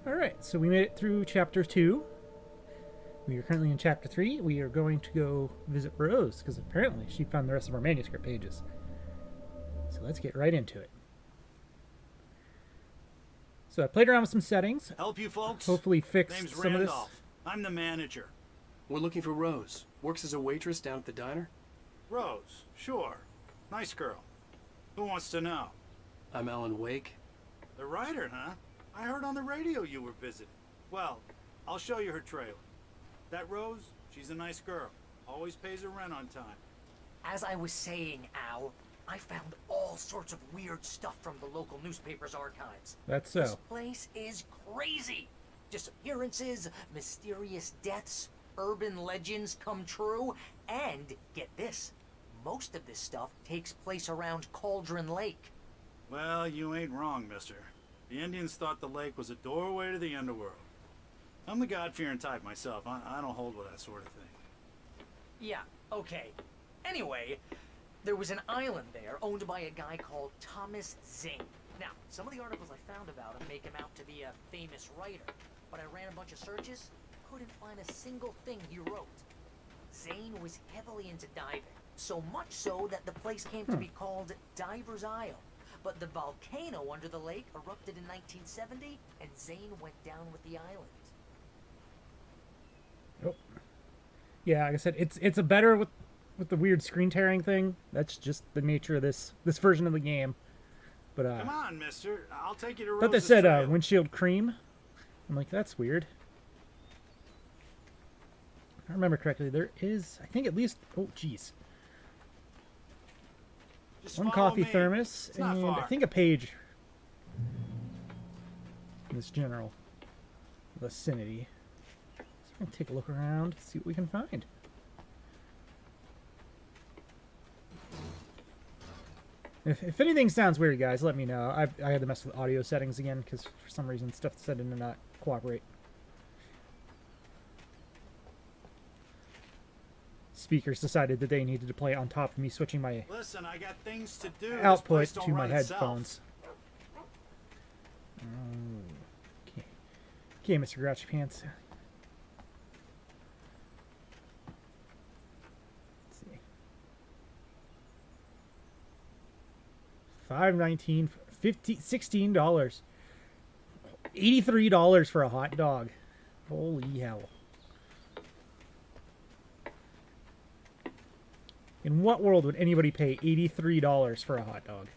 Alright, so we made it through Chapter 2. We are currently in Chapter 3. We are going to go visit Rose, because apparently she found the rest of our manuscript pages. So let's get right into it. So I played around with some settings. Help you folks? Hopefully fixed Name's some Randolph. of this. I'm the manager. We're looking for Rose. Works as a waitress down at the diner. Rose, sure. Nice girl. Who wants to know? I'm Alan Wake. The writer, huh? I heard on the radio you were visiting. Well, I'll show you her trailer. That Rose, she's a nice girl. Always pays her rent on time. As I was saying, Al, I found all sorts of weird stuff from the local newspaper's archives. That's This so. place is crazy. Disappearances, mysterious deaths, urban legends come true, and get this, most of this stuff takes place around Cauldron Lake. Well, you ain't wrong, mister. The Indians thought the lake was a doorway to the underworld. I'm the God-fearing type myself. I don't hold with that sort of thing. Yeah, okay. Anyway, there was an island there owned by a guy called Thomas Zane. Now, some of the articles I found about him make him out to be a famous writer, but I ran a bunch of searches, couldn't find a single thing he wrote. Zane was heavily into diving, so much so that the place came to be called Diver's Isle. But the volcano under the lake erupted in 1970, and Zane went down with the island. Oh. Yeah, like I said, it's a better with the weird screen tearing thing. That's just the nature of this version of the game. But Come on, mister. I'll take you to I thought they Rose's said trailer. windshield cream. I'm like, that's weird. If I remember correctly, there is, I think, at least, oh geez, Just one follow coffee me. thermos It's not and far. I think a page in this general vicinity. So we're gonna take a look around, see what we can find. If anything sounds weird, guys, let me know. I had to mess with audio settings again because for some reason stuff decided to not cooperate. Speakers decided that they needed to play on top of me switching my Listen, I got things to do. This output place don't to my run itself. headphones. Okay. Okay, Mr. Grouchy Pants. Let's see. $5.19, $16, $83 for a hot dog. Holy hell! In what world would anybody pay $83 for a hot dog?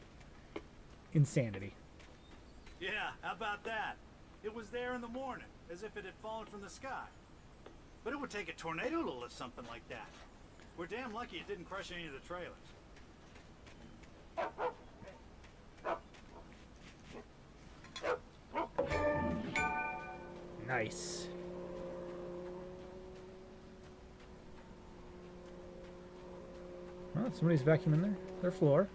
Insanity. Yeah, how about that? It was there in the morning, as if it had fallen from the sky. But it would take a tornado to lift something like that. We're damn lucky it didn't crush any of the trailers. Nice. Oh, somebody's vacuuming their floor.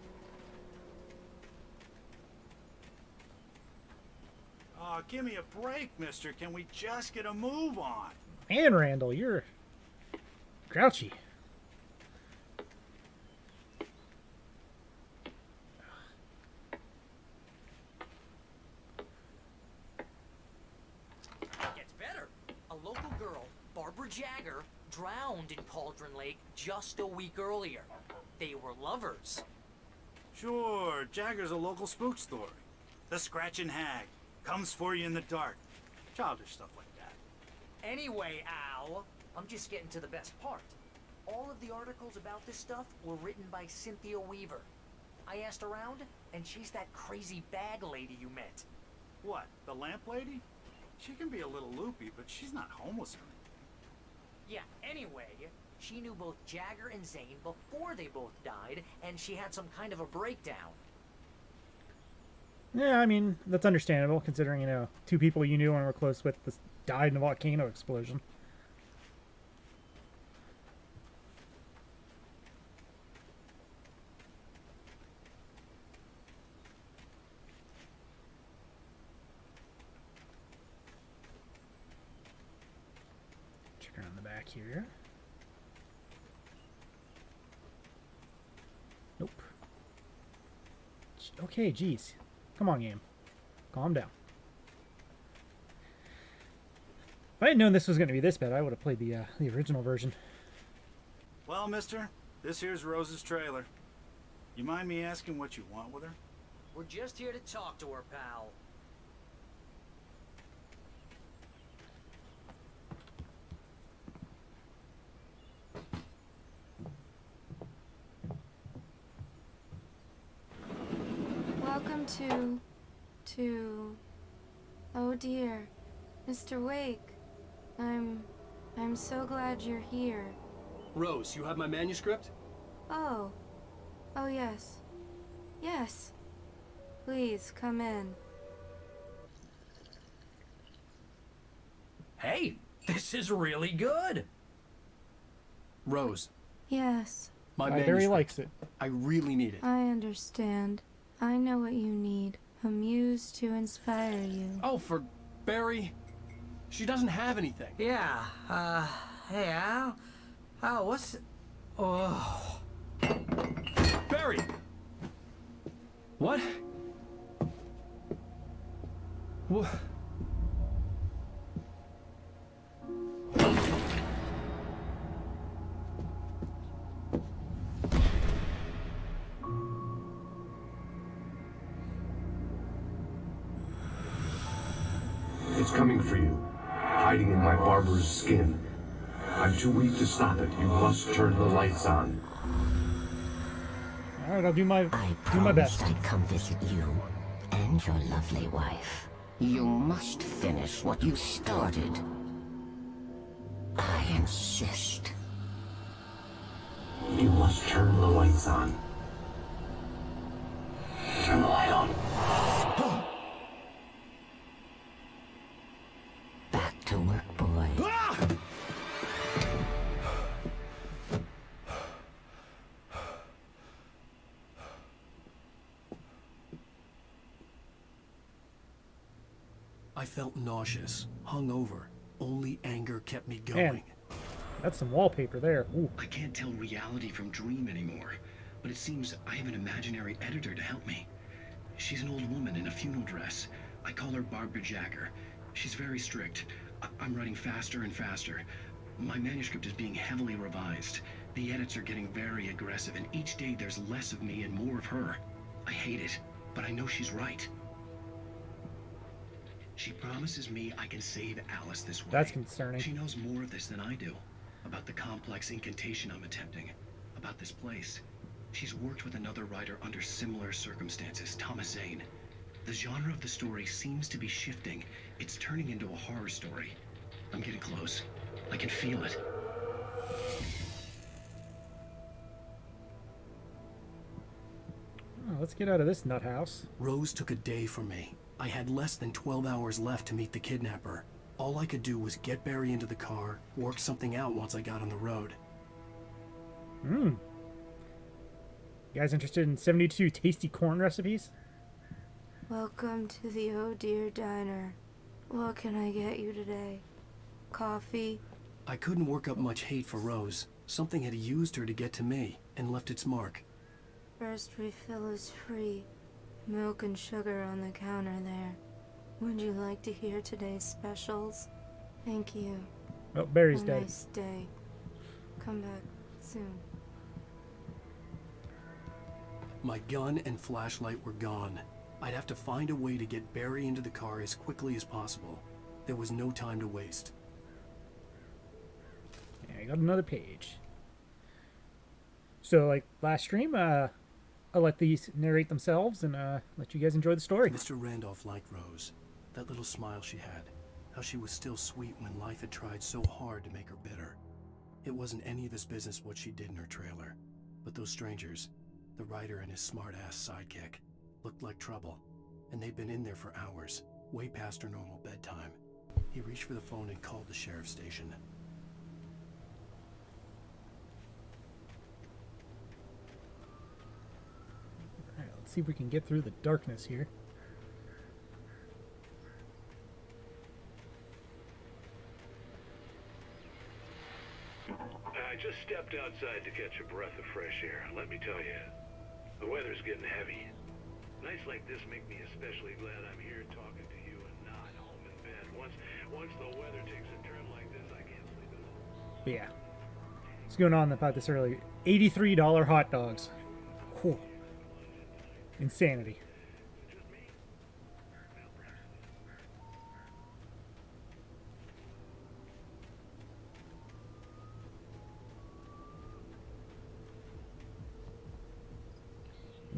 Oh, give me a break, mister. Can we just get a move on? And Randall, you're grouchy. Gets better. A local girl, Barbara Jagger, drowned in Cauldron Lake just a week earlier. They were lovers. Sure, Jagger's a local spook story. The Scratching Hag comes for you in the dark. Childish stuff like that. Anyway, Al, I'm just getting to the best part. All of the articles about this stuff were written by Cynthia Weaver. I asked around, and she's that crazy bag lady you met. What, the lamp lady? She can be a little loopy, but she's not homeless or anything. Yeah, anyway, she knew both Jagger and Zane before they both died, and she had some kind of a breakdown. Yeah, I mean, that's understandable considering, you know, two people you knew and were close with this died in a volcano explosion. Check around the back here. Nope. Okay, geez. Come on, game. Calm down. If I had known this was going to be this bad, I would have played the original version. Well, mister, this here's Rose's trailer. You mind me asking what you want with her? We're just here to talk to her, pal. Welcome to... Oh dear, Mr. Wake. I'm so glad you're here. Rose, you have my manuscript? Oh. Oh yes. Yes. Please, come in. Hey, this is really good. Rose, Yes, my Barry manuscript. likes it. I really need it. I understand. I know what you need. A muse to inspire you. Oh, for Barry. She doesn't have anything. Yeah, hey, Al? Al, what's... Oh... Barry! What? What? It's coming for you, hiding in my barber's skin. I'm too weak to stop it. You must turn the lights on. All right, I'll do my best. I'd come visit you and your lovely wife. You must finish what you started. I insist. You must turn the lights on. Turn the light on. Back to work, boy. I felt nauseous, hungover. Only anger kept me going. Man, that's some wallpaper there. Ooh. I can't tell reality from dream anymore, but it seems I have an imaginary editor to help me. She's an old woman in a funeral dress. I call her Barbara Jagger. She's very strict. I'm writing faster and faster. My manuscript is being heavily revised. The edits are getting very aggressive, and each day there's less of me and more of her. I hate it, but I know she's right. She promises me I can save Alice this way. That's concerning. She knows more of this than I do. About the complex incantation I'm attempting. About this place. She's worked with another writer under similar circumstances, Thomas Zane. The genre of the story seems to be shifting. It's turning into a horror story. I'm getting close. I can feel it. Oh, let's get out of this nut house. Rose took a day from me. I had less than 12 hours left to meet the kidnapper. All I could do was get Barry into the car, work something out once I got on the road. You guys interested in 72 tasty corn recipes? Welcome to the Oh Dear Diner. What can I get you today? Coffee? I couldn't work up much hate for Rose. Something had used her to get to me and left its mark. First refill is free. Milk and sugar on the counter there. Would you like to hear today's specials? Thank you. Oh, Barry's Have a dead. nice day. Come back soon. My gun and flashlight were gone. I'd have to find a way to get Barry into the car as quickly as possible. There was no time to waste. Yeah, I got another page. So, like last stream, I'll let these narrate themselves and let you guys enjoy the story. Mr. Randolph liked Rose. That little smile she had. How she was still sweet when life had tried so hard to make her bitter. It wasn't any of his business what she did in her trailer. But those strangers, the writer and his smart-ass sidekick, looked like trouble. And they'd been in there for hours, way past her normal bedtime. He reached for the phone and called the sheriff's station. Alright, let's see if we can get through the darkness here. I just stepped outside to catch a breath of fresh air. Let me tell you, the weather's getting heavy. Nights like this make me especially glad I'm here talking to you and not home in bed Once the weather takes a turn like this, I can't sleep at all. But yeah. What's going on about this earlier? $83 hot dogs. Whew. Insanity.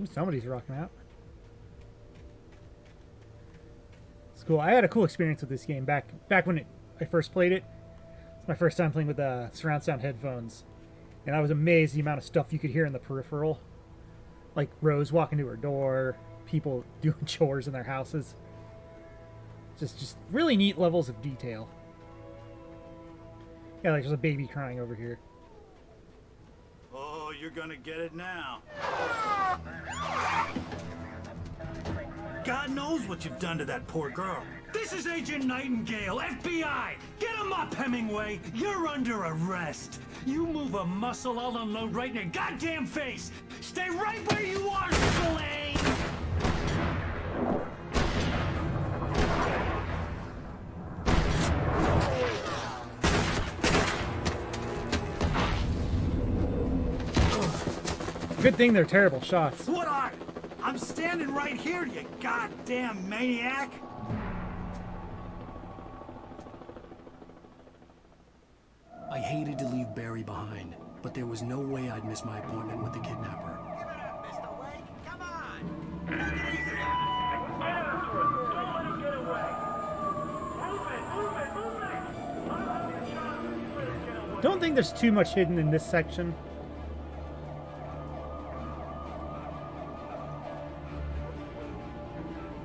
Ooh, somebody's rocking out. It's cool. I had a cool experience with this game back when I first played it. It's my first time playing with surround sound headphones, and I was amazed the amount of stuff you could hear in the peripheral, like Rose walking to her door, people doing chores in their houses. Just really neat levels of detail. Yeah, like there's a baby crying over here. Oh, you're gonna get it now. God knows what you've done to that poor girl. This is Agent Nightingale, FBI! Get him up, Hemingway! You're under arrest! You move a muscle, I'll unload right in your goddamn face! Stay right where you are, Slane! Good thing they're terrible shots. What are? I'm standing right here, you goddamn maniac! I hated to leave Barry behind, but there was no way I'd miss my appointment with the kidnapper. Mr. Wake, come on! Don't let him get away! Move it! Don't think there's too much hidden in this section.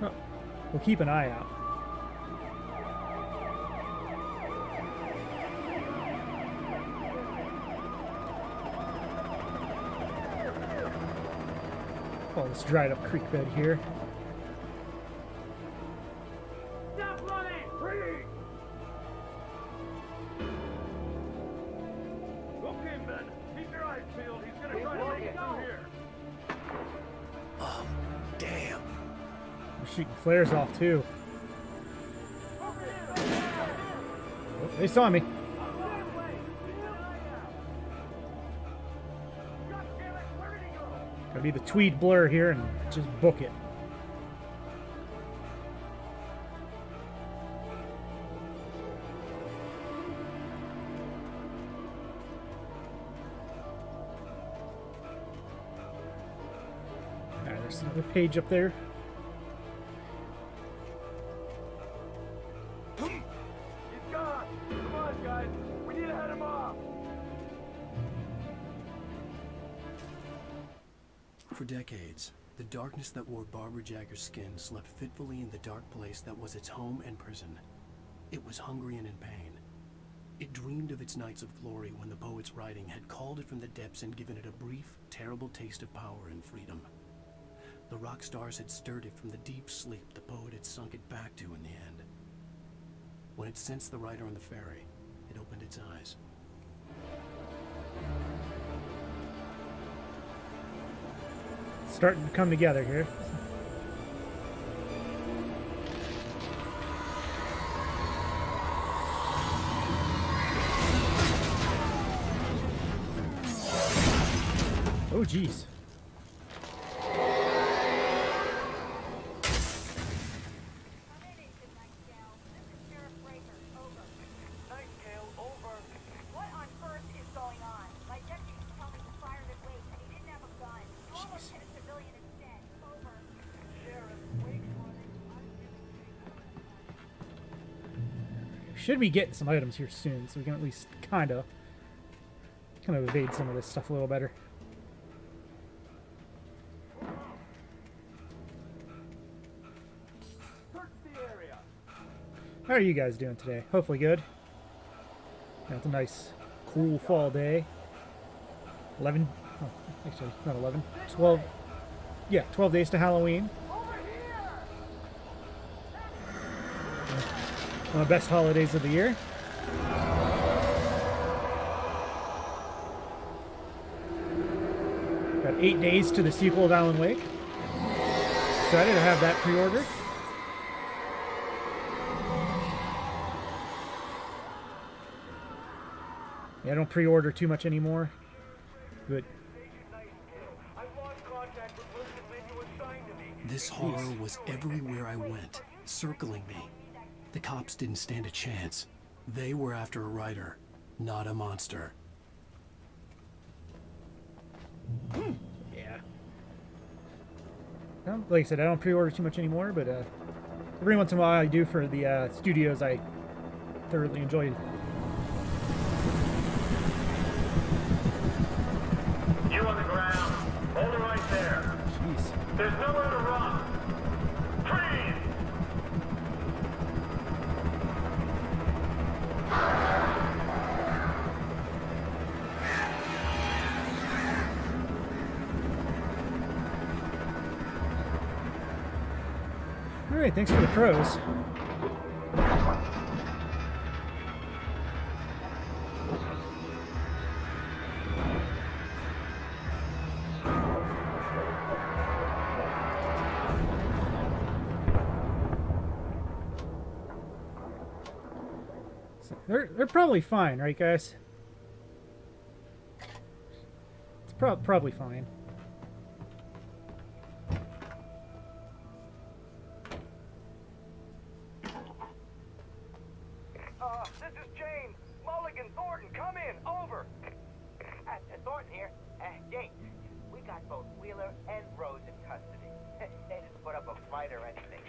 Oh, we'll keep an eye out. Oh, this dried up creek bed here. Stop running! Freeze! Okay, men. Keep your eyes peeled. He's gonna try to make it through here. Oh, damn. We're shooting flares off too. Oh, they saw me. Gotta be the Tweed blur here and just book it. Alright, there's another page up there. He's gone! Come on, guys. We need to head him off! For decades, the darkness that wore Barbara Jagger's skin slept fitfully in the dark place that was its home and prison. It was hungry and in pain. It dreamed of its nights of glory when the poet's writing had called it from the depths and given it a brief, terrible taste of power and freedom. The rock stars had stirred it from the deep sleep the poet had sunk it back to in the end. When it sensed the writer on the ferry, it opened its eyes. Starting to come together here. Oh, geez. Nightingale, over. What on earth is going on? My deputies tell me he fired at Wake and he didn't have a gun. He almost hit a civilian instead. Over. Sheriff, Wake's running. Should be getting some items here soon, so we can at least kind of evade some of this stuff a little better. Search the area. How are you guys doing today? Hopefully good. Yeah, it's a nice, cool fall day. 11, oh, actually, not 11, 12, yeah, 12 days to Halloween. One of the best holidays of the year. Got 8 days to the sequel of Alan Wake. Excited to have that pre-ordered. Yeah, I don't pre-order too much anymore. But This horror was everywhere I went, circling me. The cops didn't stand a chance. They were after a writer, not a monster. yeah. Well, like I said, I don't pre-order too much anymore, but every once in a while I do for the studios I thoroughly enjoy. You on the ground. Hold it right there. Jeez. There's nowhere to run. Freeze! All right, thanks for the pros. So they're probably fine, right, guys? It's probably fine. This is James. Mulligan, Thornton, come in. Over. Thornton here. James, we got both Wheeler and Rose in custody. They didn't put up a fight or anything.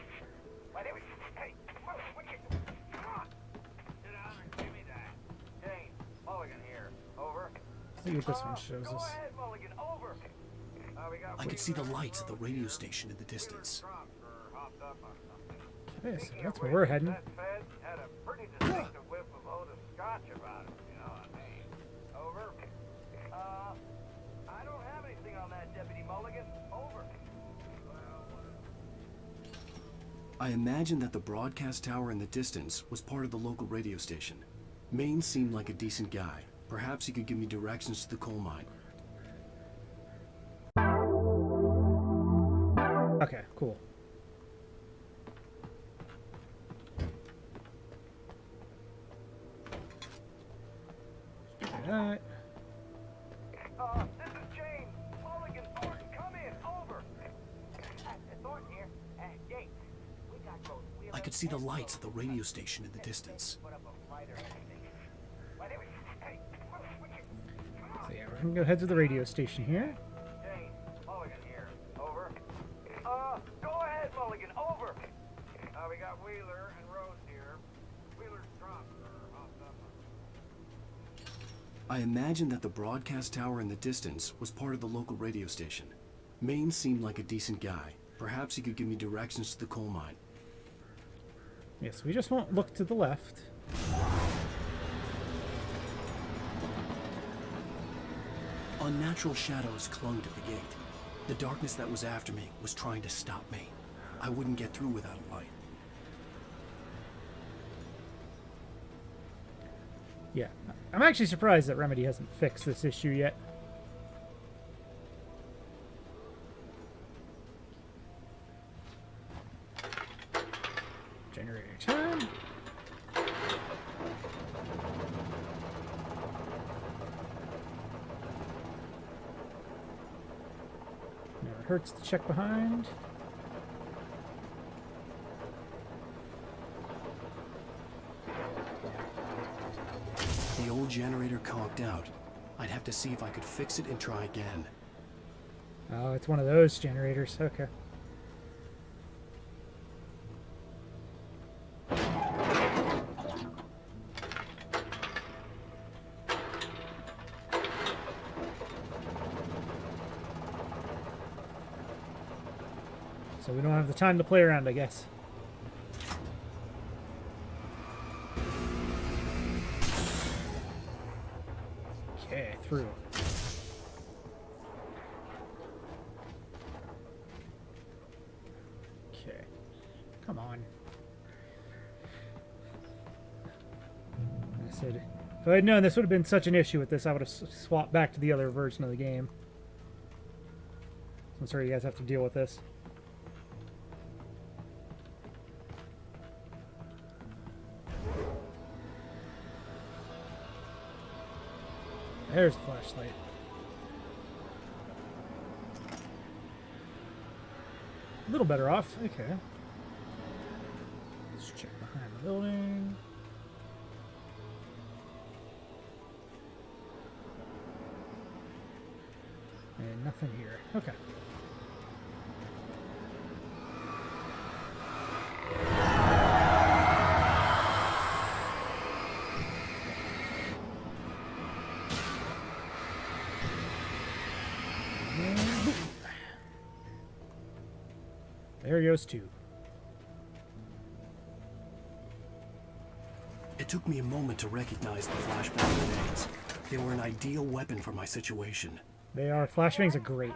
Why, they were... Hey, what are you... Come on. Sit down and give me that. James, Mulligan here. Over. See what this one shows Go us. ahead, Mulligan. Over. I could see the lights of the radio station in the distance. Okay, so that's where we're heading. That Fed had a pretty distinctive whiff of Otis Scotch about it, you know what I mean. Over. I don't have anything on that, Deputy Mulligan. Over. I imagined that the broadcast tower in the distance was part of the local radio station. Maine seemed like a decent guy. Perhaps he could give me directions to the coal mine. Okay, cool. That. This is James. Mulligan, Thornton, come in. Over. Thornton here. James, we got both Wheeler I could see the lights of the radio station in the distance. put up a fight or anything. Why, they were... Hey, what are you... So yeah, we're gonna go head to the radio station here. James, Mulligan here. Over. Go ahead, Mulligan. Over. We got Wheeler and Rose here. Wheeler's drunk or hopped up. I imagined that the broadcast tower in the distance was part of the local radio station. Maine seemed like a decent guy. Perhaps he could give me directions to the coal mine. Yes, we just won't look to the left. Unnatural shadows clung to the gate. The darkness that was after me was trying to stop me. I wouldn't get through without a light. Yeah, I'm actually surprised that Remedy hasn't fixed this issue yet. Generator time. Never hurts to check behind. The old generator conked out. I'd have to see if I could fix it and try again. Oh, it's one of those generators. Okay. So we don't have the time to play around, I guess. Okay, through. Okay. Come on. I said, if I had known this would have been such an issue with this, I would have swapped back to the other version of the game. I'm sorry you guys have to deal with this. There's a flashlight. A little better off. Okay. Let's check behind the building. And nothing here. Okay. There goes 2. It took me a moment to recognize the flashbang grenades. They were an ideal weapon for my situation. They are. Flashbangs are great.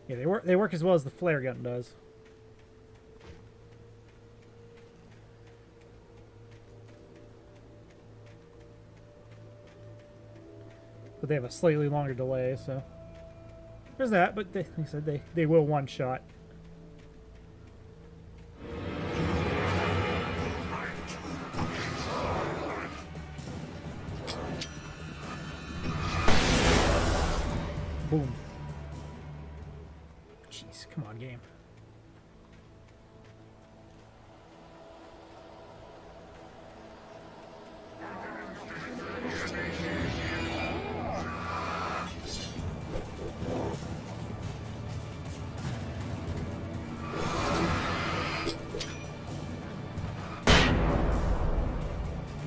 Yeah, they work as well as the flare gun does. But they have a slightly longer delay, so there's that. But like I said, they will one shot. Boom. Jeez, come on, game.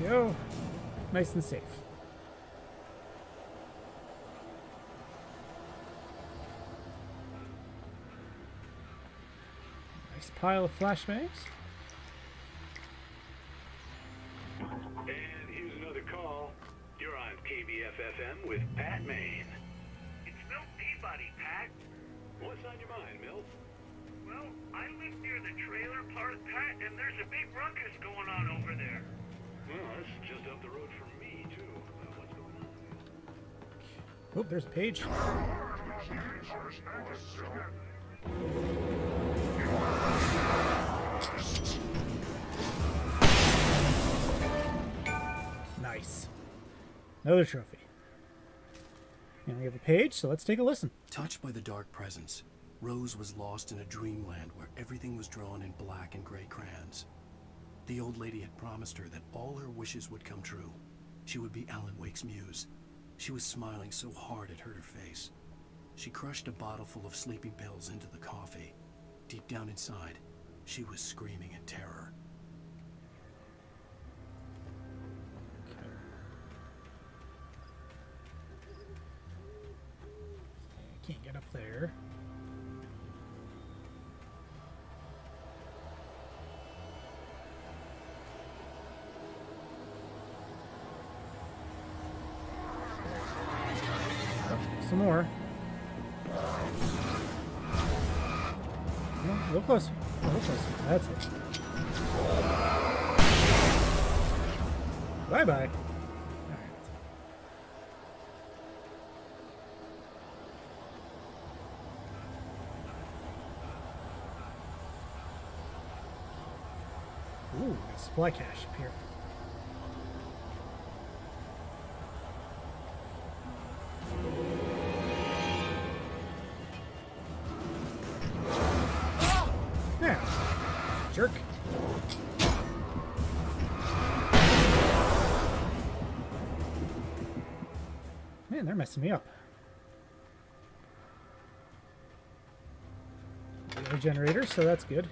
Go. Nice and safe. Nice pile of flashbangs. And here's another call. You're on KBFFM with Pat Maine. It's Milt Peabody, Pat. What's on your mind, Milt? Well, I live near the trailer park, Pat, and there's a big ruckus going on over there. Well, that's just up the road from me, too. What's going on? Oh, there's a page. Nice. Another trophy. And we have a page, so let's take a listen. Touched by the dark presence, Rose was lost in a dreamland where everything was drawn in black and gray crayons. The old lady had promised her that all her wishes would come true. She would be Alan Wake's muse. She was smiling so hard it hurt her face. She crushed a bottle full of sleeping pills into the coffee. Deep down inside, she was screaming in terror. Can't get up there. Some more. No, a little closer. A little closer. That's it. Bye-bye. Ooh, supply cache up here. Yeah, jerk. Man, they're messing me up. No generator, so that's good.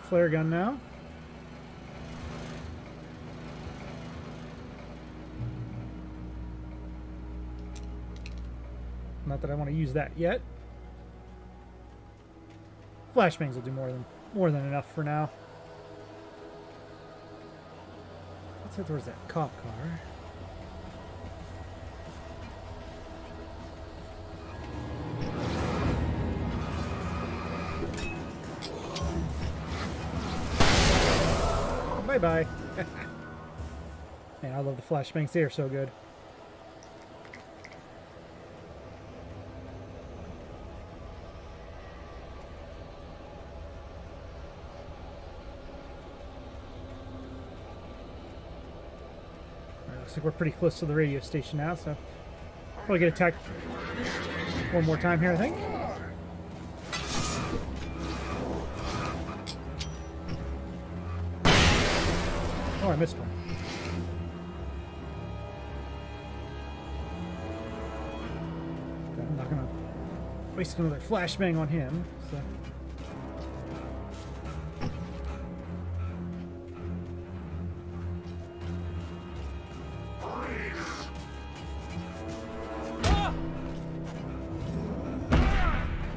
Flare gun now. Not that I want to use that yet. Flashbangs will do more than enough for now. Let's head towards that cop car. Bye-bye. Man, I love the flashbangs. They are so good. Alright, looks like we're pretty close to the radio station now, so probably get attacked one more time here, I think. Oh, I missed one. I'm not gonna waste another flashbang on him, so.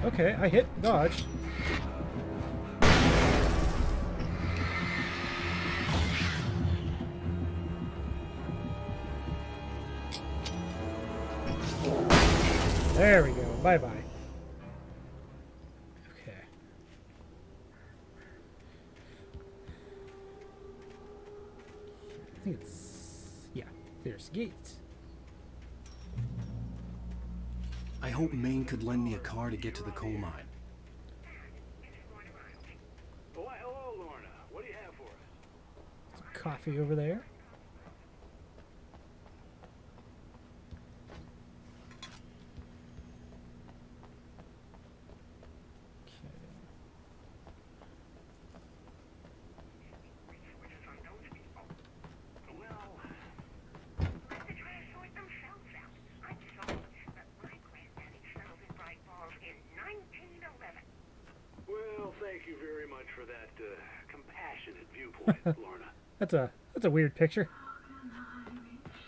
Okay, I hit dodge. There we go. Bye-bye. Okay. I think it's... yeah, there's the gate. I hope Maine could lend me a car to get to the coal mine. Oh, hello, Lorna. What do you have for us? Some coffee over there. Thank you very much for that compassionate viewpoint, Lorna. That's a weird picture.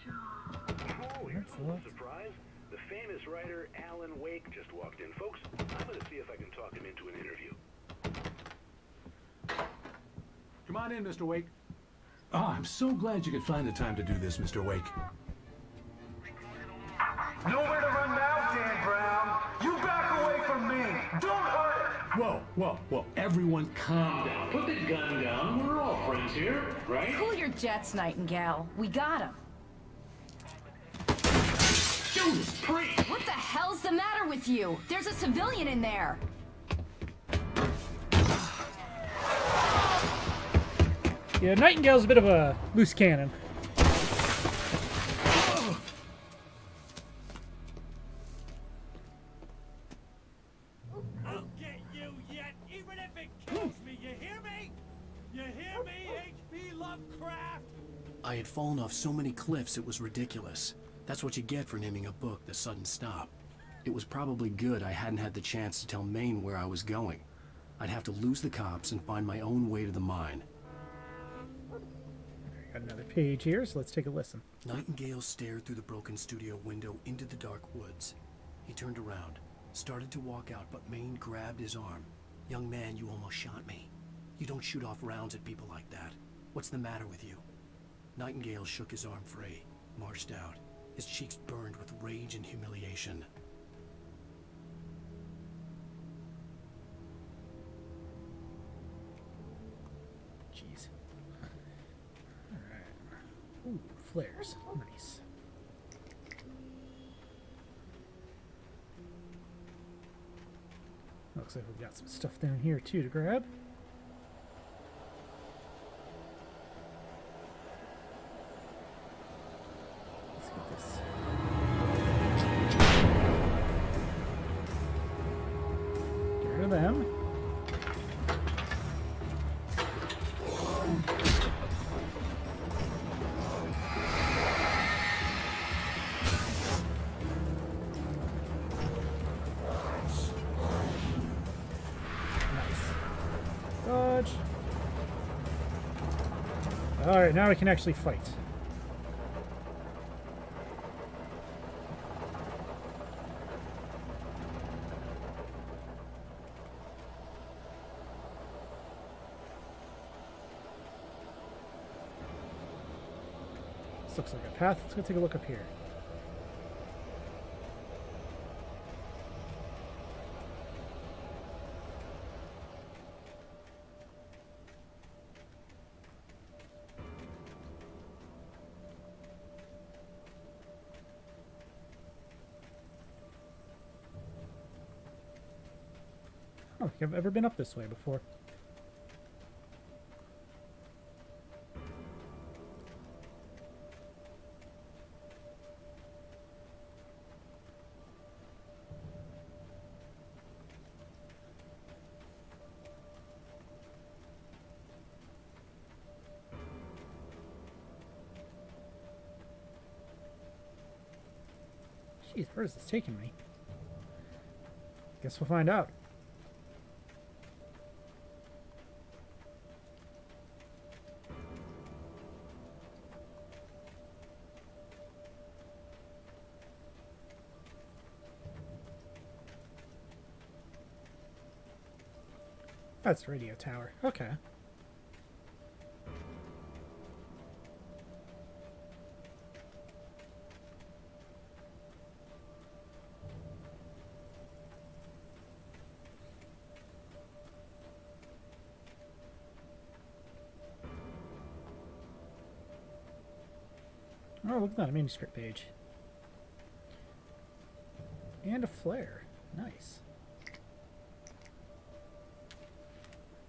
Oh, here's a little surprise. The famous writer Alan Wake just walked in. Folks, I'm going to see if I can talk him into an interview. Come on in, Mr. Wake. Oh, I'm so glad you could find the time to do this, Mr. Wake. Nowhere to run now, Dan Brown. You back away from me. Don't hurt her. Whoa, whoa, whoa. Everyone calm down. Put the gun down. We're all friends here, right? Cool your jets, Nightingale. We got him. Judas Priest! What the hell's the matter with you? There's a civilian in there. Yeah, Nightingale's a bit of a loose cannon. I'll get you yet, even if it kills me. You hear me? You hear me, H.P. Lovecraft? I had fallen off so many cliffs it was ridiculous. That's what you get for naming a book The Sudden Stop. It was probably good I hadn't had the chance to tell Maine where I was going. I'd have to lose the cops and find my own way to the mine. Got another page here, so let's take a listen. Nightingale stared through the broken studio window into the dark woods. He turned around, started to walk out, but Maine grabbed his arm. "Young man, you almost shot me. You don't shoot off rounds at people like that. What's the matter with you?" Nightingale shook his arm free, marched out. His cheeks burned with rage and humiliation. Jeez. Alright. Ooh, flares. Nice. Looks like we've got some stuff down here too to grab. Let's get this. Get rid of them. Dodge. Alright, now we can actually fight. This looks like a path. Let's go take a look up here. I don't think I've ever been up this way before. Jeez, where is this taking me? Guess we'll find out. That's the radio tower. Okay. Oh, look at that, a manuscript page. And a flare. Nice.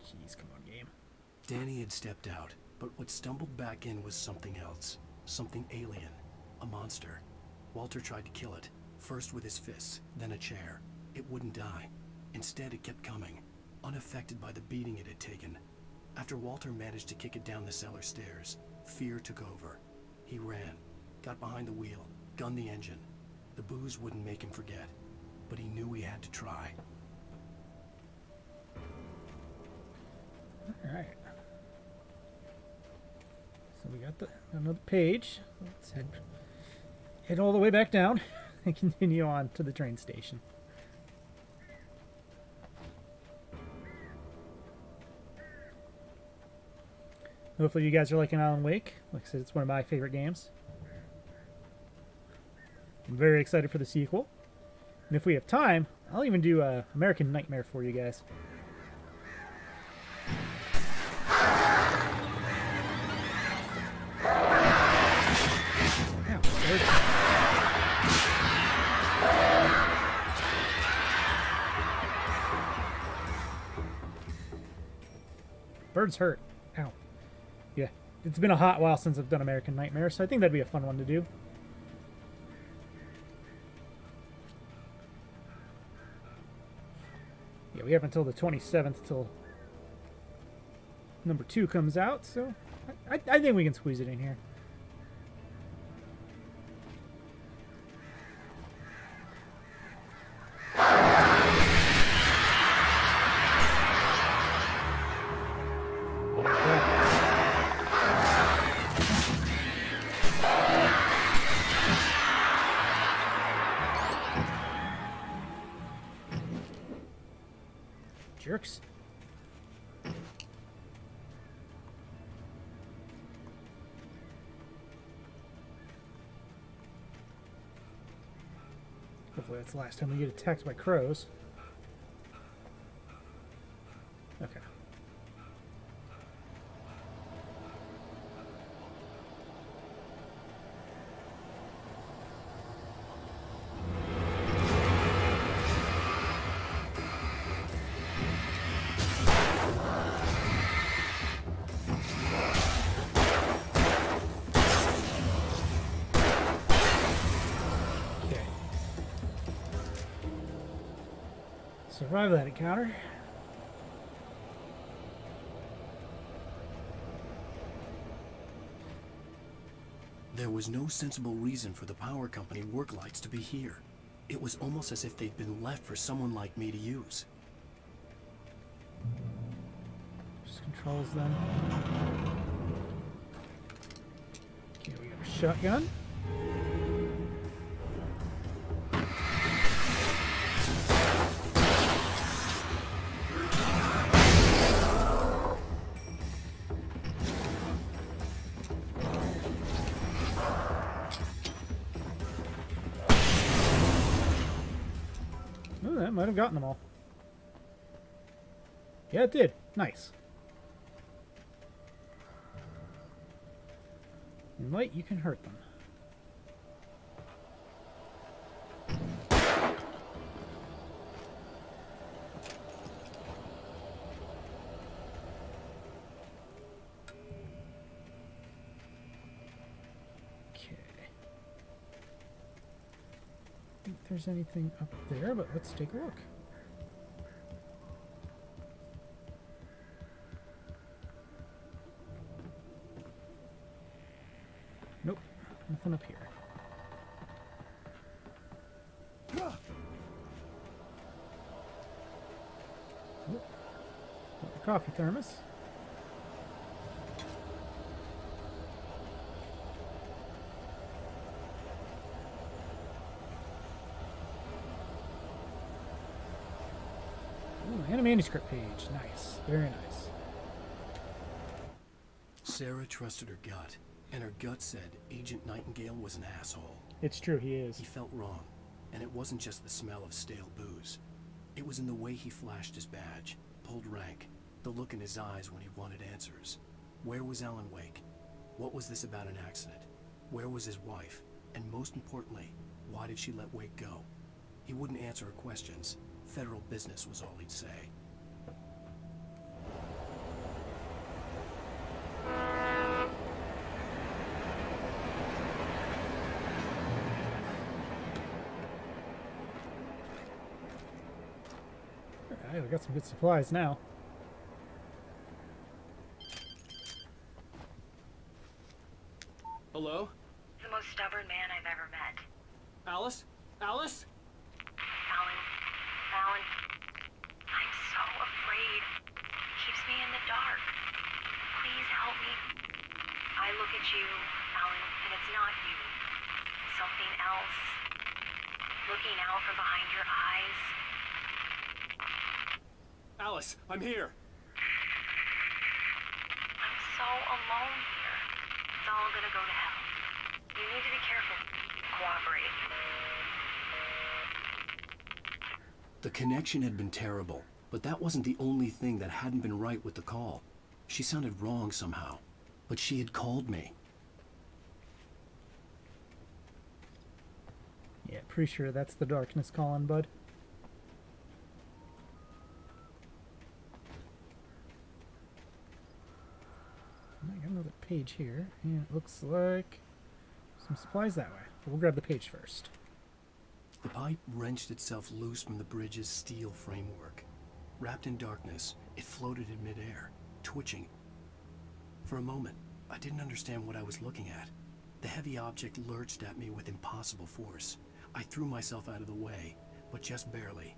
Jeez, come on, game. Danny had stepped out, but what stumbled back in was something else. Something alien. A monster. Walter tried to kill it, first with his fists, then a chair. It wouldn't die. Instead, it kept coming, unaffected by the beating it had taken. After Walter managed to kick it down the cellar stairs, fear took over. He ran, got behind the wheel, gunned the engine. The booze wouldn't make him forget, but he knew he had to try. Alright. So we got another page. Let's head all the way back down and continue on to the train station. Hopefully you guys are liking Alan Wake. Like I said, it's one of my favorite games. I'm very excited for the sequel. And if we have time, I'll even do American Nightmare for you guys. Birds hurt. Ow. Yeah, it's been a hot while since I've done American Nightmare, so I think that'd be a fun one to do. Yeah, we have until the 27th till number 2 comes out, so I think we can squeeze it in here. Jerks. Hopefully that's the last time we get attacked by crows. Okay. Survive that encounter. There was no sensible reason for the power company work lights to be here. It was almost as if they'd been left for someone like me to use. Just controls them. Okay, we got a shotgun. That might have gotten them all. Yeah, it did. Nice. In light, you can hurt them. there's anything up there, but let's take a look. Nope, nothing up here. Oh, got the coffee thermos. Ooh, and a manuscript page. Nice. Very nice. Sarah trusted her gut, and her gut said Agent Nightingale was an asshole. It's true, he is. He felt wrong, and it wasn't just the smell of stale booze. It was in the way he flashed his badge, pulled rank, the look in his eyes when he wanted answers. Where was Alan Wake? What was this about an accident? Where was his wife? And most importantly, why did she let Wake go? He wouldn't answer her questions. Federal business was all he'd say. Alright, we got some good supplies now. Hello? The most stubborn man I've ever met. Alice? Alice? Alan, I'm so afraid. Keeps me in the dark. Please help me. I look at you, Alan, and it's not you. Something else. Looking out from behind your eyes. Alice, I'm here. I'm so alone here. It's all gonna go to hell. You need to be careful. Cooperate. The connection had been terrible, but that wasn't the only thing that hadn't been right with the call. She sounded wrong somehow, but she had called me. Yeah, pretty sure that's the darkness calling, bud. I got another page here, and it looks like some supplies that way. But we'll grab the page first. The pipe wrenched itself loose from the bridge's steel framework. Wrapped in darkness, it floated in midair, twitching. For a moment, I didn't understand what I was looking at. The heavy object lurched at me with impossible force. I threw myself out of the way, but just barely.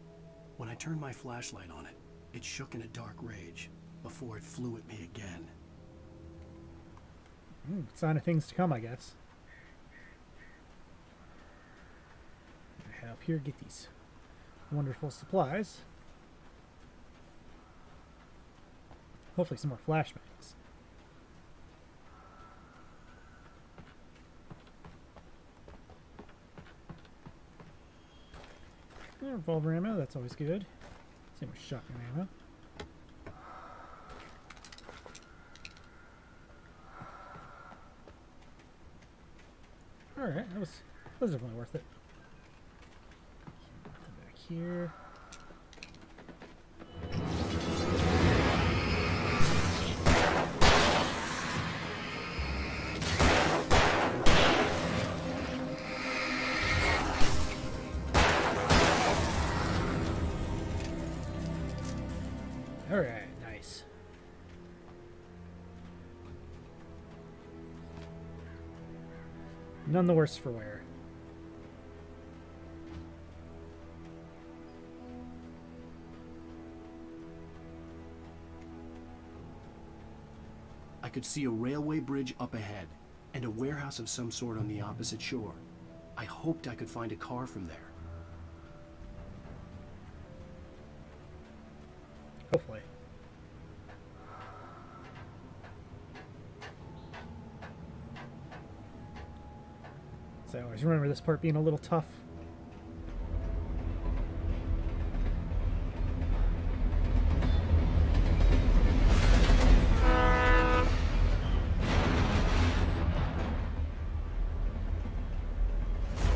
When I turned my flashlight on it, it shook in a dark rage, before it flew at me again. Sign of things to come, I guess. Up here, get these wonderful supplies. Hopefully some more flashbangs. Revolver ammo, that's always good. Same with shotgun ammo. Alright, that was definitely worth it. Back here. Alright, nice. None the worse for wear. I could see a railway bridge up ahead, and a warehouse of some sort on the opposite shore. I hoped I could find a car from there. Hopefully. So I always remember this part being a little tough.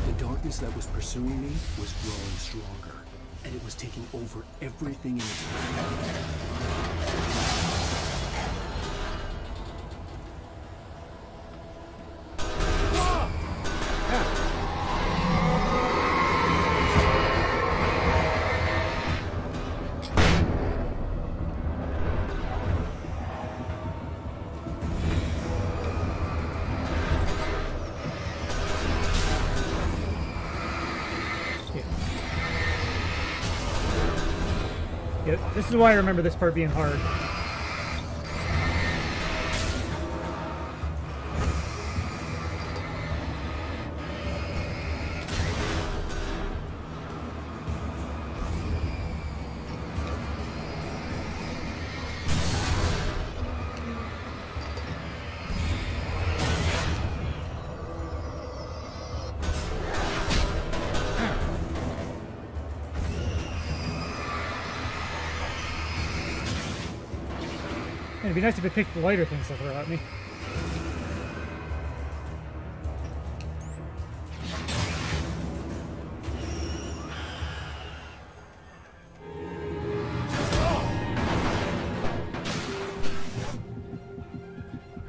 The darkness that was pursuing me was growing stronger, and it was taking over everything in its path. Yeah, this is why I remember this part being hard. It'd be nice if it picked the lighter things to throw at me.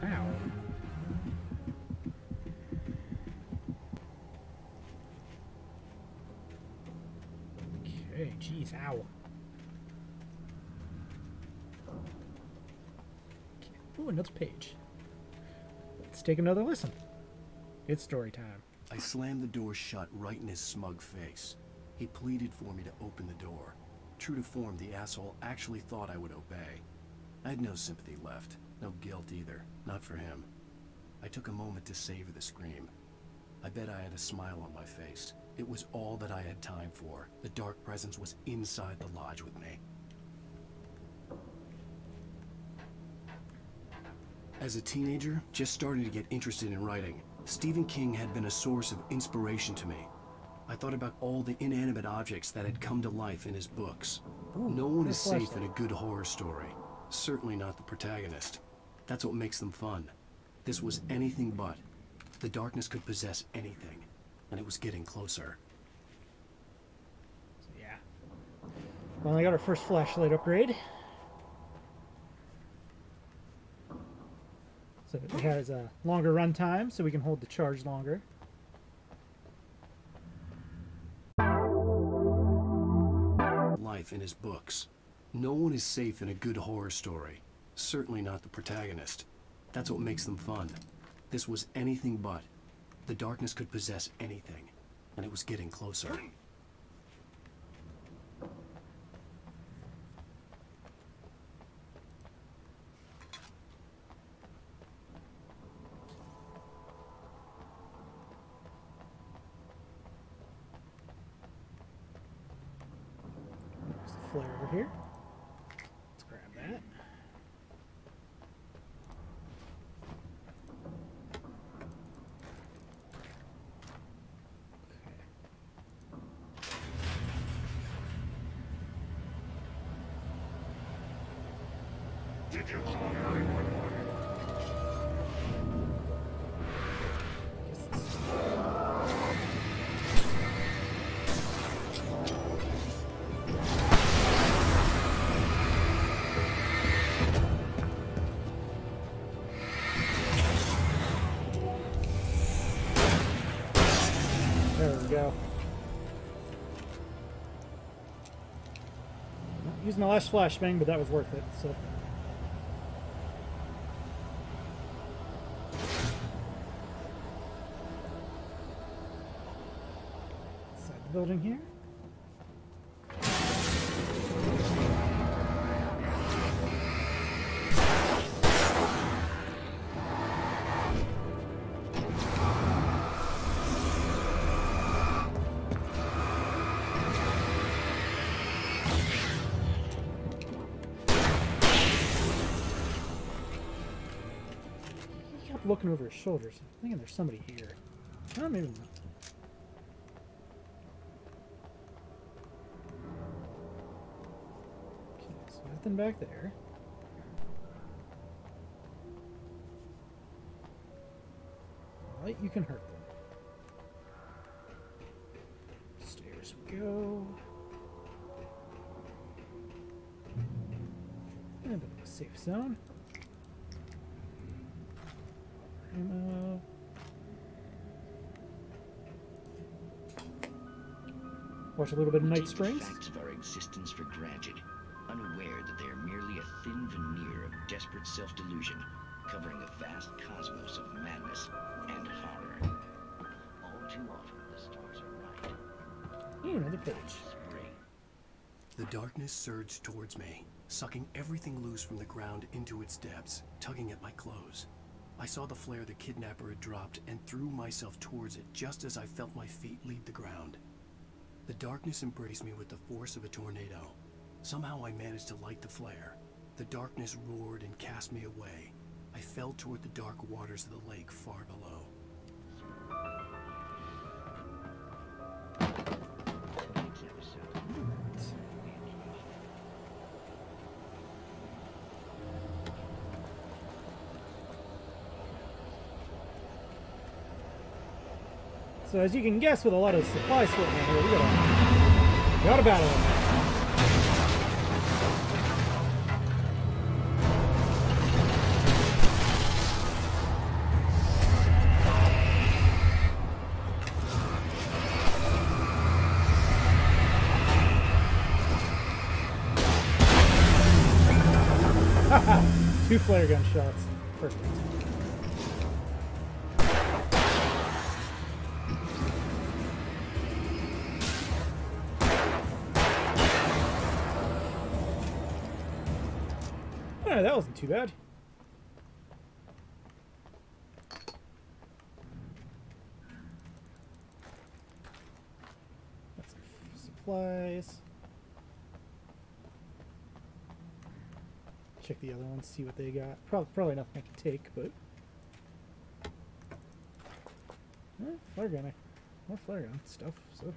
Ow. Okay, jeez, ow. Ooh, another page. Let's take another listen. It's story time. I slammed the door shut right in his smug face. He pleaded for me to open the door. True to form, the asshole actually thought I would obey. I had no sympathy left, no guilt either, not for him. I took a moment to savor the scream. I bet I had a smile on my face. It was all that I had time for. The dark presence was inside the lodge with me. As a teenager, just starting to get interested in writing, Stephen King had been a source of inspiration to me. I thought about all the inanimate objects that had come to life in his books. Ooh, no one is safe in a good horror story. Certainly not the protagonist. That's what makes them fun. This was anything but. The darkness could possess anything, and it was getting closer. So, yeah. Well, I got our first flashlight upgrade. So it has a longer run time, so we can hold the charge longer. Life in his books. No one is safe in a good horror story. Certainly not the protagonist. That's what makes them fun. This was anything but. The darkness could possess anything, and it was getting closer. Flare over here. Let's grab that. Did you call 911? There we go. Using the last flashbang, but that was worth it, so. Inside the building here. Looking over his shoulders. I'm thinking there's somebody here. Oh, maybe not. Okay, so nothing back there. Light, you can hurt them. Stairs we go. And a bit of a safe zone. Watch a little bit of Night Springs. Facts of our existence for granted, unaware that they are merely a thin veneer of desperate self-delusion, covering a vast cosmos of madness and horror. All too often, the stars are right. Ooh, another page. Spring. The darkness surged towards me, sucking everything loose from the ground into its depths, tugging at my clothes. I saw the flare the kidnapper had dropped and threw myself towards it just as I felt my feet leave the ground. The darkness embraced me with the force of a tornado. Somehow I managed to light the flare. The darkness roared and cast me away. I fell toward the dark waters of the lake far below. So as you can guess, with a lot of supplies floating around here, we got a battle in there. Two flare gun shots. Perfect. Alright, that wasn't too bad. Got some supplies. Check the other ones, see what they got. Probably nothing I can take, but flare gun. More flare gun stuff. So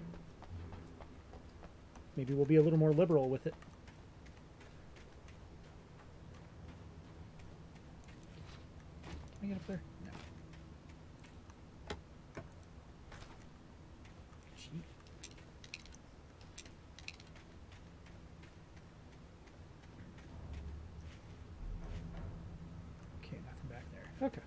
maybe we'll be a little more liberal with it. Can I get up there? No. Gee. Okay, nothing back there. Okay.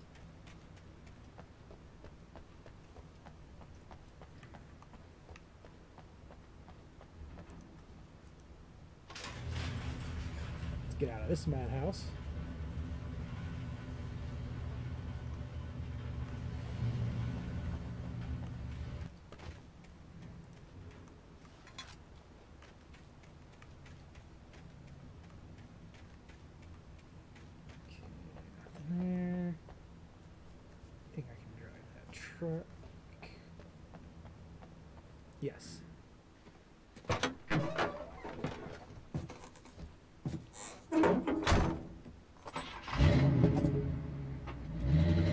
Let's get out of this madhouse. Yes.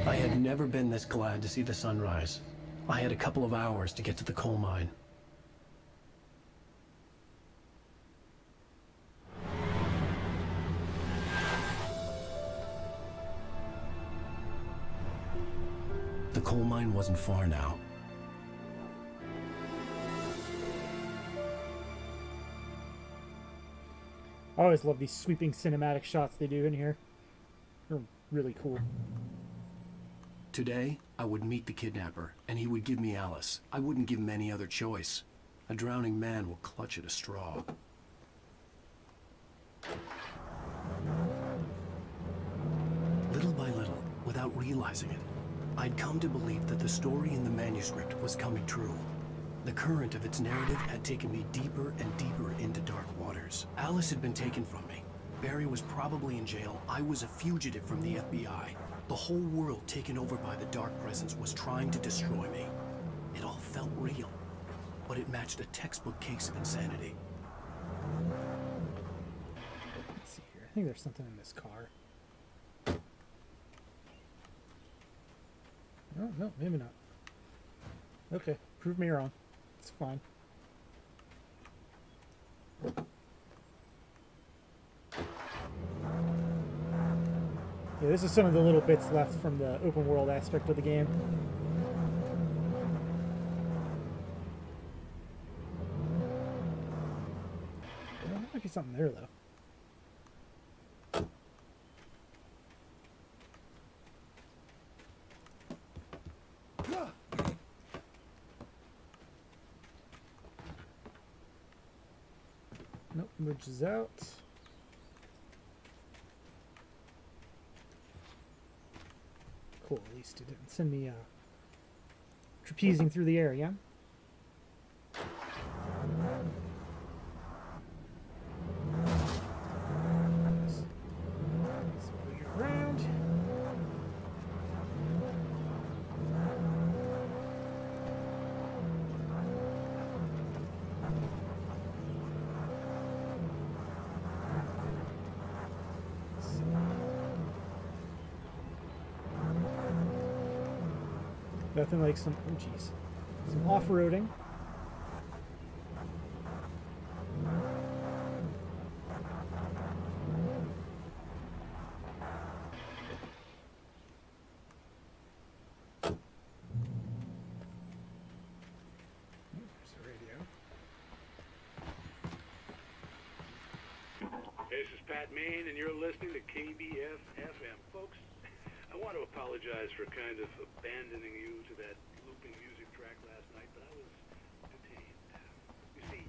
I had never been this glad to see the sunrise. I had a couple of hours to get to the coal mine. The coal mine wasn't far now. I always love these sweeping cinematic shots they do in here. They're really cool. Today, I would meet the kidnapper, and he would give me Alice. I wouldn't give him any other choice. A drowning man will clutch at a straw. Little by little, without realizing it, I'd come to believe that the story in the manuscript was coming true. The current of its narrative had taken me deeper and deeper into dark waters. Alice had been taken from me. Barry was probably in jail. I was a fugitive from the FBI. The whole world taken over by the dark presence was trying to destroy me. It all felt real, but it matched a textbook case of insanity. Let's see here. I think there's something in this car. No, maybe not. Okay, prove me wrong. It's fine. Yeah, this is some of the little bits left from the open world aspect of the game. Well, there might be something there, though. Nope, bridge is out. Cool, at least it didn't send me trapezing through the air again. Nothing like some, oh jeez, some off-roading. There's the radio. This is Pat Main, and you're listening to KBF FM. Folks, I want to apologize for kind of abandoning you to that looping music track last night, but I was detained. You see,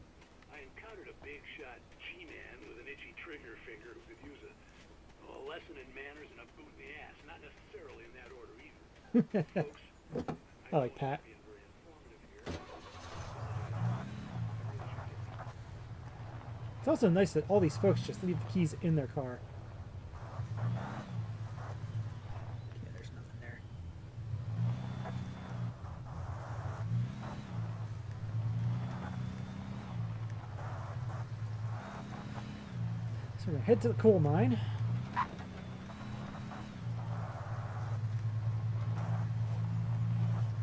I encountered a big shot G-man with an itchy trigger finger who could use a lesson in manners and a boot in the ass. Not necessarily in that order either. Folks, I like Pat. It's also nice that all these folks just leave the keys in their car. Yeah, there's nothing there. So we're gonna head to the coal mine.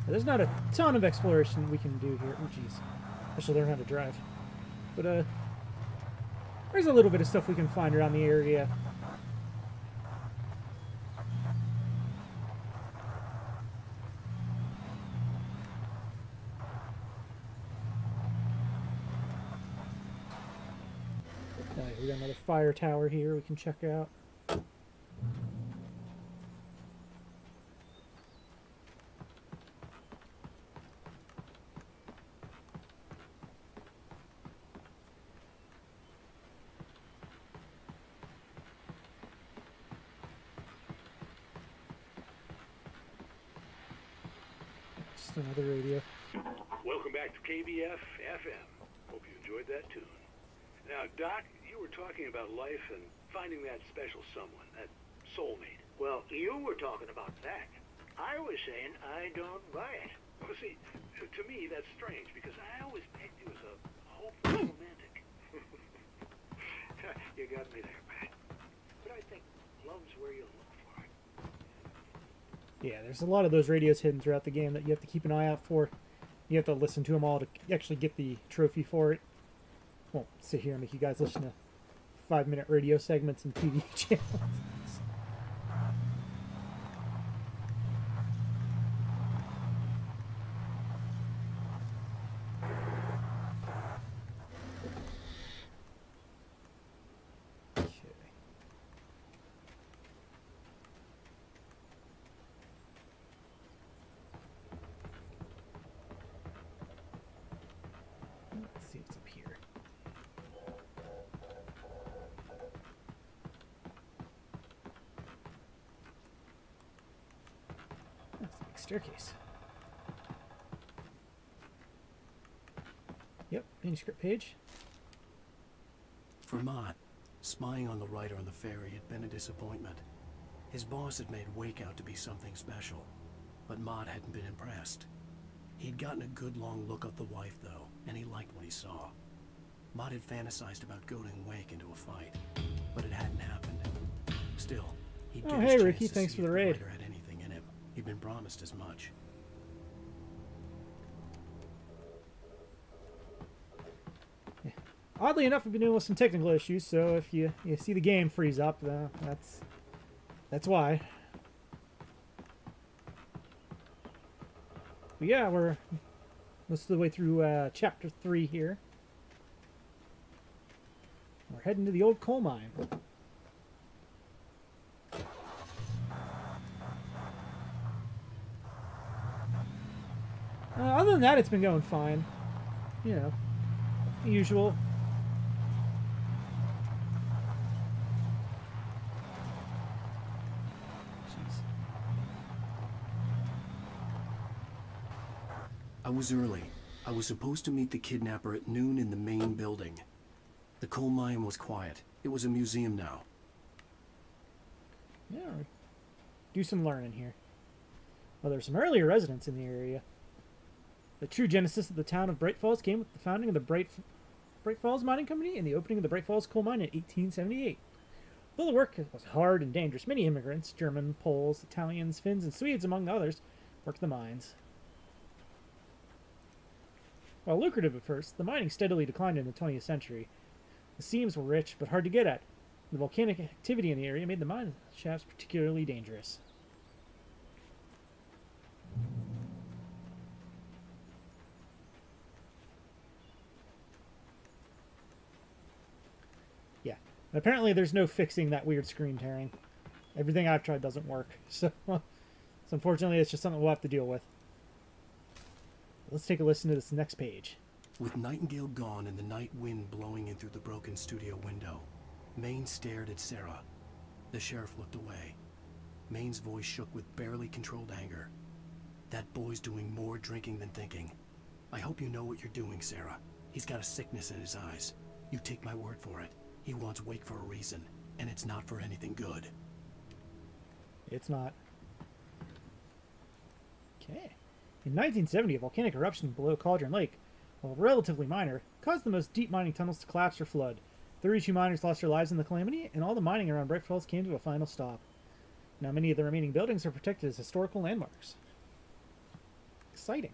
There's not a ton of exploration we can do here. Oh, jeez. I should learn how to drive. But, there's a little bit of stuff we can find around the area. We got another fire tower here we can check out. Another radio. Welcome back to KBF FM. Hope you enjoyed that tune. Now, Doc, you were talking about life and finding that special someone, that soulmate. Well, you were talking about that. I was saying I don't buy it. Well, see, to me, that's strange, because I always pegged you as a hopeful romantic. You got me there, Pat. But I think love's where you look for it. Yeah, there's a lot of those radios hidden throughout the game that you have to keep an eye out for. You have to listen to them all to actually get the trophy for it. Won't sit here and make you guys listen to 5-minute radio segments and TV channels. Staircase. Yep, manuscript page. For Mott, spying on the writer on the ferry had been a disappointment. His boss had made Wake out to be something special, but Mott hadn't been impressed. He'd gotten a good long look at the wife, though, and he liked what he saw. Mott had fantasized about goading Wake into a fight, but it hadn't happened. Still, he'd get his hey chance Ricky, to thanks see for if the raid. writer had anything in him. He'd been promised as much. Oddly enough, we've been dealing with some technical issues, so if you see the game freeze up, that's why. But yeah, we're most of the way through chapter 3 here. We're heading to the old coal mine. Other than that, it's been going fine. You know, usual. I was early. I was supposed to meet the kidnapper at noon in the main building. The coal mine was quiet. It was a museum now. Yeah, do some learning here. Well, there's some earlier residents in the area. The true genesis of the town of Bright Falls came with the founding of the Bright Falls Mining Company and the opening of the Bright Falls Coal Mine in 1878. Though the work was hard and dangerous, many immigrants, German, Poles, Italians, Finns, and Swedes, among others, worked the mines. While lucrative at first, the mining steadily declined in the 20th century. The seams were rich, but hard to get at. The volcanic activity in the area made the mine shafts particularly dangerous. Yeah. And apparently there's no fixing that weird screen tearing. Everything I've tried doesn't work. So unfortunately, it's just something we'll have to deal with. Let's take a listen to this next page. With Nightingale gone and the night wind blowing in through the broken studio window, Maine stared at Sarah. The sheriff looked away. Maine's voice shook with barely controlled anger. That boy's doing more drinking than thinking. I hope you know what you're doing, Sarah. He's got a sickness in his eyes. You take my word for it. He wants Wake for a reason, and it's not for anything good. It's not. Okay. In 1970, a volcanic eruption below Cauldron Lake, while relatively minor, caused the most deep mining tunnels to collapse or flood. 32 miners lost their lives in the calamity, and all the mining around Bright Falls came to a final stop. Now many of the remaining buildings are protected as historical landmarks. Exciting.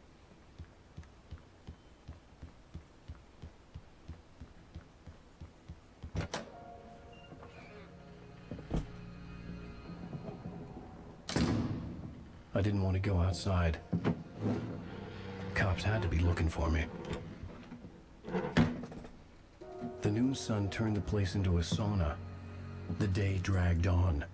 I didn't want to go outside. Cops had to be looking for me. The noon sun turned the place into a sauna. The day dragged on.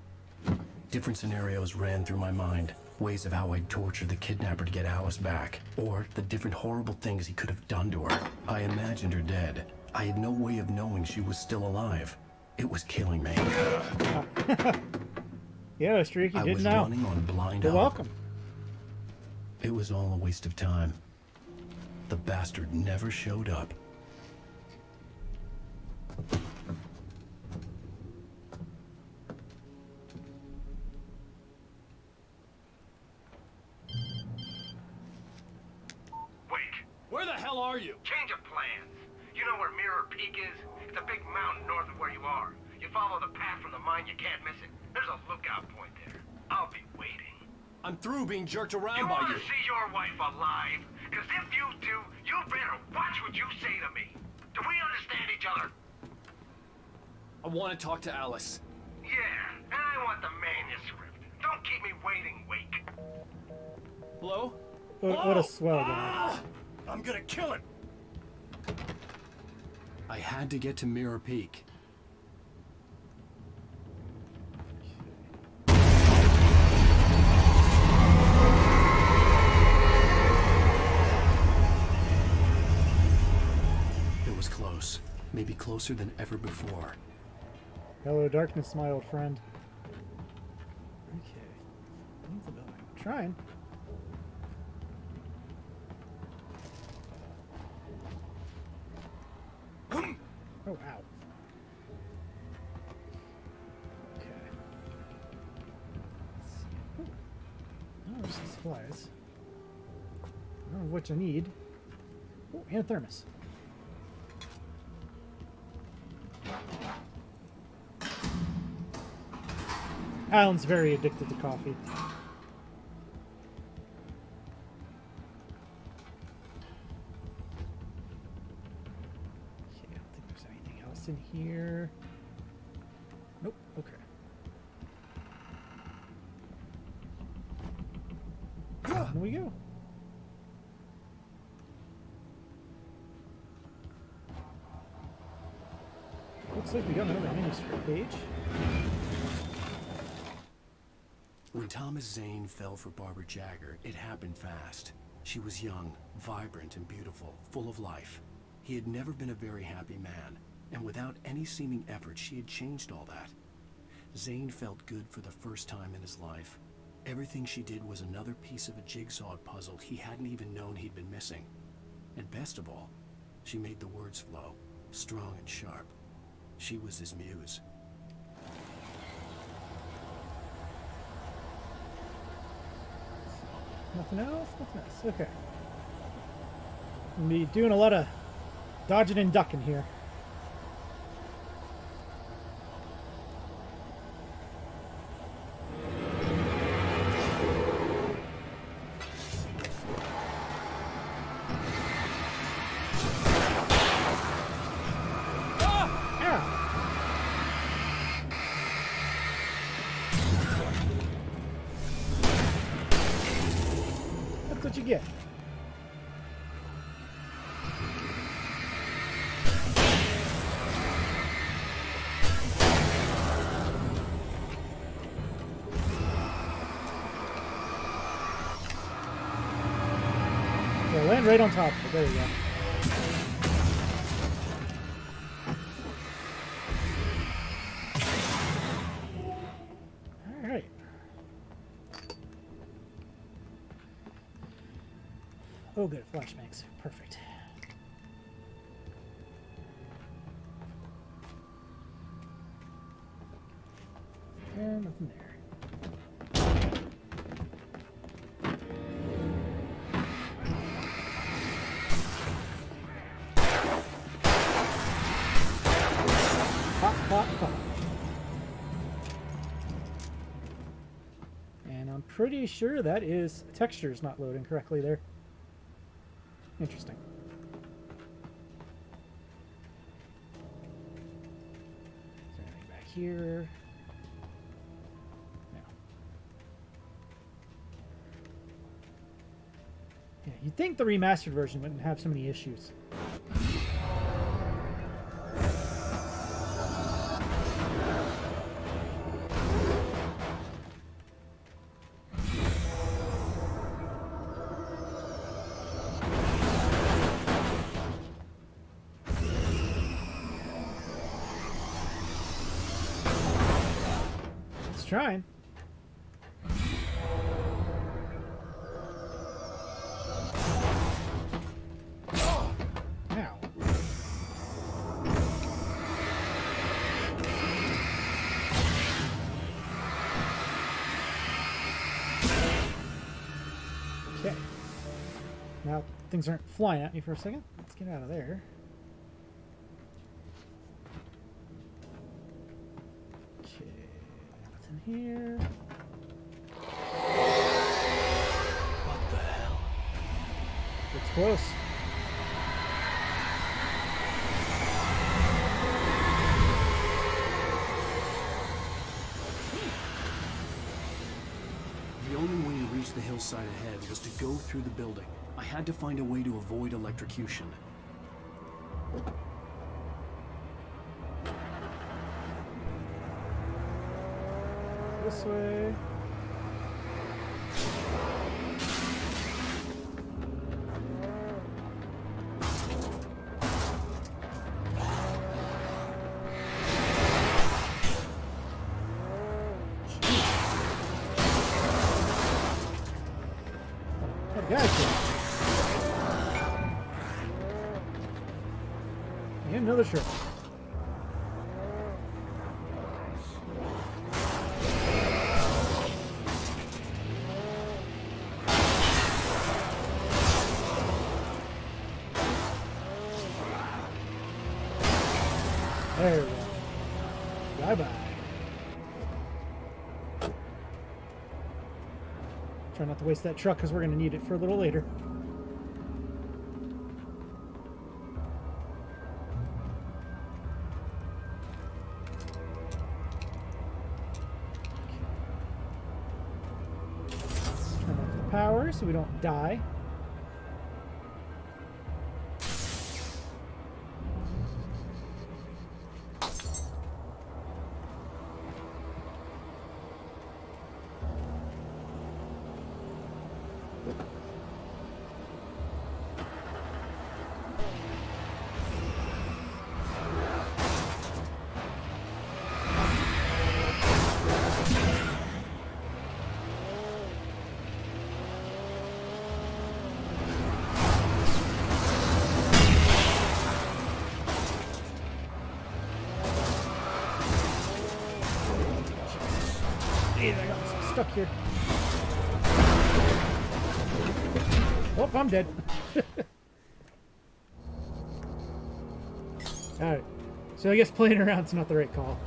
Different scenarios ran through my mind. Ways of how I'd torture the kidnapper to get Alice back. Or the different horrible things he could have done to her. I imagined her dead. I had no way of knowing she was still alive. It was killing me. Yeah, Streak, you I didn't was know. running on blind You're hope. welcome. It was all a waste of time. The bastard never showed up. Wake, Where the hell are you? change of plans. You know where Mirror Peak is? It's a big mountain north of where you are. You follow the path from the mine, you can't miss it. There's a lookout point there. I'll be waiting. I'm through being jerked around You by want you. to see your wife alive? Because if you do, you better watch what you say to me. Do we understand each other? I want to talk to Alice. Yeah, and I want the manuscript. Don't keep me waiting, Wake. Hello? What a swell guy. Ah! I'm gonna kill it. I had to get to Mirror Peak. It was close. Maybe closer than ever before. Hello, darkness, my old friend. Okay. Leave the building. I'm trying. Oh, ow. Okay. Let's see. Ooh. Oh, there's some supplies. I don't know which I need. Oh, and a thermos. Alan's very addicted to coffee. Okay, I don't think there's anything else in here. Nope, okay. Here we go. Looks like we got another manuscript page. When Thomas Zane fell for Barbara Jagger, it happened fast. She was young, vibrant, and beautiful, full of life. He had never been a very happy man, and without any seeming effort, she had changed all that. Zane felt good for the first time in his life. Everything she did was another piece of a jigsaw puzzle he hadn't even known he'd been missing. And best of all, she made the words flow, strong and sharp. She was his muse. Nothing else? Nothing else. Okay. I'm gonna be doing a lot of dodging and ducking here. get? Yeah, land right on top of it. There you go. Alright. Oh good, flashbangs. Perfect. And nothing there. Pop, pop, pop. And I'm pretty sure that is textures not loading correctly there. Interesting. Is there anything back here? No. Yeah, you'd think the remastered version wouldn't have so many issues. Trying. Now. Okay. Now things aren't flying at me for a second. Let's get out of there. Here. What the hell? It's close. The only way to reach the hillside ahead was to go through the building. I had to find a way to avoid electrocution. This way. Oh, gotcha. And another shirt. There we go. Bye-bye. Try not to waste that truck because we're going to need it for a little later. Turn off the power so we don't die. Jeez, I got stuck here. Oh, I'm dead. Alright. So I guess playing around's not the right call.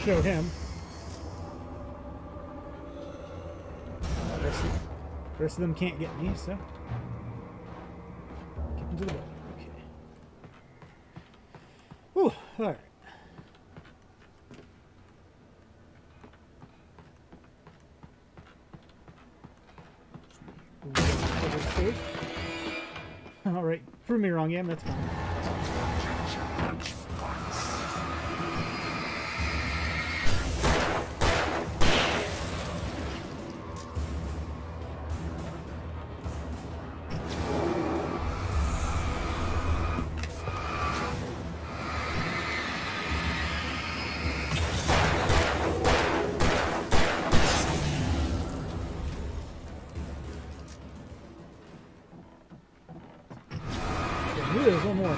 show him. The rest of them can't get me, so get into the boat. Okay. Whew, alright. Alright, prove me wrong, yeah, that's fine. Ooh, there's one more.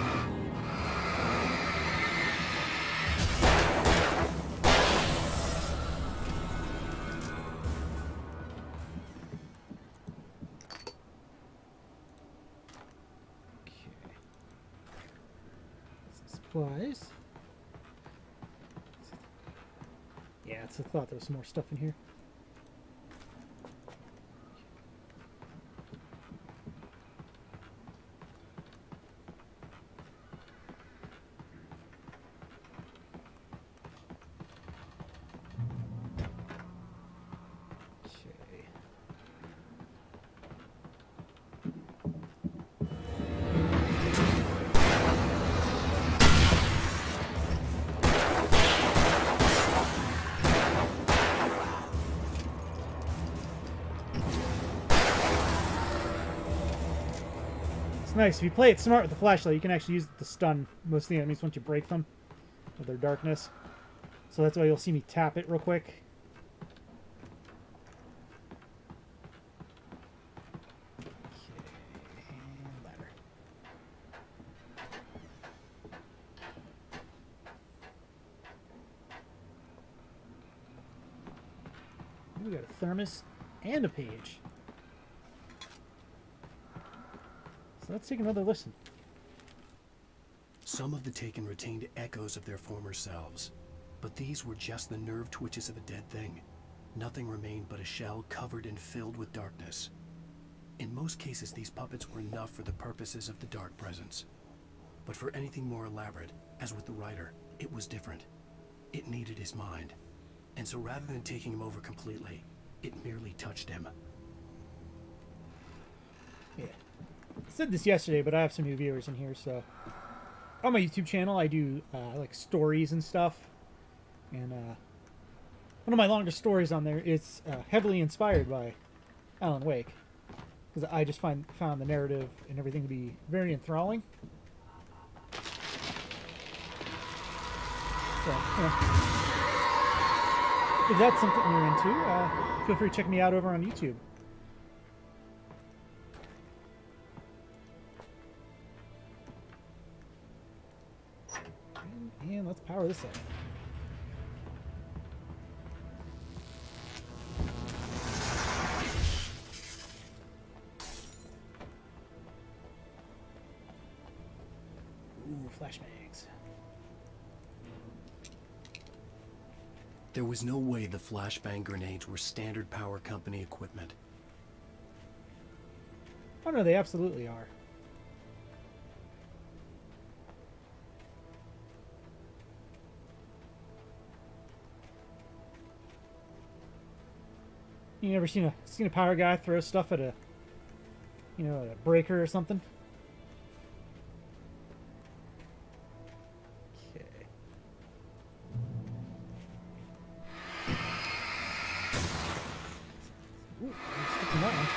Supplies. Yeah, I thought there was some more stuff in here. It's nice. If you play it smart with the flashlight, you can actually use it to stun most of the enemies once you break them with their darkness. So that's why you'll see me tap it real quick. Okay, and ladder. We got a thermos and a page. Let's take another listen. Some of the Taken retained echoes of their former selves, but these were just the nerve twitches of a dead thing. Nothing remained but a shell covered and filled with darkness. In most cases, these puppets were enough for the purposes of the Dark Presence. But for anything more elaborate, as with the writer, it was different. It needed his mind. And so rather than taking him over completely, it merely touched him. Yeah. I said this yesterday, but I have some new viewers in here, so on my YouTube channel I do like stories and stuff, and one of my longest stories on there is heavily inspired by Alan Wake, because I just found the narrative and everything to be very enthralling. So, if that's something you're into, feel free to check me out over on YouTube. And let's power this up. Ooh, flashbangs. There was no way the flashbang grenades were standard power company equipment. Oh no, they absolutely are. You never seen a power guy throw stuff at a, you know, a breaker or something? Okay. Ooh, I'm sticking that one.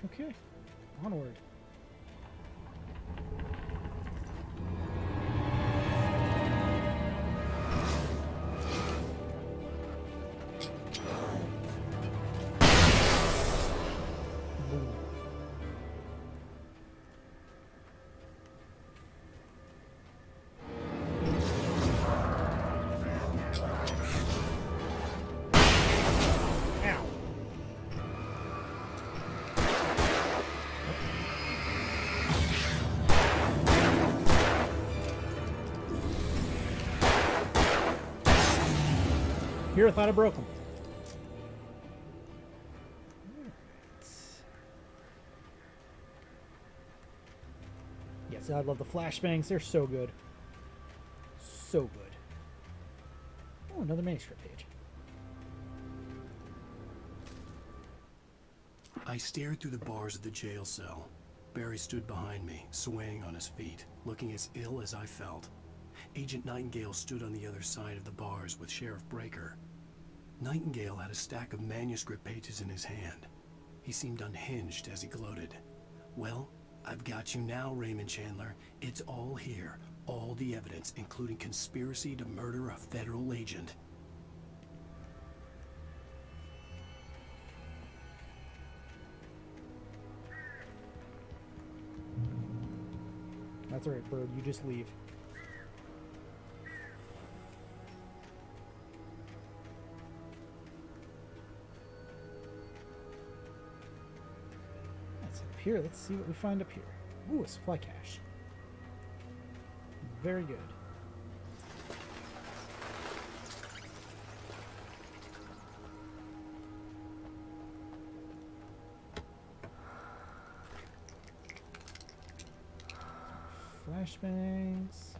Okay, onward. Here, I thought I broke them. Yes, I love the flashbangs. They're so good. So good. Oh, another manuscript page. I stared through the bars of the jail cell. Barry stood behind me, swaying on his feet, looking as ill as I felt. Agent Nightingale stood on the other side of the bars with Sheriff Breaker. Nightingale had a stack of manuscript pages in his hand. He seemed unhinged as he gloated. Well, I've got you now, Raymond Chandler. It's all here. All the evidence, including conspiracy to murder a federal agent. That's alright, Bird. You just leave. That's up here. Let's see what we find up here. Ooh, a supply cache. Very good. Flashbangs.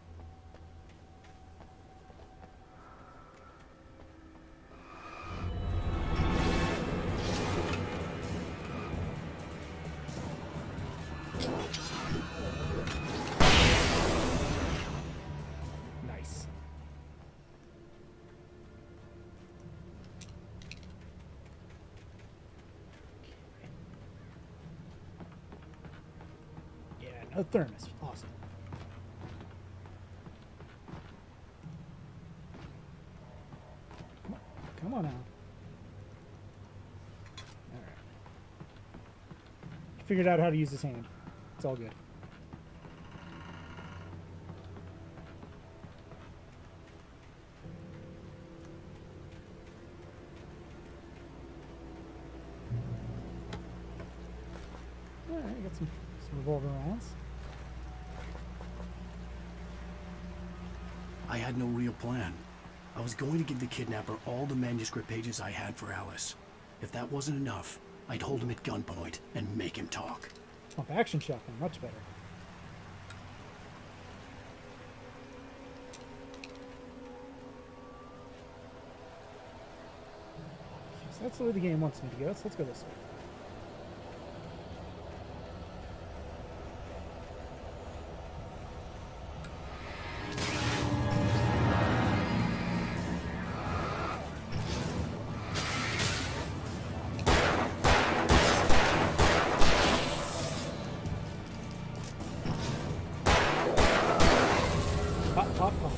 Nice. Yeah, no thermos. Awesome. Come on now. Alright. Figured out how to use his hand. It's all good. Alright, got some revolver rounds. I had no real plan. I was going to give the kidnapper all the manuscript pages I had for Alice. If that wasn't enough, I'd hold him at gunpoint and make him talk. Pump action shotgun, much better. So that's the way the game wants me to go. So let's go this way. Pop, pop, pop.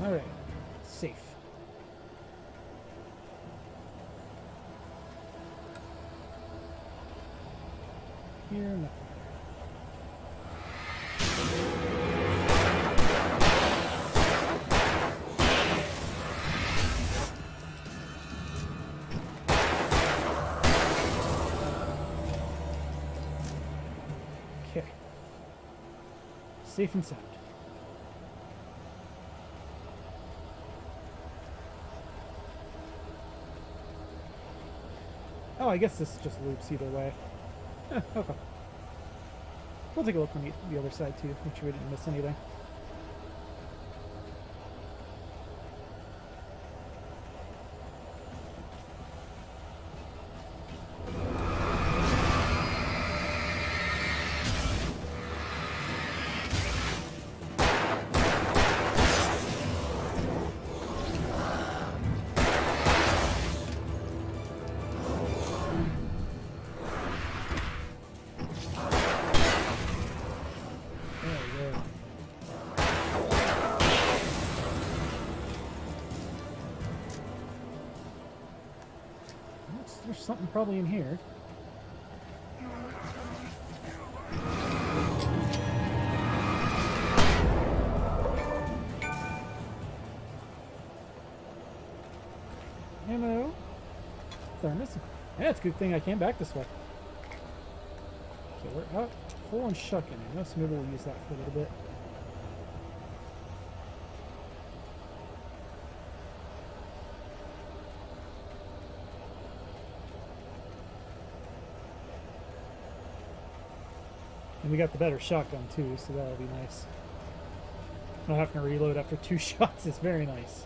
All right, safe. Here, nothing. Okay. Safe and sound. Oh, I guess this just loops either way. Okay. We'll take a look on the other side too, make sure we didn't miss anything. There's something probably in here. Thermos. Yeah, it's a good thing I came back this way. Okay, we're out full on shucking. I know, so maybe we'll use that for a little bit. And we got the better shotgun too, so that'll be nice. Not having to reload after 2 shots is very nice.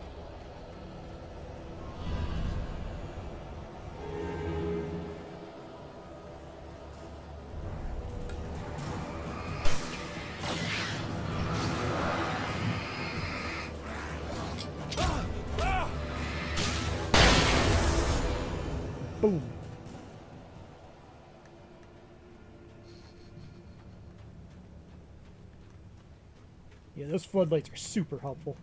Boom. Yeah, those floodlights are super helpful.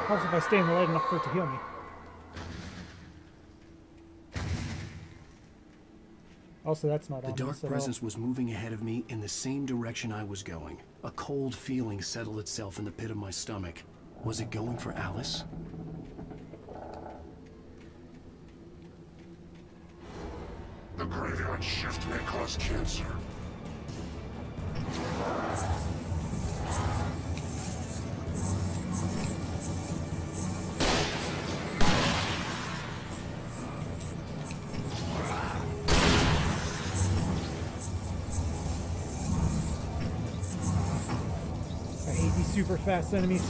Helps if I stay in the light enough for it to heal me. Also, that's not The on dark presence was moving ahead of me in the same direction I was going. A cold feeling settled itself in the pit of my stomach. Was it going for Alice? The graveyard shift may cause cancer. I hate these super fast enemies.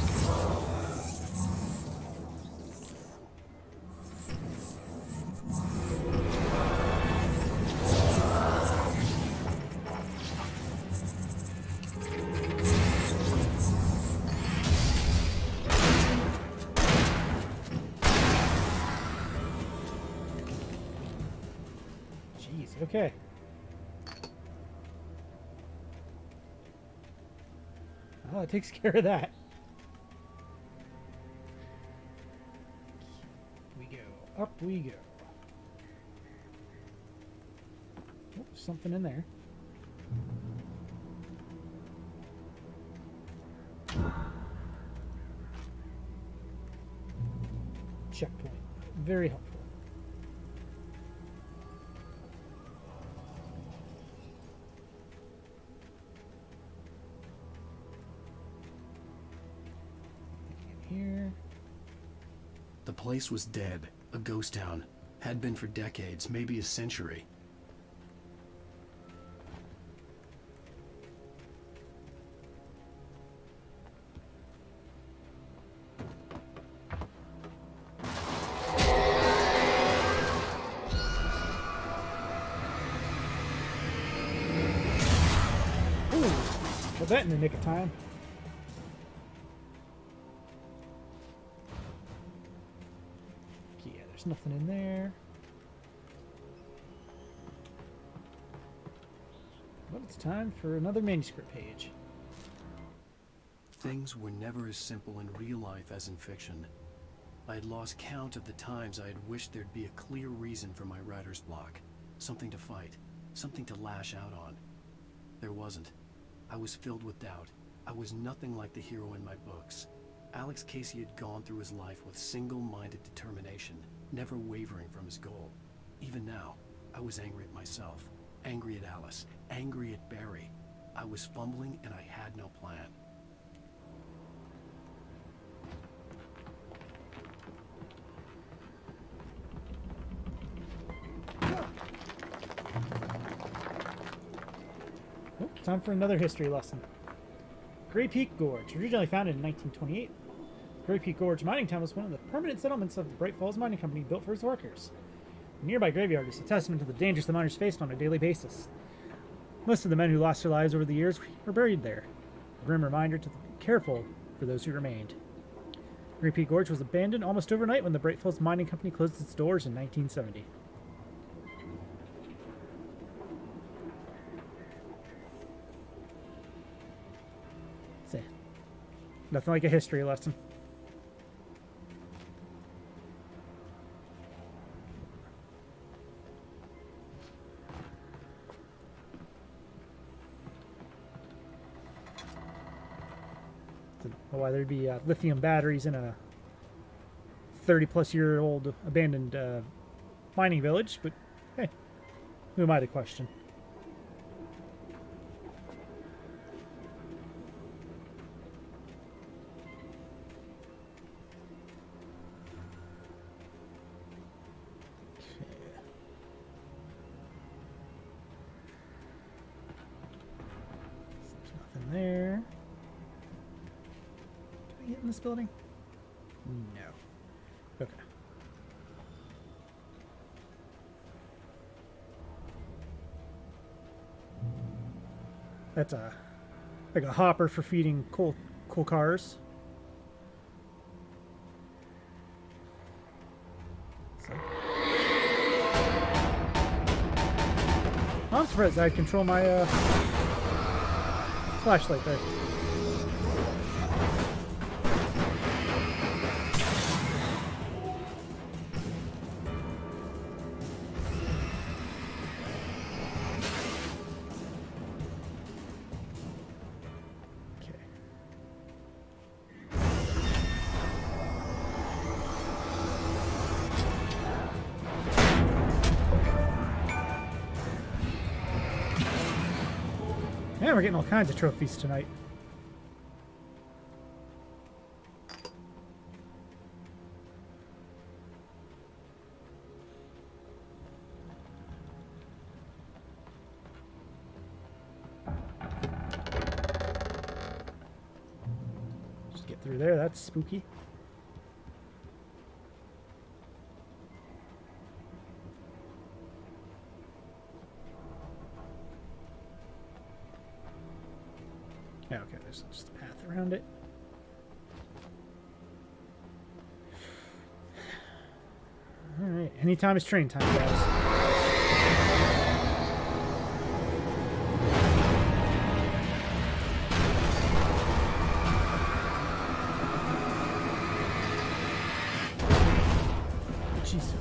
Jeez, okay. Well, that takes care of that. We go. Up we go. Oh, something in there. Checkpoint. Very helpful. Here. The place was dead, a ghost town. Had been for decades, maybe a century. Ooh, got that in the nick of time. Yeah, there's nothing in there. But it's time for another manuscript page. Things were never as simple in real life as in fiction. I had lost count of the times I had wished there'd be a clear reason for my writer's block. Something to fight, something to lash out on. There wasn't. I was filled with doubt. I was nothing like the hero in my books. Alex Casey had gone through his life with single-minded determination, never wavering from his goal. Even now, I was angry at myself, angry at Alice, angry at Barry. I was fumbling and I had no plan. Oh, time for another history lesson. Grey Peak Gorge, originally founded in 1928. Grey Peak Gorge mining town was one of the permanent settlements of the Bright Falls Mining Company built for its workers. The nearby graveyard is a testament to the dangers the miners faced on a daily basis. Most of the men who lost their lives over the years were buried there. A grim reminder to be careful for those who remained. Grey Peak Gorge was abandoned almost overnight when the Bright Falls Mining Company closed its doors in 1970. Nothing like a history lesson. why there'd be lithium batteries in a 30-plus-year-old abandoned mining village, but hey, who am I to question? There. Can I get in this building? No. Okay. That's like a hopper for feeding coal cars. So. I'm surprised I control my flashlight there. Okay. Man, we're getting all kinds of trophies tonight. Just get through there, that's spooky. Yeah, okay, there's just a path around it. Alright, anytime is train time, guys. Jeez.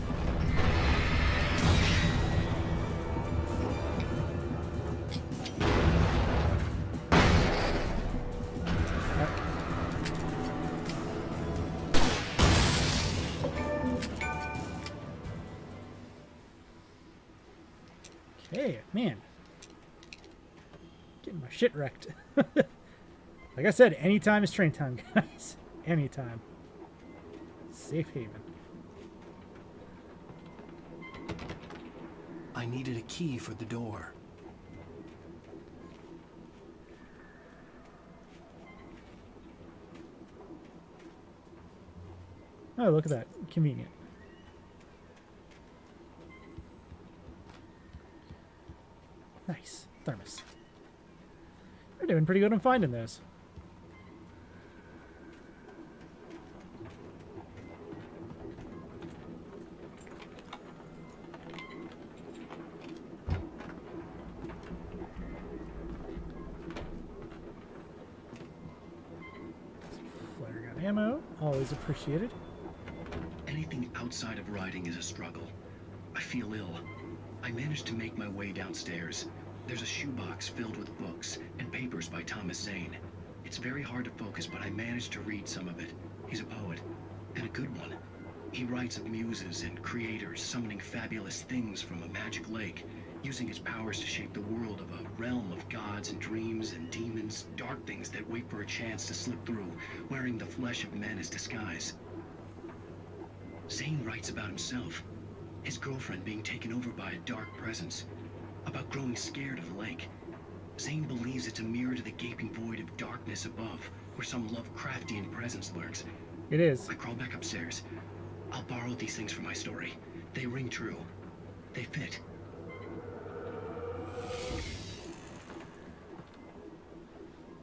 Okay, man. Getting my shit wrecked. Like I said, anytime is train time, guys. Anytime. Safe haven. I needed a key for the door. Oh, look at that. Convenient. Nice. Thermos. We're doing pretty good on finding those. Flare gun ammo. Always appreciated. Anything outside of riding is a struggle. I feel ill. I managed to make my way downstairs. There's a shoebox filled with books and papers by Thomas Zane. It's very hard to focus, but I managed to read some of it. He's a poet, and a good one. He writes of muses and creators summoning fabulous things from a magic lake, using his powers to shape the world of a realm of gods and dreams and demons, dark things that wait for a chance to slip through, wearing the flesh of men as disguise. Zane writes about himself, his girlfriend being taken over by a dark presence, about growing scared of the lake. Zane believes it's a mirror to the gaping void of darkness above, where some Lovecraftian presence lurks. It is. I crawl back upstairs. I'll borrow these things for my story. They ring true. They fit.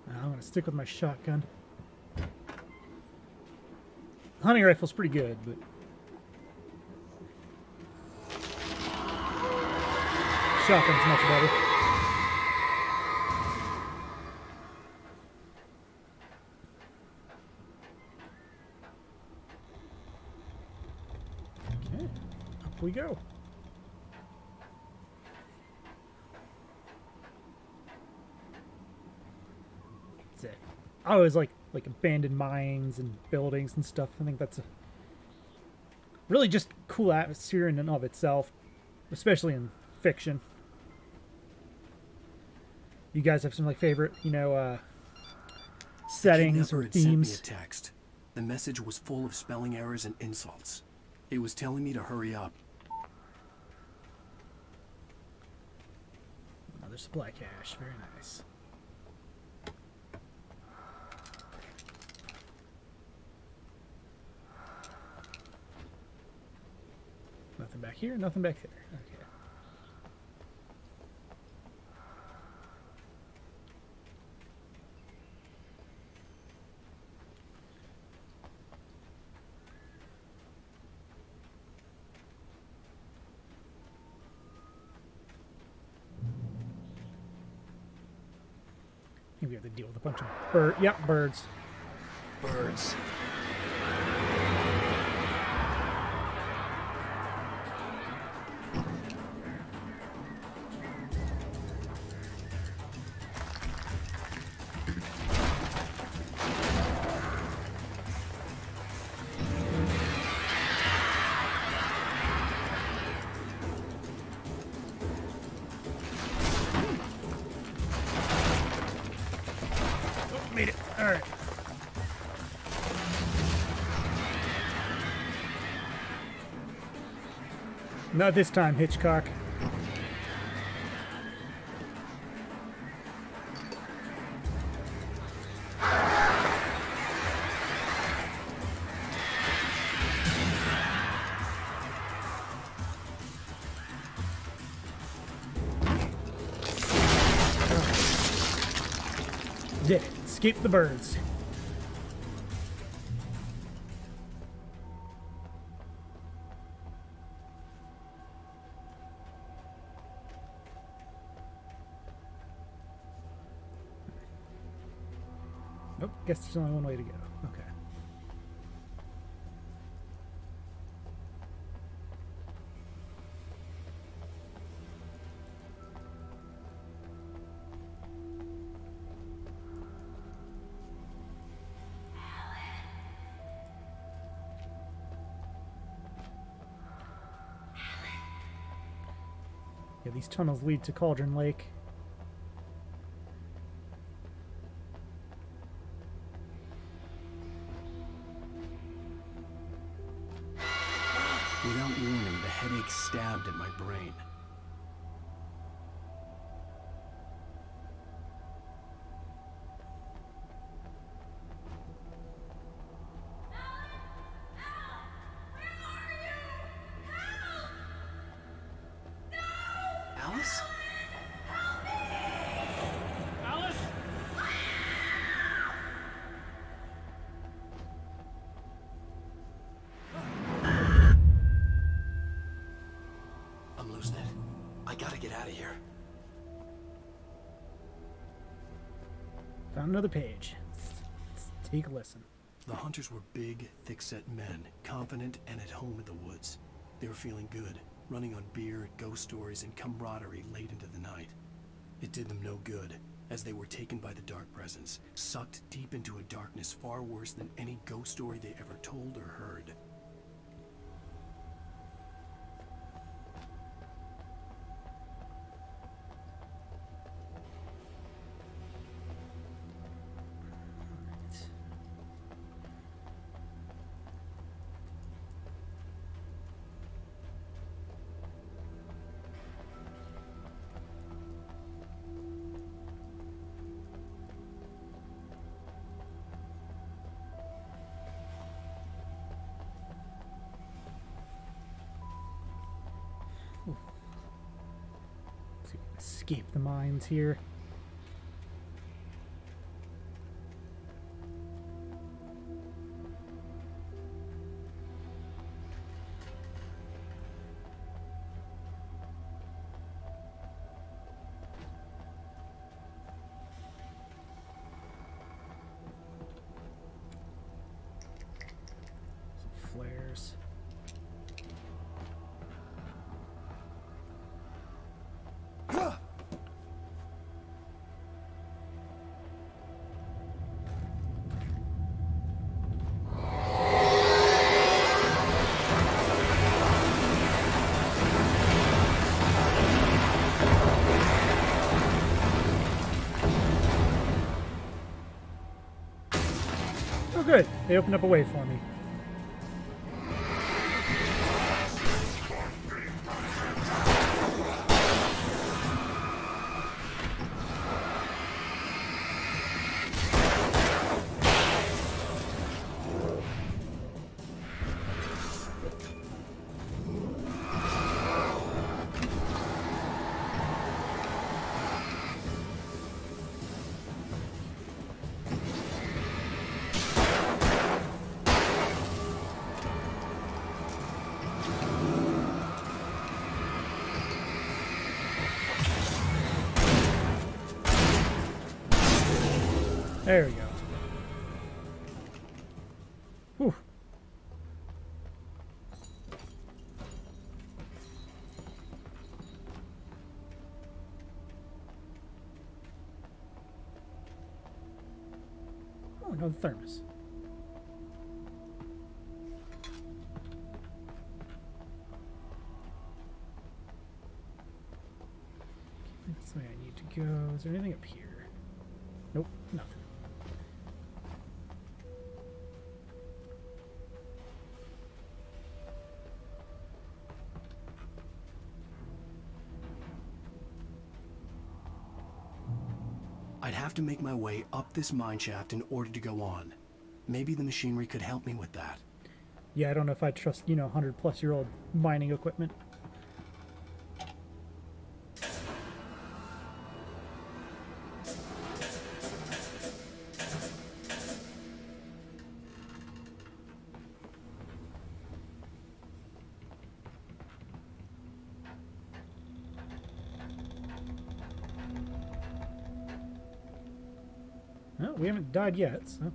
I'm gonna stick with my shotgun. Hunting rifle's pretty good, but shotgun's much better. Okay, up we go. I always like like abandoned mines and buildings and stuff. I think that's a really just cool atmosphere in and of itself, especially in fiction. You guys have some like favorite, settings or Had sent me themes? a text. The message was full of spelling errors and insults. It was telling me to hurry up. Another supply cache. Very nice. Nothing back here, nothing back there. Okay. I think we have to deal with a bunch of birds. Birds. Made it. All right. Not this time, Hitchcock. Did it. Escape the birds. Nope, guess there's only one way to go. Okay. Yeah, these tunnels lead to Cauldron Lake. Without warning, the headache stabbed at my brain. Alice? Alice? I'm losing it. I gotta get out of here. Found another page. Let's take a listen. The hunters were big, thick-set men, confident and at home in the woods. They were feeling good, running on beer, ghost stories, and camaraderie late into the night. It did them no good, as they were taken by the dark presence, sucked deep into a darkness far worse than any ghost story they ever told or heard. So we can escape the mines here. Some flares. They opened up a way for me. There we go. Whew. Oh, another thermos. That's the way I need to go. Is there anything up here? Nope, nothing. I'd have to make my way up this mine shaft in order to go on. Maybe the machinery could help me with that. Yeah, I don't know if I trust, 100-plus-year-old mining equipment. Well, we haven't died yet, so...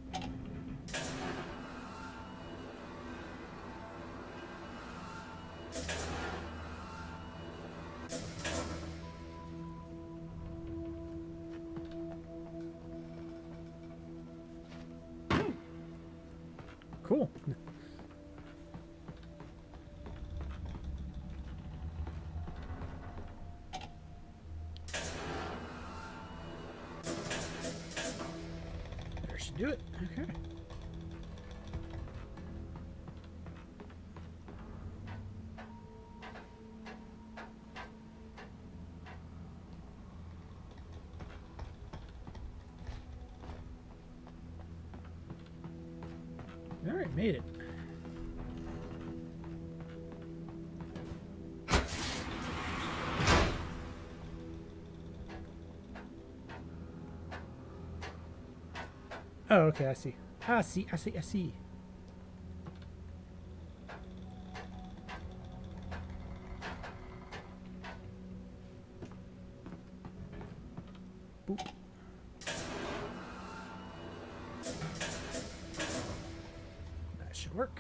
Cool. There should do it. Okay. All right, made it. Oh, okay, I see. I see. Boop. That should work.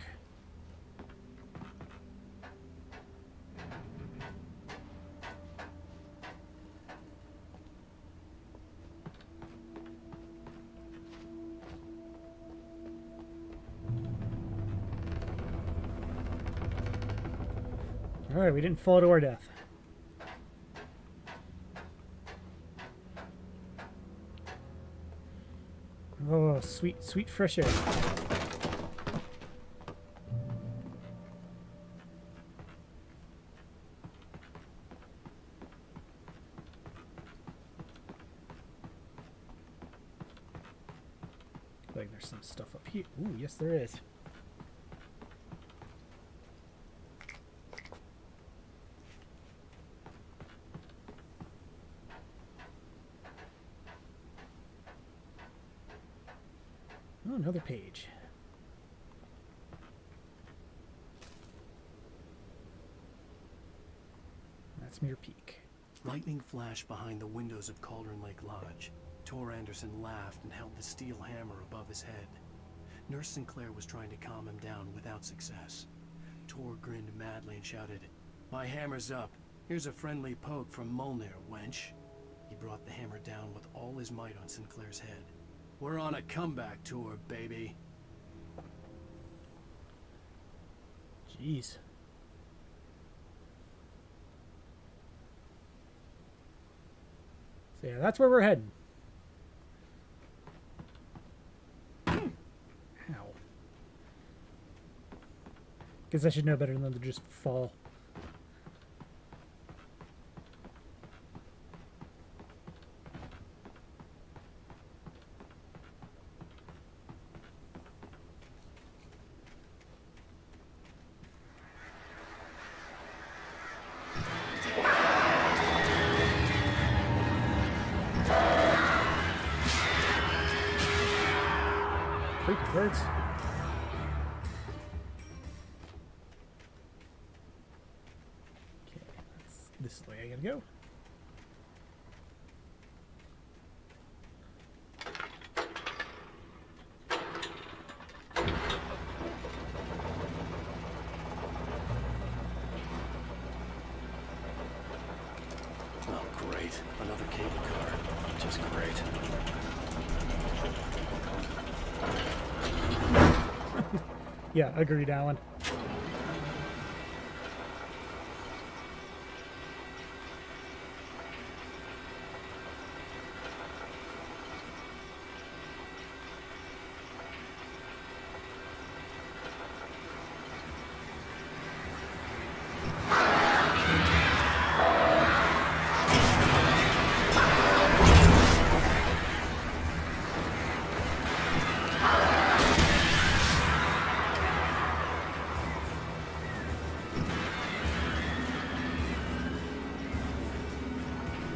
All right, we didn't fall to our death. Oh, sweet, sweet fresh air. Like there's some stuff up here. Ooh, yes there is. Oh, another page. That's Mere Peak. Lightning flashed behind the windows of Cauldron Lake Lodge. Tor Anderson laughed and held the steel hammer above his head. Nurse Sinclair was trying to calm him down without success. Tor grinned madly and shouted, "My hammer's up. Here's a friendly poke from Mulnir, wench." He brought the hammer down with all his might on Sinclair's head. "We're on a comeback tour, baby." Jeez. So yeah, that's where we're heading. Ow. Guess I should know better than to just fall. Freaking birds. Okay, this is the way I gotta go. Oh, great. Another cable car. Just great. Yeah, agreed, Alan.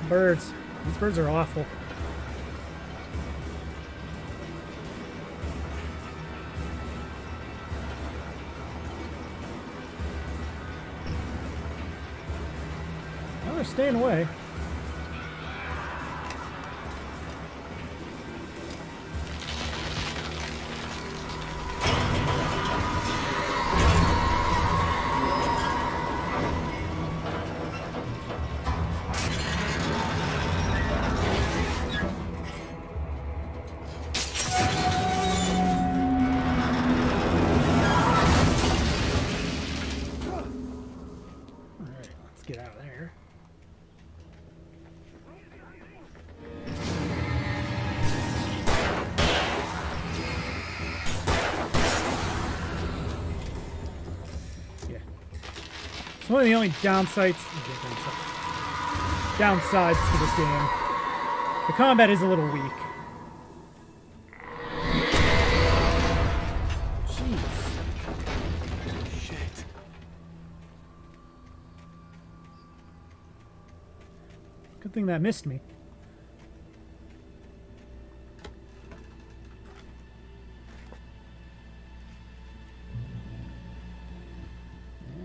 Birds. These birds are awful. Well, they're staying away. Get out of there. Yeah. It's one of the only downsides to this game. The combat is a little weak. Good thing that missed me.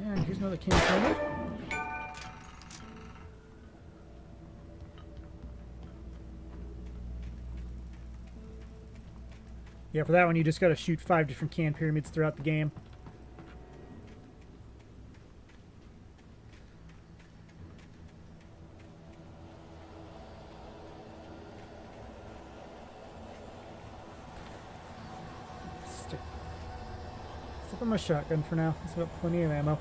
And here's another cannon. Yeah, for that one you just gotta shoot 5 different can pyramids throughout the game. Stick with my shotgun for now. It's got plenty of ammo.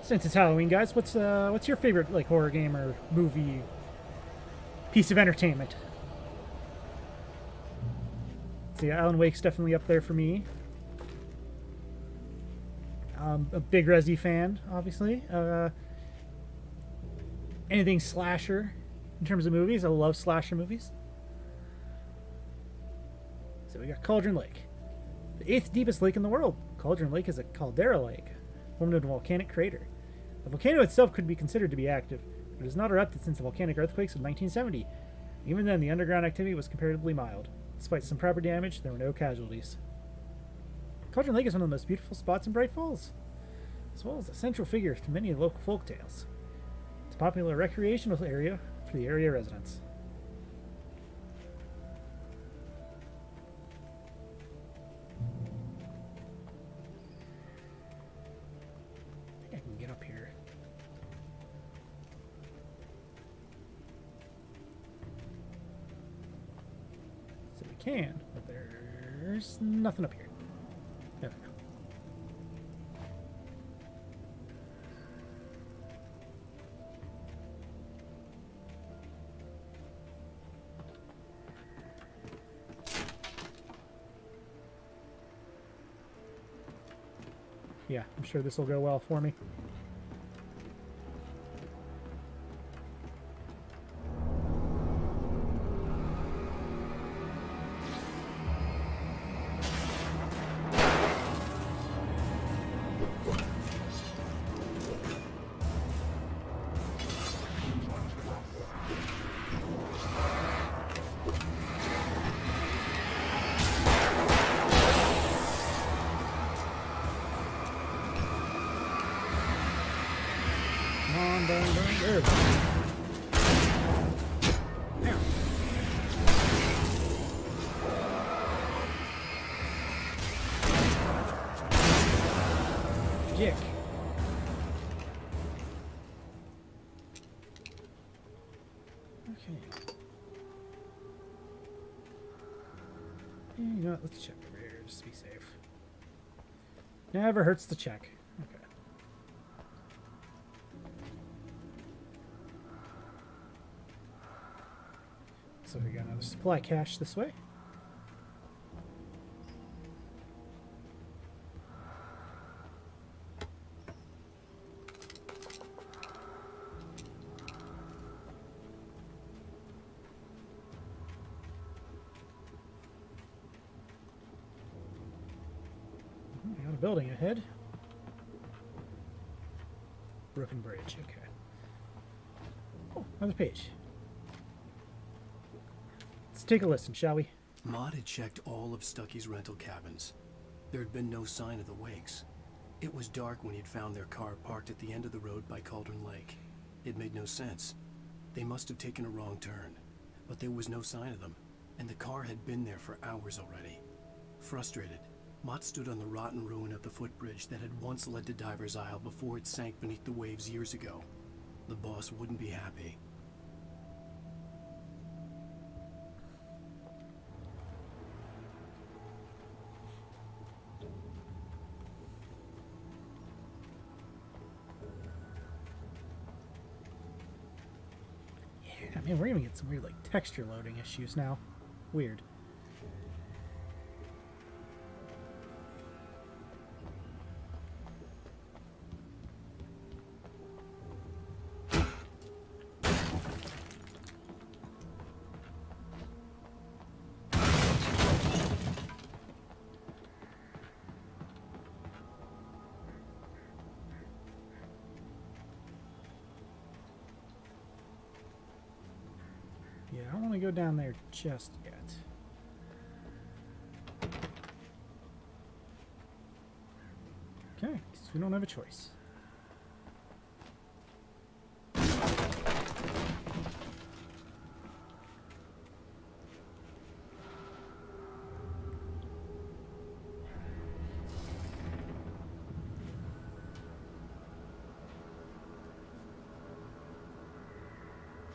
Since it's Halloween, guys, what's your favorite like horror game or movie piece of entertainment? See, Alan Wake's definitely up there for me. I'm a big Resi fan, obviously. Anything slasher in terms of movies. I love slasher movies. So we got Cauldron Lake, the 8th deepest lake in the world. Cauldron Lake is a caldera lake, home to a volcanic crater. The volcano itself could be considered to be active, but it has not erupted since the volcanic earthquakes of 1970. Even then, the underground activity was comparatively mild. Despite some property damage, there were no casualties. Cauldron Lake is one of the most beautiful spots in Bright Falls, as well as a central figure to many local folk tales. It's a popular recreational area for the area residents. up here. So we can, but there's nothing up here. There we go. Yeah, I'm sure this will go well for me. Bang, bang, bang. There we go. Now. Jick. Okay. You know what? Let's check over here just to be safe. Never hurts to check. Okay. So we got another supply cache this way. We got a building ahead. Broken bridge, okay. Oh, another page. Let's take a listen, shall we? Maud had checked all of Stucky's rental cabins. There had been no sign of the Wakes. It was dark when he'd found their car parked at the end of the road by Cauldron Lake. It made no sense. They must have taken a wrong turn, but there was no sign of them, and the car had been there for hours already. Frustrated, Mott stood on the rotten ruin of the footbridge that had once led to Diver's Isle before it sank beneath the waves years ago. The boss wouldn't be happy. Yeah, man, we're gonna get some weird, like, texture loading issues now. Weird. Yeah, I don't want to go down there just yet. Okay, so we don't have a choice.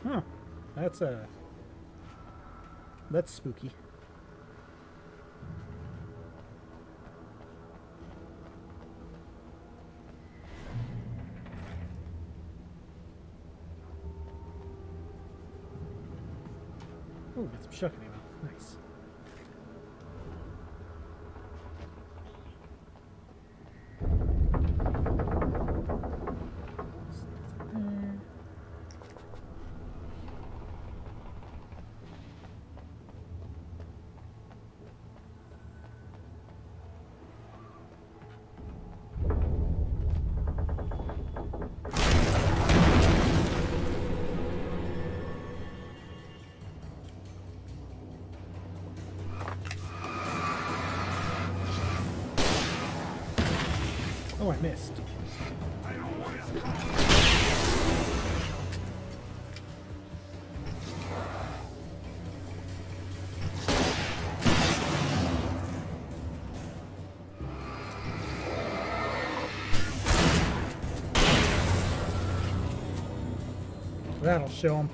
Huh, that's spooky. Oh, get some shotgun ammo. Nice. Oh, I missed. That'll show them.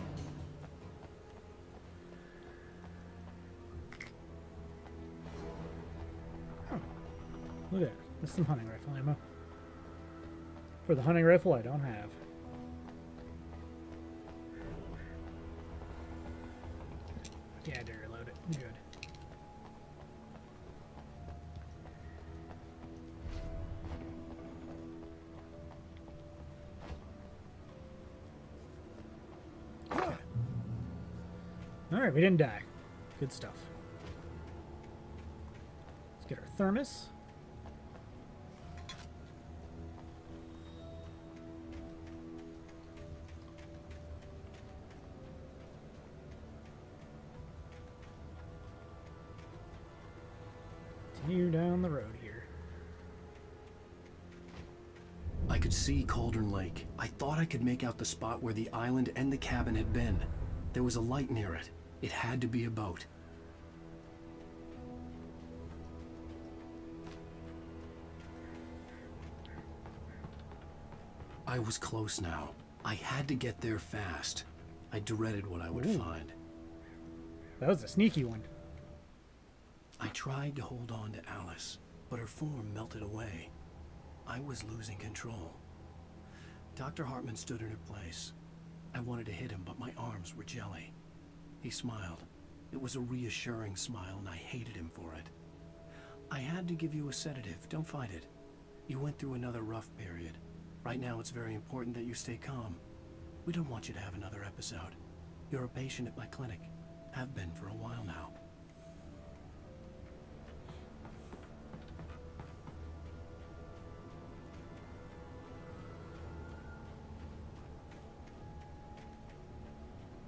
Oh, look at that. There's some hunting rifle ammo. For the hunting rifle I don't have. Yeah, I did reload it. Good. Alright, we didn't die. Good stuff. Let's get our thermos. Continue down the road here. I could see Cauldron Lake. I thought I could make out the spot where the island and the cabin had been. There was a light near it. It had to be a boat. I was close now. I had to get there fast. I dreaded what I would find. That was a sneaky one. I tried to hold on to Alice, but her form melted away. I was losing control. Dr. Hartman stood in her place. I wanted to hit him, but my arms were jelly. He smiled. It was a reassuring smile, and I hated him for it. I had to give you a sedative. Don't fight it. You went through another rough period. Right now, it's very important that you stay calm. We don't want you to have another episode. You're a patient at my clinic. Have been for a while now.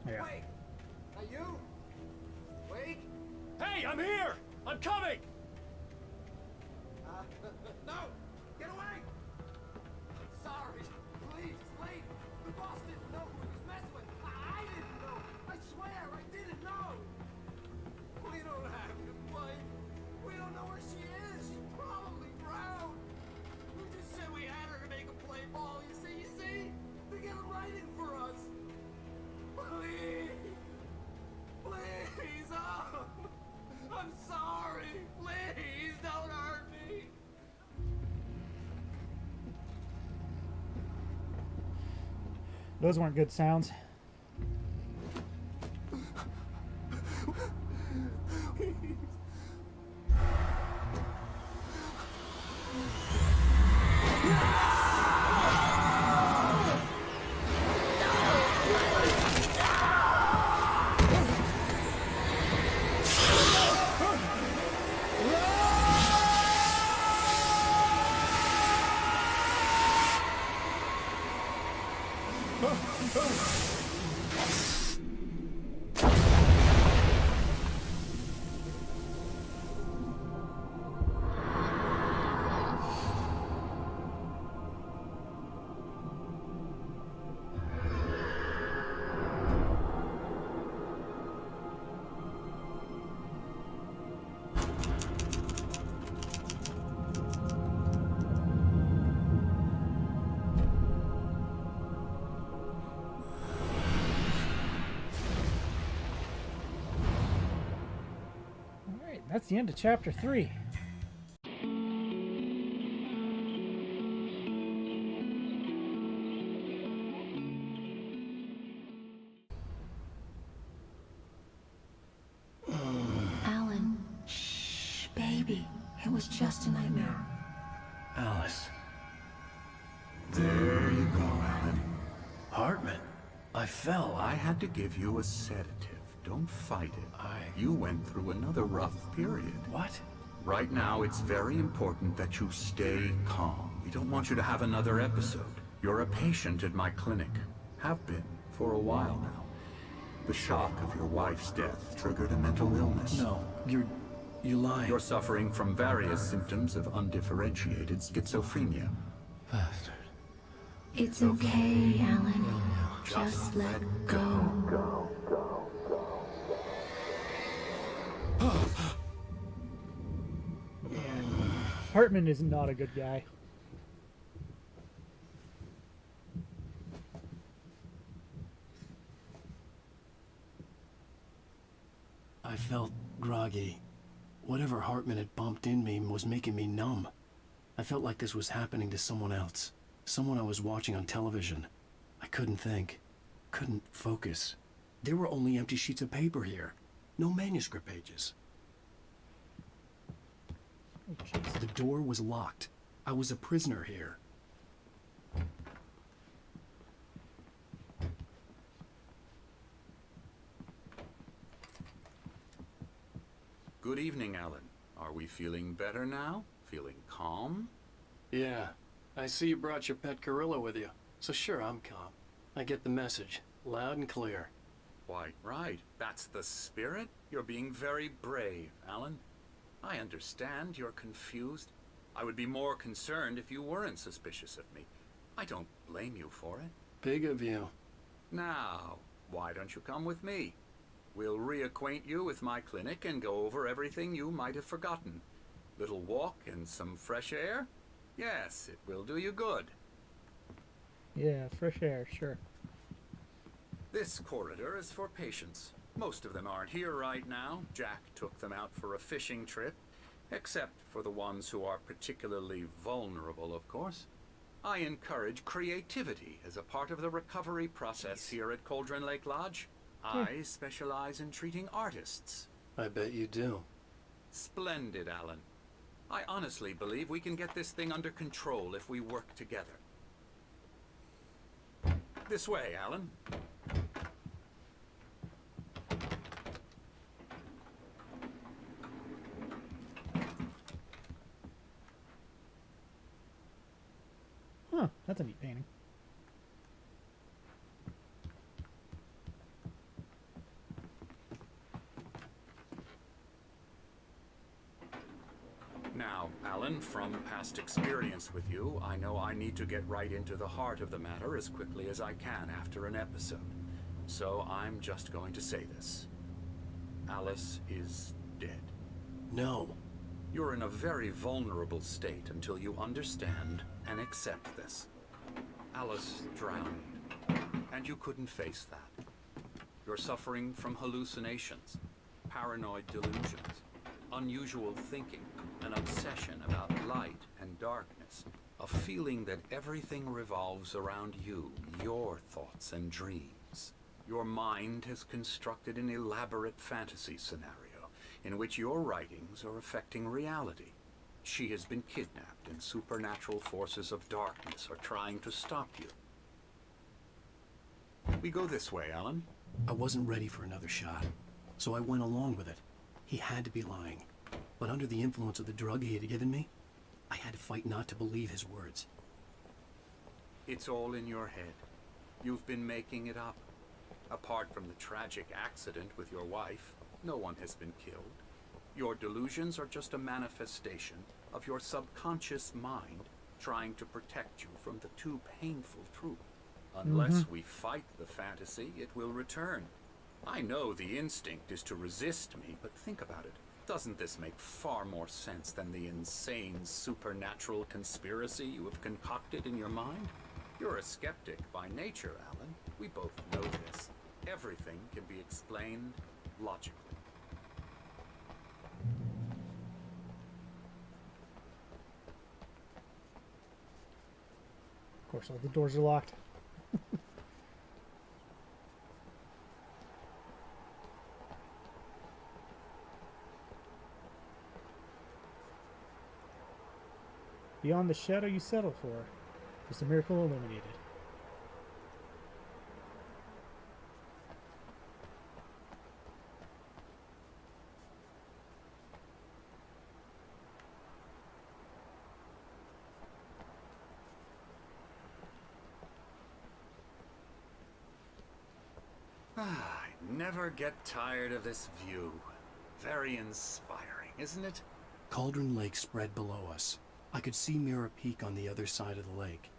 Yeah. Wait! Are you? Wait! Hey, I'm here! I'm coming! No! Get away! I'm sorry. Please, it's late. The boss didn't know who he was messing with. I didn't know. I swear, I didn't know. We don't have his wife. We don't know where she is. She's probably drowned. We just said we had her to make a play ball. You see? To get him right in for us. Please. Please. Oh. I'm sorry. Please don't hurt me. Those weren't good sounds. That's the end of chapter 3. Alan, shh, baby. It was just a nightmare. Alice. There you go, Alan. Hartman. I fell. I had to give you a sedative. Don't fight it. You went through another rough period. What? Right now, it's very important that you stay calm. We don't want you to have another episode. You're a patient at my clinic. Have been for a while now. The shock of your wife's death triggered a mental illness. No, you're lying. You're suffering from various symptoms of undifferentiated schizophrenia. Bastard. It's okay, Alan. Just let go. Hartman is not a good guy. I felt groggy. Whatever Hartman had pumped in me was making me numb. I felt like this was happening to someone else. Someone I was watching on television. I couldn't think. Couldn't focus. There were only empty sheets of paper here. No manuscript pages. The door was locked. I was a prisoner here. Good evening, Alan. Are we feeling better now? Feeling calm? Yeah. I see you brought your pet gorilla with you. So sure, I'm calm. I get the message. Loud and clear. Why, right. That's the spirit. You're being very brave, Alan. I understand you're confused. I would be more concerned if you weren't suspicious of me. I don't blame you for it. Big of you. Now, why don't you come with me? We'll reacquaint you with my clinic and go over everything you might have forgotten. Little walk and some fresh air? Yes, it will do you good. Yeah, fresh air, sure. This corridor is for patients. Most of them aren't here right now. Jack took them out for a fishing trip, except for the ones who are particularly vulnerable, of course. I encourage creativity as a part of the recovery process here at Cauldron Lake Lodge. I specialize in treating artists. I bet you do. Splendid, Alan. I honestly believe we can get this thing under control if we work together. This way, Alan. Huh, that's a neat painting. Now, Alan, from past experience with you, I know I need to get right into the heart of the matter as quickly as I can after an episode. So I'm just going to say this. Alice is dead. No. You're in a very vulnerable state until you understand and accept this. Alice drowned, and you couldn't face that. You're suffering from hallucinations, paranoid delusions, unusual thinking, an obsession about light and darkness, a feeling that everything revolves around you, your thoughts and dreams. Your mind has constructed an elaborate fantasy scenario in which your writings are affecting reality. She has been kidnapped, and supernatural forces of darkness are trying to stop you. We go this way, Alan. I wasn't ready for another shot, so I went along with it. He had to be lying. But under the influence of the drug he had given me, I had to fight not to believe his words. It's all in your head. You've been making it up. Apart from the tragic accident with your wife, no one has been killed. Your delusions are just a manifestation of your subconscious mind trying to protect you from the too painful truth. Unless we fight the fantasy, it will return. I know the instinct is to resist me, but think about it. Doesn't this make far more sense than the insane supernatural conspiracy you have concocted in your mind? You're a skeptic by nature, Alan. We both know this. Everything can be explained logically. Of course, all the doors are locked. Beyond the shadow you settle for, is a miracle illuminated. I never get tired of this view. Very inspiring, isn't it? Cauldron Lake spread below us. I could see Mirror Peak on the other side of the lake.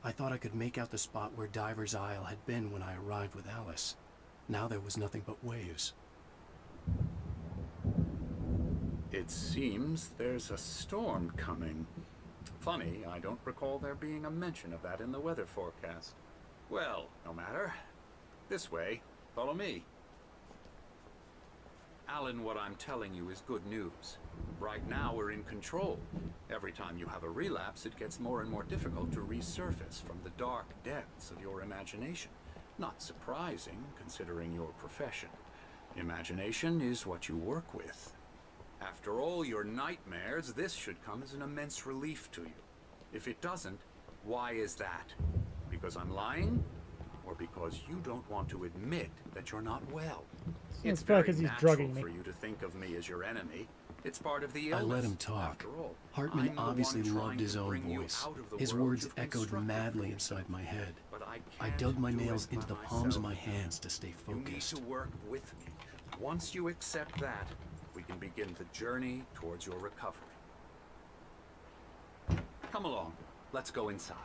I thought I could make out the spot where Diver's Isle had been when I arrived with Alice. Now there was nothing but waves. It seems there's a storm coming. Funny, I don't recall there being a mention of that in the weather forecast. Well, no matter. This way. Follow me. Alan, what I'm telling you is good news. Right now, we're in control. Every time you have a relapse, it gets more and more difficult to resurface from the dark depths of your imagination. Not surprising, considering your profession. Imagination is what you work with. After all your nightmares, this should come as an immense relief to you. If it doesn't, why is that? Because I'm lying? Or because you don't want to admit that you're not well? It's It's probably very 'cause he's natural drugging me. for you to think of me as your enemy. It's part of the I illness. let him talk. After all, Hartman I'm the obviously one trying loved his to own bring you voice. out of the His world words you've echoed constructed madly for inside my head. But I I can't dug my do nails it into the by palms of myself. my hands to stay You need focused. to work with me. Once you accept that, we can begin the journey towards your recovery. Come along. Let's go inside.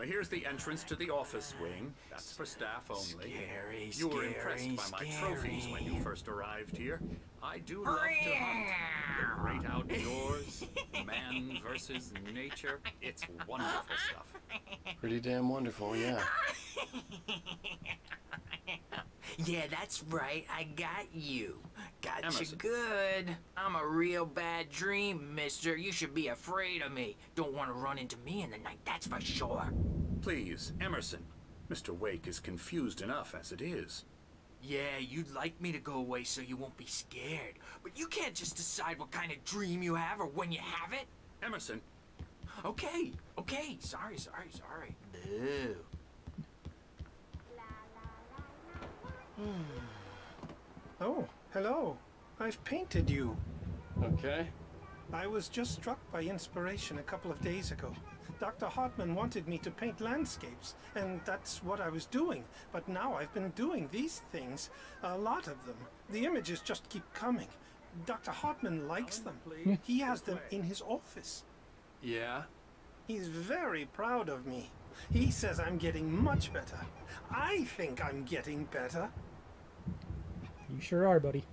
Here's the entrance to the office wing. That's for staff only. Scary, You were scary, impressed by my trophies when you first arrived here. I do love to hunt. The great outdoors, man versus nature. It's wonderful stuff. Pretty damn wonderful, yeah. Yeah, that's right. I got you. Got you Emerson. good. I'm a real bad dream, mister. You should be afraid of me. Don't want to run into me in the night, that's for sure. Please, Emerson. Mr. Wake is confused enough as it is. Yeah, you'd like me to go away so you won't be scared. But you can't just decide what kind of dream you have or when you have it. Emerson. Okay. Sorry. Boo. Oh, hello. I've painted you. Okay. I was just struck by inspiration a couple of days ago. Dr. Hartman wanted me to paint landscapes, and that's what I was doing. But now I've been doing these things, a lot of them. The images just keep coming. Dr. Hartman likes them. He has them in his office. Yeah? He's very proud of me. He says I'm getting much better. I think I'm getting better. You sure are, buddy.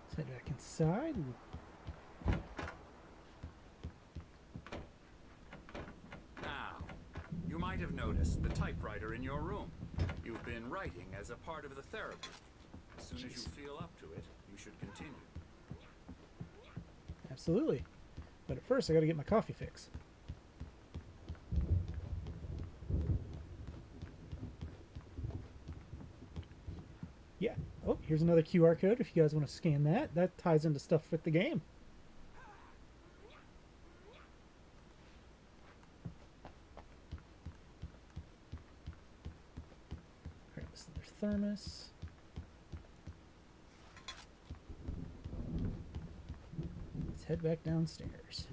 Let's head back inside. Now, you might have noticed the typewriter in your room. You've been writing as a part of the therapy. As soon as you feel up to it, you should continue. Absolutely. But at first, I gotta get my coffee fix. Yeah. Oh, here's another QR code if you guys want to scan that. That ties into stuff with the game. Grab this other thermos. Let's head back downstairs.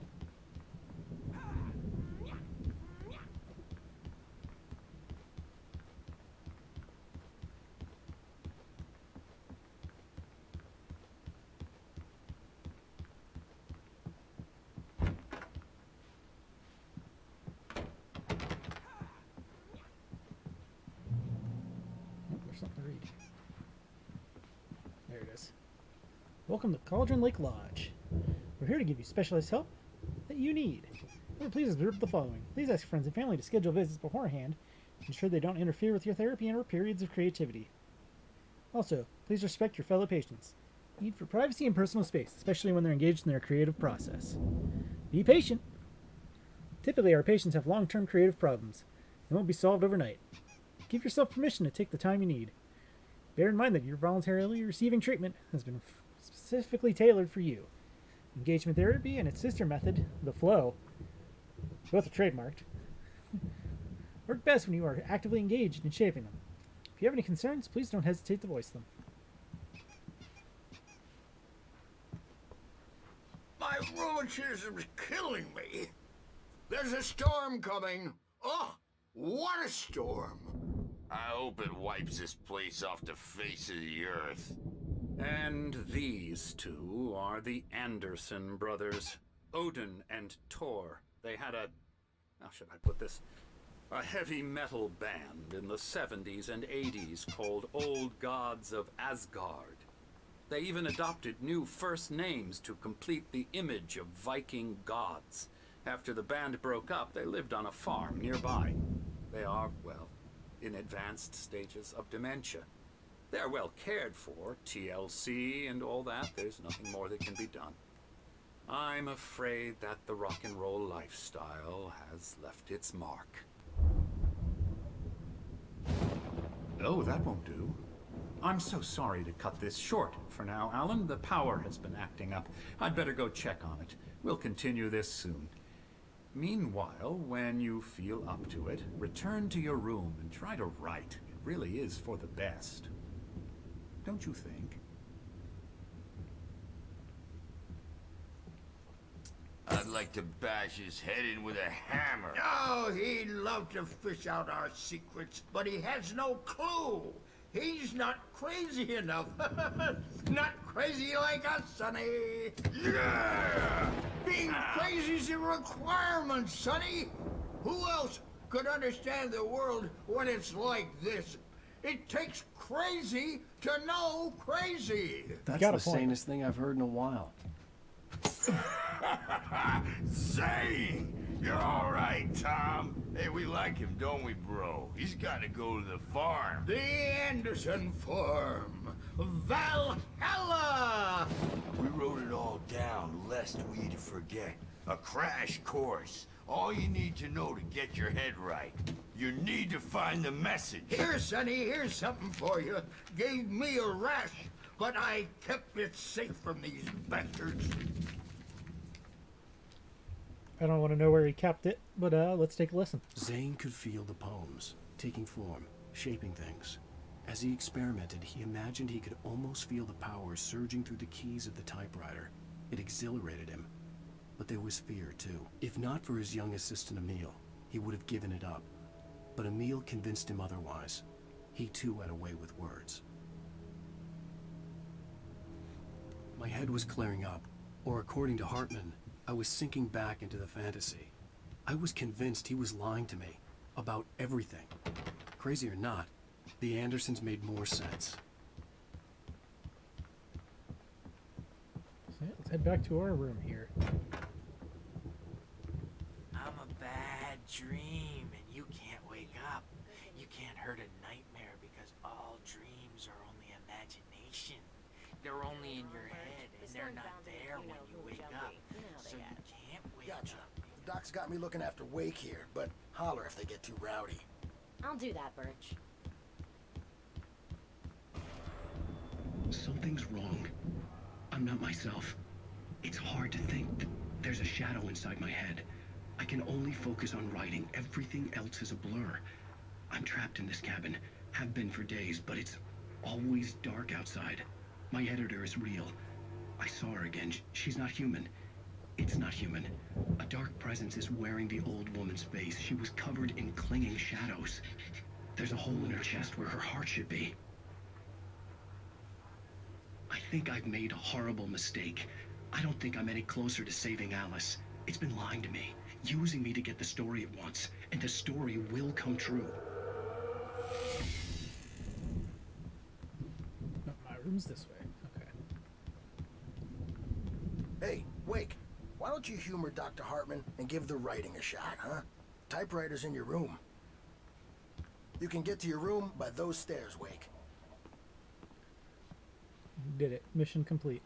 Oh, there's something to read. There it is. Welcome to Cauldron Lake Lodge. We're here to give you specialized help that you need. Please observe the following. Please ask friends and family to schedule visits beforehand. Ensure they don't interfere with your therapy and or periods of creativity. Also, please respect your fellow patients. Need for privacy and personal space, especially when they're engaged in their creative process. Be patient. Typically, our patients have long-term creative problems. They won't be solved overnight. Give yourself permission to take the time you need. Bear in mind that you're voluntarily receiving treatment has been specifically tailored for you. Engagement therapy and its sister method, the flow, both are trademarked, work best when you are actively engaged in shaping them. If you have any concerns, please don't hesitate to voice them. My rheumatism's killing me. There's a storm coming. Oh, what a storm. I hope it wipes this place off the face of the earth. And these two are the Anderson brothers, Odin and Tor. They had a... How should I put this? A heavy metal band in the 70s and 80s called Old Gods of Asgard. They even adopted new first names to complete the image of Viking gods. After the band broke up, they lived on a farm nearby. They are, well, in advanced stages of dementia. They're well cared for, TLC and all that. There's nothing more that can be done. I'm afraid that the rock and roll lifestyle has left its mark. Oh, that won't do. I'm so sorry to cut this short for now, Alan. The power has been acting up. I'd better go check on it. We'll continue this soon. Meanwhile, when you feel up to it, return to your room and try to write. It really is for the best. Don't you think? I'd like to bash his head in with a hammer. Oh, he'd love to fish out our secrets, but he has no clue. He's not crazy enough. Not crazy like us, Sonny. Yeah! Being crazy's a requirement, Sonny. Who else could understand the world when it's like this? It takes crazy to know crazy. That's the sanest thing I've heard in a while. Zane! You're all right, Tom. Hey, we like him, don't we, bro? He's got to go to the farm. The Anderson Farm. Valhalla! We wrote it all down, lest we forget. A crash course. All you need to know to get your head right. You need to find the message. Here, Sonny, here's something for you. Gave me a rash, but I kept it safe from these bastards. I don't want to know where he kept it, but let's take a listen. Zane could feel the poems, taking form, shaping things. As he experimented, he imagined he could almost feel the power surging through the keys of the typewriter. It exhilarated him. But there was fear, too. If not for his young assistant, Emil, he would have given it up. But Emil convinced him otherwise. He, too, had a way with words. My head was clearing up, or according to Hartman, I was sinking back into the fantasy. I was convinced he was lying to me about everything. Crazy or not, the Andersons made more sense. So yeah, let's head back to our room here. I'm a bad dream, and you can't wake up. You can't hurt a nightmare because all dreams are only imagination. They're only in your head, and they're not there when you wake up. So you can't wake Gotcha. up. The doc's got me looking after Wake here, but holler if they get too rowdy. I'll do that, Birch. Something's wrong. I'm not myself. It's hard to think. There's a shadow inside my head. I can only focus on writing. Everything else is a blur. I'm trapped in this cabin. Have been for days, but it's always dark outside. My editor is real. I saw her again. She's not human. It's not human. A dark presence is wearing the old woman's face. She was covered in clinging shadows. There's a hole in her chest where her heart should be. I think I've made a horrible mistake. I don't think I'm any closer to saving Alice. It's been lying to me, using me to get the story it wants, and the story will come true. No, my room's this way. Okay. Hey, Wake, why don't you humor Dr. Hartman and give the writing a shot, huh? Typewriter's in your room. You can get to your room by those stairs, Wake. Did it. Mission complete.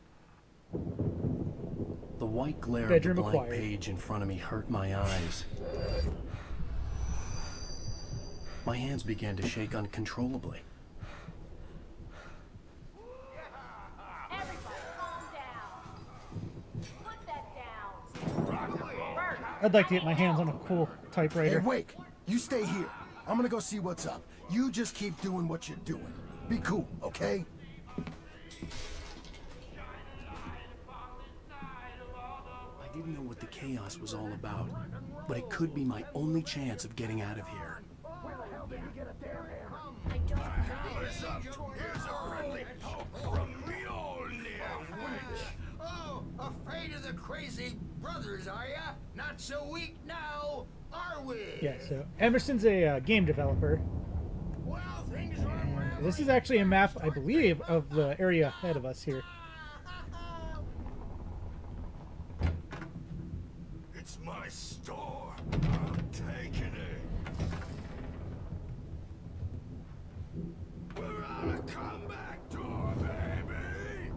The white glare Bedroom of the blank acquired. page in front of me hurt my eyes. My hands began to shake uncontrollably. I'd like to get my hands on a cool typewriter. Hey, Wake, you stay here. I'm gonna go see what's up. You just keep doing what you're doing. Be cool, okay? I didn't know what the chaos was all about, but it could be my only chance of getting out of here. Here's a friendly poke from Mjolnir, witch. Oh, afraid of the crazy brothers, are ya? Not so weak now. are we? Yeah, so Emerson's a game developer. Well, things are And this is actually a map, I believe, of the area ahead of us here. It's my store. I'm taking it. We're out a comeback door, baby.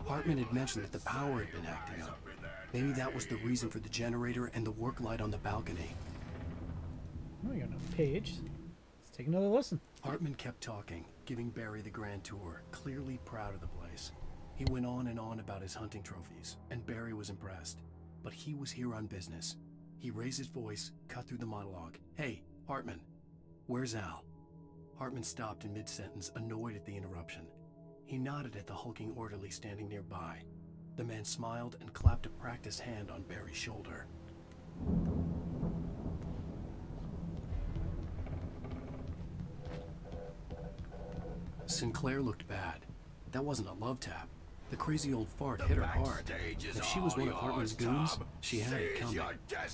Hartman had mentioned that the power had been acting up. Maybe that was the reason for the generator and the work light on the balcony. Oh, we got another page. Let's take another listen. Hartman kept talking, giving Barry the grand tour, clearly proud of the place. He went on and on about his hunting trophies, and Barry was impressed. But he was here on business. He raised his voice, cut through the monologue. Hey, Hartman, where's Al? Hartman stopped in mid-sentence, annoyed at the interruption. He nodded at the hulking orderly standing nearby. The man smiled and clapped a practiced hand on Barry's shoulder. Sinclair looked bad. That wasn't a love tap. The crazy old fart hit her hard. If she was one of Hartman's goons, she had it coming.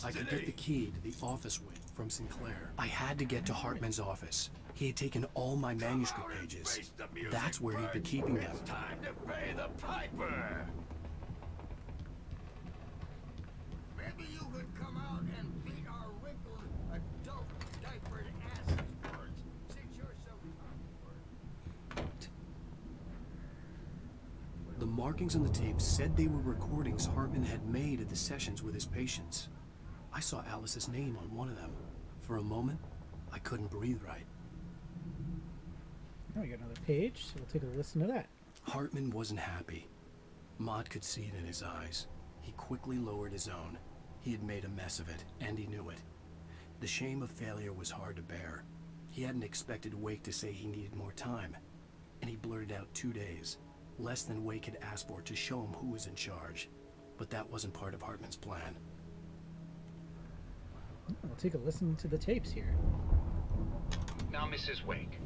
I could get the key to the office wing from Sinclair. I had to get to Hartman's office. He had taken all my manuscript pages. That's where he'd been keeping them. Time to pay the piper. Maybe you could come out and beat our wrinkled adult diapered asses first, since you're so comfort. The markings on the tape said they were recordings Hartman had made at the sessions with his patients. I saw Alice's name on one of them. For a moment, I couldn't breathe right. Oh, we got another page, so we'll take a listen to that. Hartman wasn't happy. Maud could see it in his eyes. He quickly lowered his own. He had made a mess of it, and he knew it. The shame of failure was hard to bear. He hadn't expected Wake to say he needed more time, and he blurted out 2 days, less than Wake had asked for to show him who was in charge. But that wasn't part of Hartman's plan. We'll take a listen to the tapes here. Now, Mrs. Wake,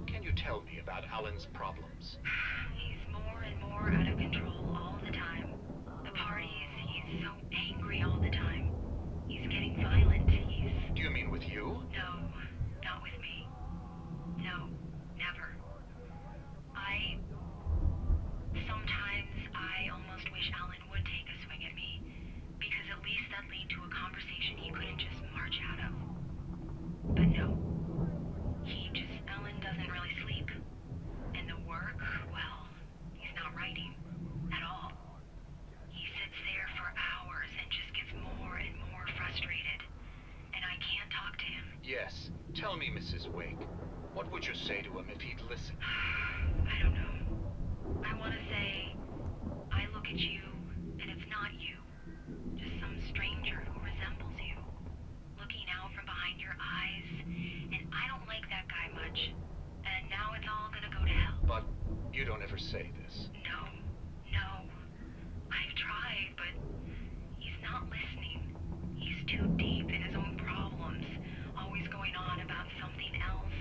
can you tell me about Alan's problems? He's more and more out of control all the time. The parties, he's so angry all the time. He's getting violent. Do you mean with you? No, not with me. No, never. Sometimes I almost wish Alan would take a swing at me, because at least that lead to a conversation he couldn't just march out of. But no. Alan doesn't really sleep. And the work, well, he's not writing at all. He sits there for hours and just gets more and more frustrated. And I can't talk to him. Yes. Tell me, Mrs. Wake, what would you say to him if he'd listen? I don't know. I want to say, I look at you, and it's not you. Just some stranger who resembles you. Looking out from behind your eyes, and I don't like that guy much. And now it's all gonna go to hell. But you don't ever say this. No. I've tried, but he's not listening. He's too deep in his own problems, always going on about something else.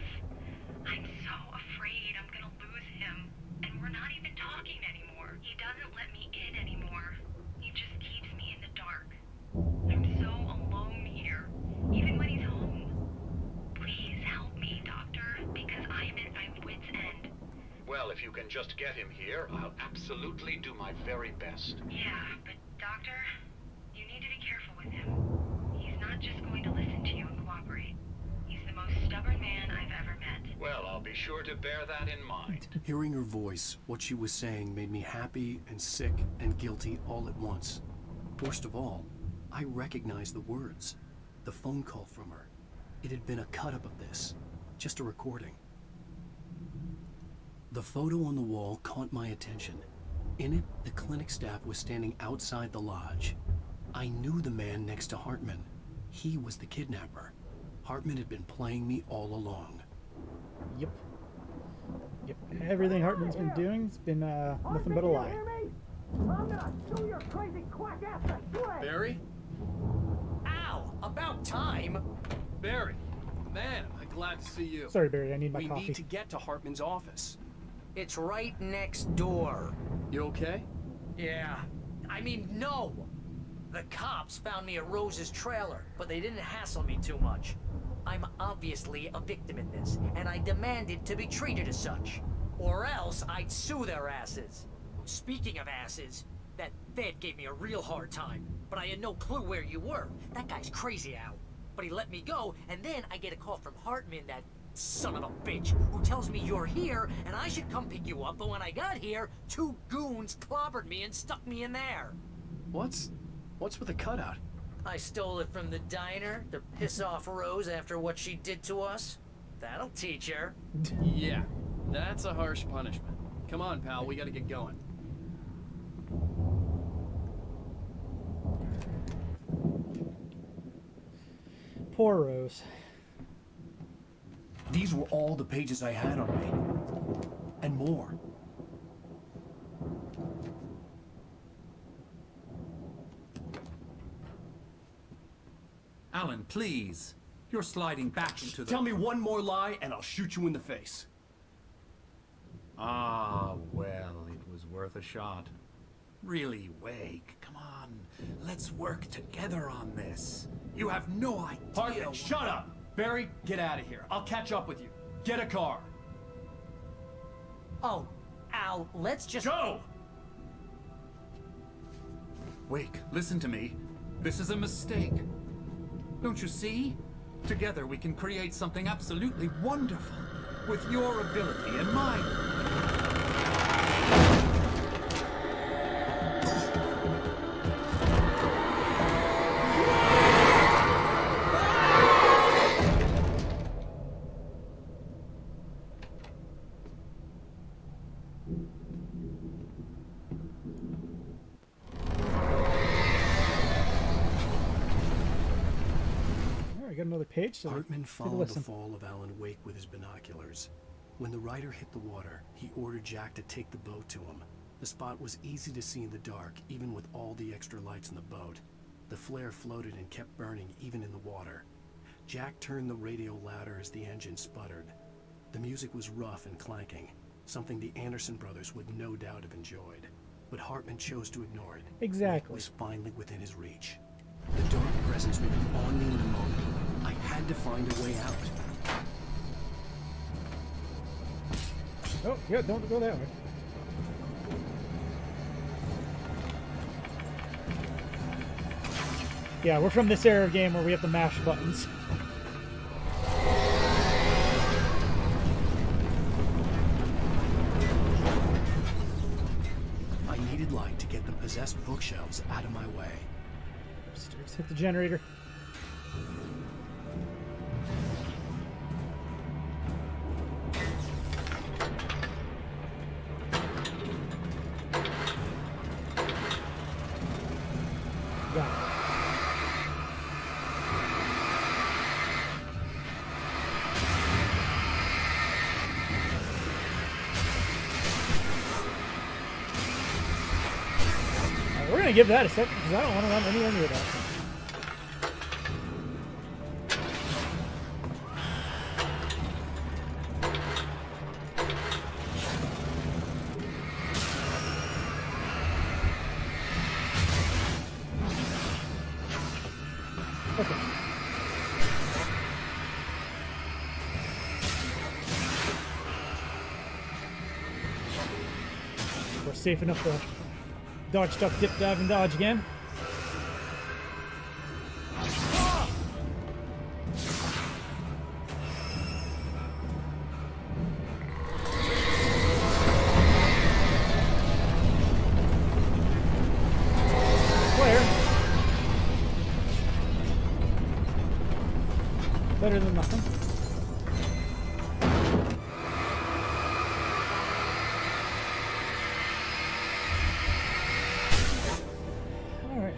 I'm so afraid I'm gonna lose him, and we're not even talking anymore. He doesn't let me in anymore. He just keeps me in the dark. I'm so alone here, even when he's home. Please help me, Doctor, because I'm at my wit's end. Well, if you can just get him here, I'll absolutely do my very best. Yeah, but Doctor, you need to be careful with him. He's not just going to listen to you and cooperate. He's the most stubborn man I've ever met. Well, I'll be sure to bear that in mind. Hearing her voice, what she was saying made me happy and sick and guilty all at once. Worst of all, I recognized the words. The phone call from her. It had been a cut-up of this. Just a recording. The photo on the wall caught my attention. In it, the clinic staff was standing outside the lodge. I knew the man next to Hartman. He was the kidnapper. Hartman had been playing me all along. Yep. Everything Hartman's been doing has been nothing but a lie. I'm gonna sue your crazy quack ass, I swear! Barry? Al, about time! Barry, man, am I glad to see you. Sorry, Barry, I need my We coffee. need to get to Hartman's office. It's right next door. You okay? Yeah. I mean, no! The cops found me at Rose's trailer, but they didn't hassle me too much. I'm obviously a victim in this, and I demanded to be treated as such. Or else I'd sue their asses. Speaking of asses, that Fed gave me a real hard time, but I had no clue where you were. That guy's crazy, Al. But he let me go, and then I get a call from Hartman, that son of a bitch, who tells me you're here, and I should come pick you up, but when I got here, 2 goons clobbered me and stuck me in there. What's with the cutout? I stole it from the diner to piss off Rose after what she did to us. That'll teach her. Yeah, that's a harsh punishment. Come on, pal, we gotta get going. Poor Rose. These were all the pages I had on me. And more. Alan, please. You're sliding back into the... Tell me one more lie and I'll shoot you in the face. Ah, well, it was worth a shot. Really, Wake, come on. Let's work together on this. You have no idea... Hartman, shut up! Barry, get out of here. I'll catch up with you. Get a car. Oh, Al, let's just... Go! Wake, listen to me. This is a mistake. Don't you see? Together we can create something absolutely wonderful. With your ability and mine. Another page. So Hartman followed the fall of Alan Wake with his binoculars. When the rider hit the water, he ordered Jack to take the boat to him. The spot was easy to see in the dark, even with all the extra lights in the boat. The flare floated and kept burning even in the water. Jack turned the radio louder as the engine sputtered. The music was rough and clanking, something the Anderson brothers would no doubt have enjoyed. But Hartman chose to ignore it. Exactly. It was finally within his reach. The dark presence would be on me in a moment. I had to find a way out. Oh, yeah, don't go that way. Yeah, we're from this era of game where we have to mash buttons. I needed light to get the possessed bookshelves out of my way. Upstairs, hit the generator. We're gonna give that a second because I don't want to run anywhere near that. Okay. We're safe enough to dodge, duck, dip, dive, and dodge again. Better than nothing. Alright.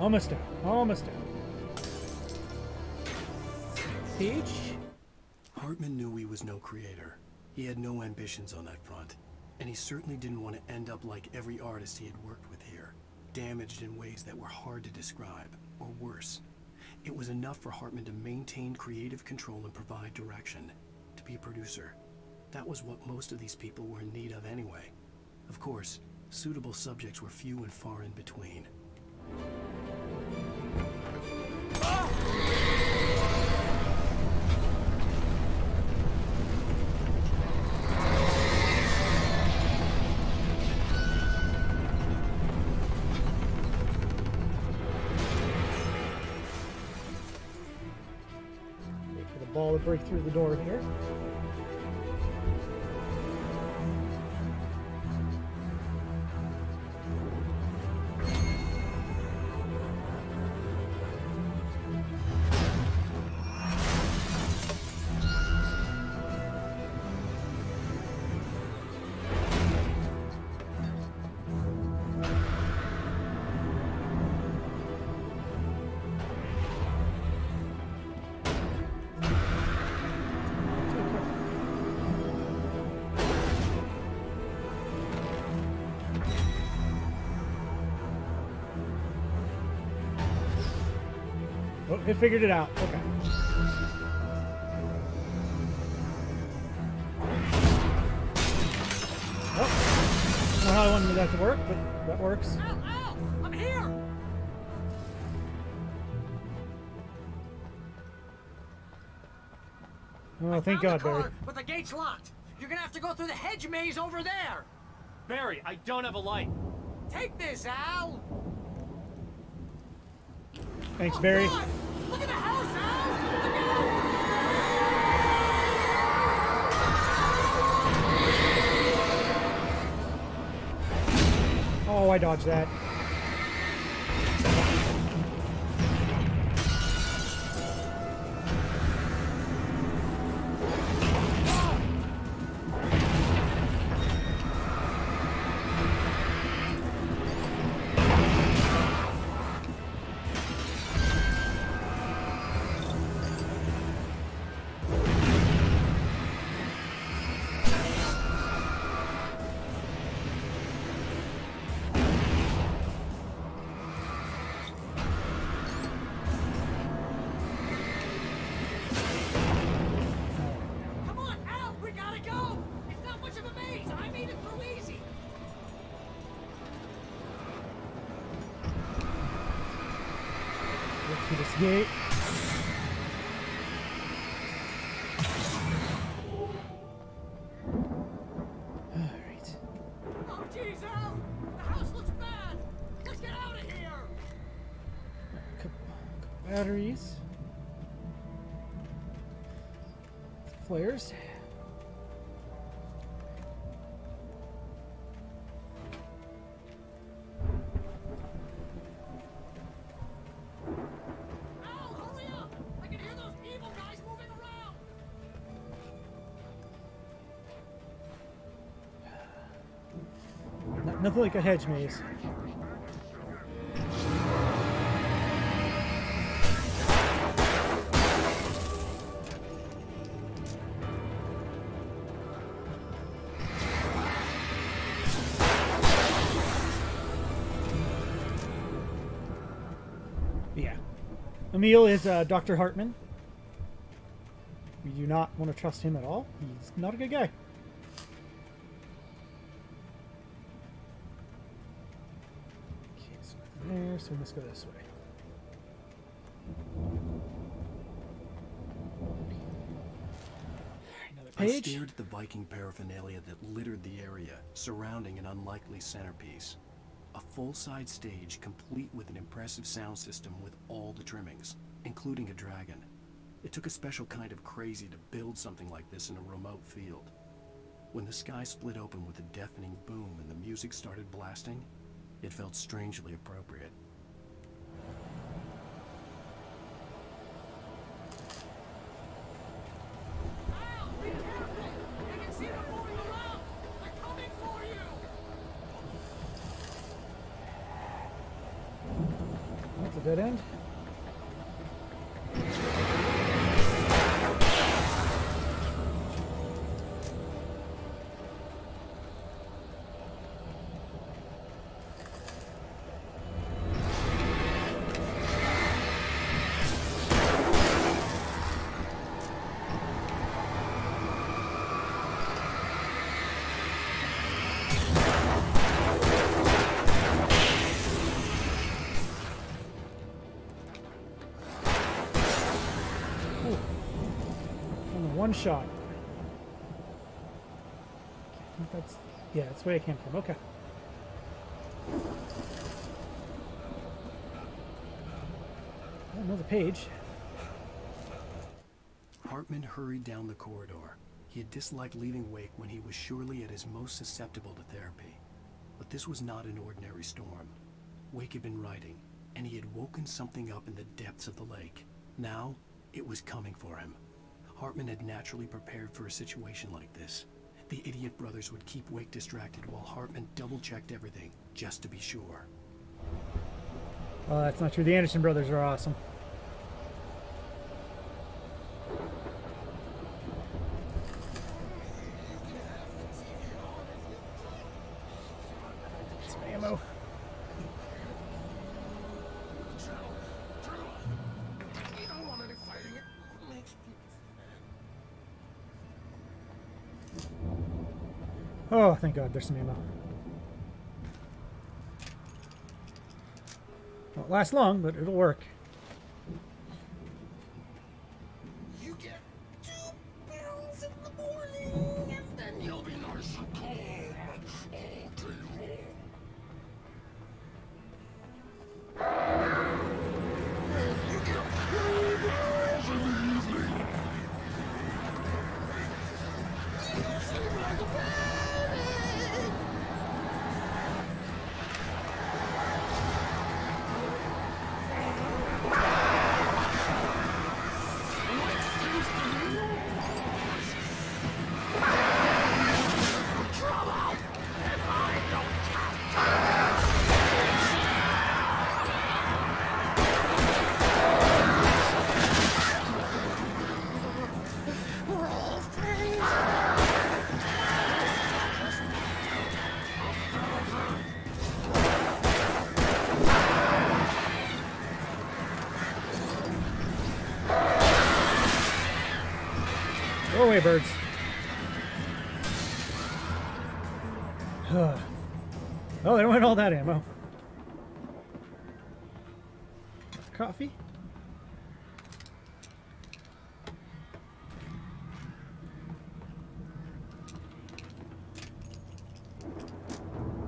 Almost down. Almost down. Page? Hartman knew he was no creator. He had no ambitions on that front. And he certainly didn't want to end up like every artist he had worked with here, damaged in ways that were hard to describe, or worse. It was enough for Hartman to maintain creative control and provide direction, to be a producer. That was what most of these people were in need of anyway. Of Of course, suitable subjects were few and far in between. Wait for the ball to break through the door here. Oh, it figured it out. Okay. Oh, I don't know how I wanted that to work, but that works. Al! I'm here! Oh, thank God, Barry. But the gate's locked. You're gonna have to go through the hedge maze over there. Barry, I don't have a light. Take this, Al. Thanks, Barry. God! Look at the house, Al! Look out! Oh, I dodged that. Come on, Al! We gotta go! It's not much of a maze! I made it through easy! Get through this gate. Alright. Oh, jeez, Al! The house looks bad! Let's get out of here! Couple batteries. Flares. Al, hurry up! I can hear those evil guys moving around! Nothing like a hedge maze. Yeah. Emil is Dr. Hartman. We do not want to trust him at all. He's not a good guy. Okay, so nothing there, so we must go this way. Another I page. stared at the Viking paraphernalia that littered the area, surrounding an unlikely centerpiece. A full-side stage complete with an impressive sound system with all the trimmings, including a dragon. It took a special kind of crazy to build something like this in a remote field. When the sky split open with a deafening boom and the music started blasting, it felt strangely appropriate. Al, be careful! I can see them moving around! They're coming for you! That's a dead end. one shot. I think that's, yeah, that's where I came from. Okay. Another page. Hartman hurried down the corridor. He had disliked leaving Wake when he was surely at his most susceptible to therapy. But this was not an ordinary storm. Wake had been writing, and he had woken something up in the depths of the lake. Now, it was coming for him. Hartman had naturally prepared for a situation like this. The idiot brothers would keep Wake distracted while Hartman double-checked everything, just to be sure. Well, that's not true. The Anderson brothers are awesome. Some ammo. Oh, thank God, there's some ammo. Won't last long, but it'll work. You get 2 pills in the morning, and then you'll be nice and calm all day long. You get 3 pills in the evening. You sleep like a baby. Go away, birds. Oh, they don't want all that ammo. Coffee?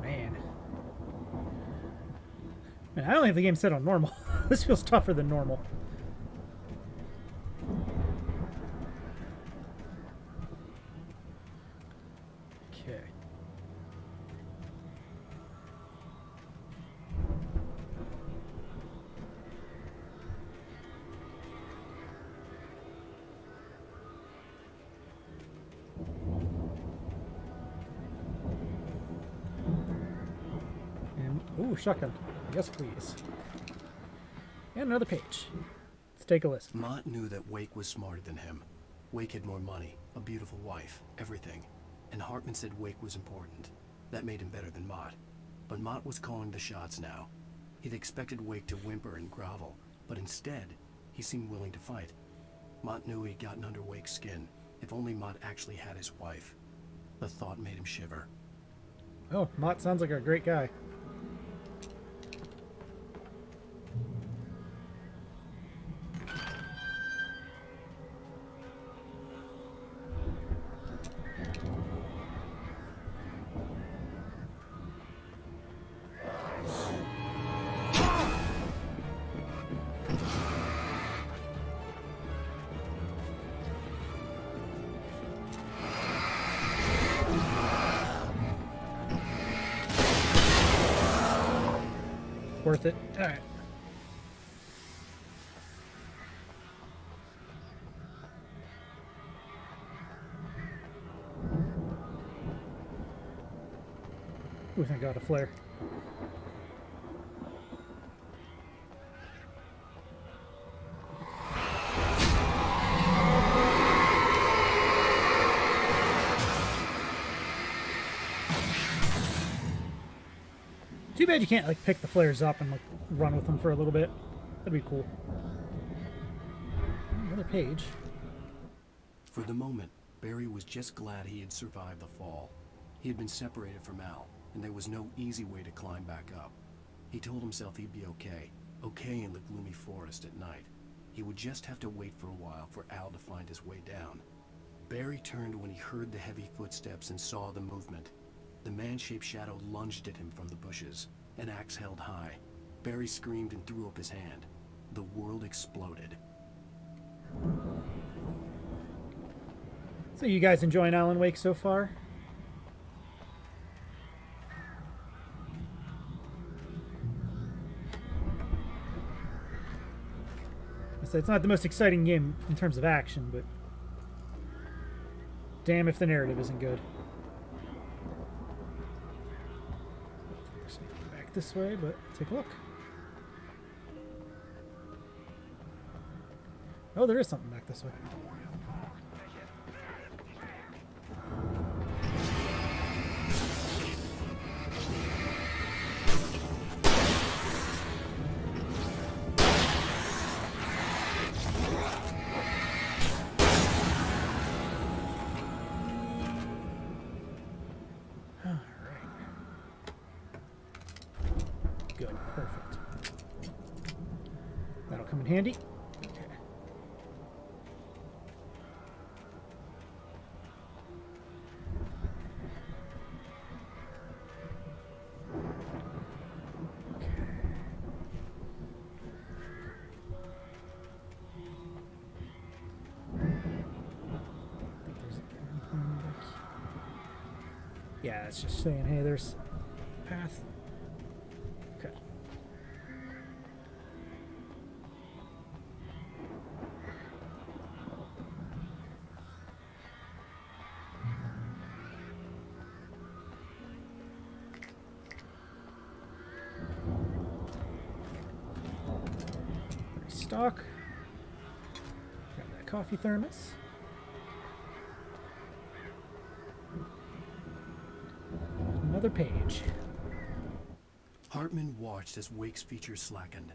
Man, I don't think the game's set on normal. This feels tougher than normal. Okay. And, ooh, shotgun. Yes, please. And another page. Let's take a listen. Mott knew that Wake was smarter than him. Wake had more money, a beautiful wife, everything. And Hartman said Wake was important. That made him better than Mott. But Mott was calling the shots now. He'd expected Wake to whimper and grovel, but instead, he seemed willing to fight. Mott knew he'd gotten under Wake's skin. If only Mott actually had his wife. The thought made him shiver. Oh, Mott sounds like a great guy. Worth it. All right. Ooh, thank God, a flare. Too bad you can't like pick the flares up and like run with them for a little bit. That'd be cool. Another page. For the moment, Barry was just glad he had survived the fall. He had been separated from Al, and there was no easy way to climb back up. He told himself he'd be okay in the gloomy forest at night. He would just have to wait for a while for Al to find his way down. Barry turned when he heard the heavy footsteps and saw the movement. The man-shaped shadow lunged at him from the bushes, an axe held high. Barry screamed and threw up his hand. The world exploded. So you guys enjoying Alan Wake so far? I say it's not the most exciting game in terms of action, but damn if the narrative isn't good. Back this way, but take a look. Oh, there is something back this way. Good, perfect. That'll come in handy. Okay. Yeah, it's just saying, hey, there's a path. Okay. Restock. Grab that coffee thermos. Another page. Hartman watched as Wake's features slackened.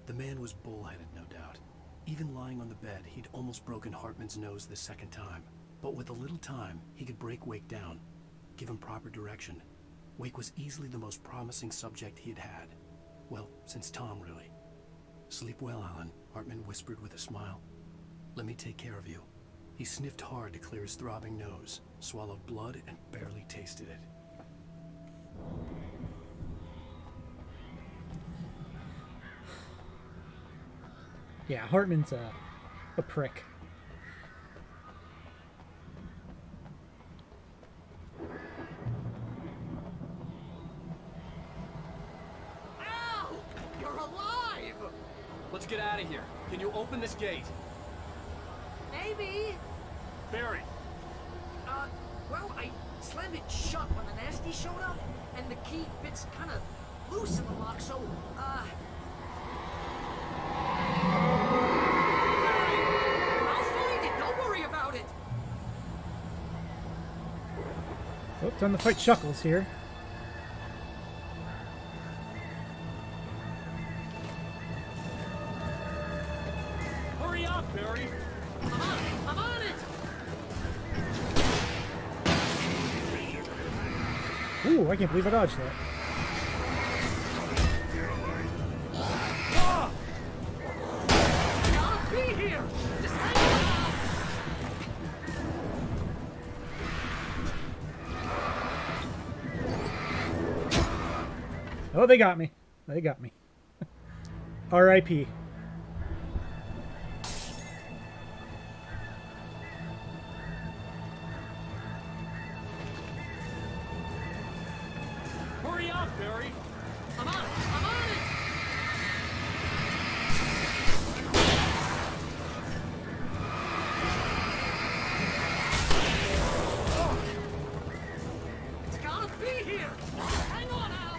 The man was bullheaded, no doubt. Even lying on the bed, he'd almost broken Hartman's nose the second time. But with a little time, he could break Wake down, give him proper direction. Wake was easily the most promising subject he'd had. Well, since Tom, really. Sleep well, Alan, Hartman whispered with a smile. Let me take care of you. He sniffed hard to clear his throbbing nose, swallowed blood, and barely tasted it. Yeah, Hartman's a prick. Al! You're alive! Let's get out of here. Can you open this gate? Maybe. Barry. Well, I slammed it shut when the nasty showed up, and the key fits kind of loose in the lock, so, I'll find it. Don't worry about it. Oh, time to fight Shuckles here. Hurry up, Barry. I'm on it. Ooh, I can't believe I dodged that. I'll be here. Just hang on. Oh, they got me. They got me. R.I.P. Hurry up, Barry. I'm on it. I'm on it. It's gotta be here. Hang on, Al.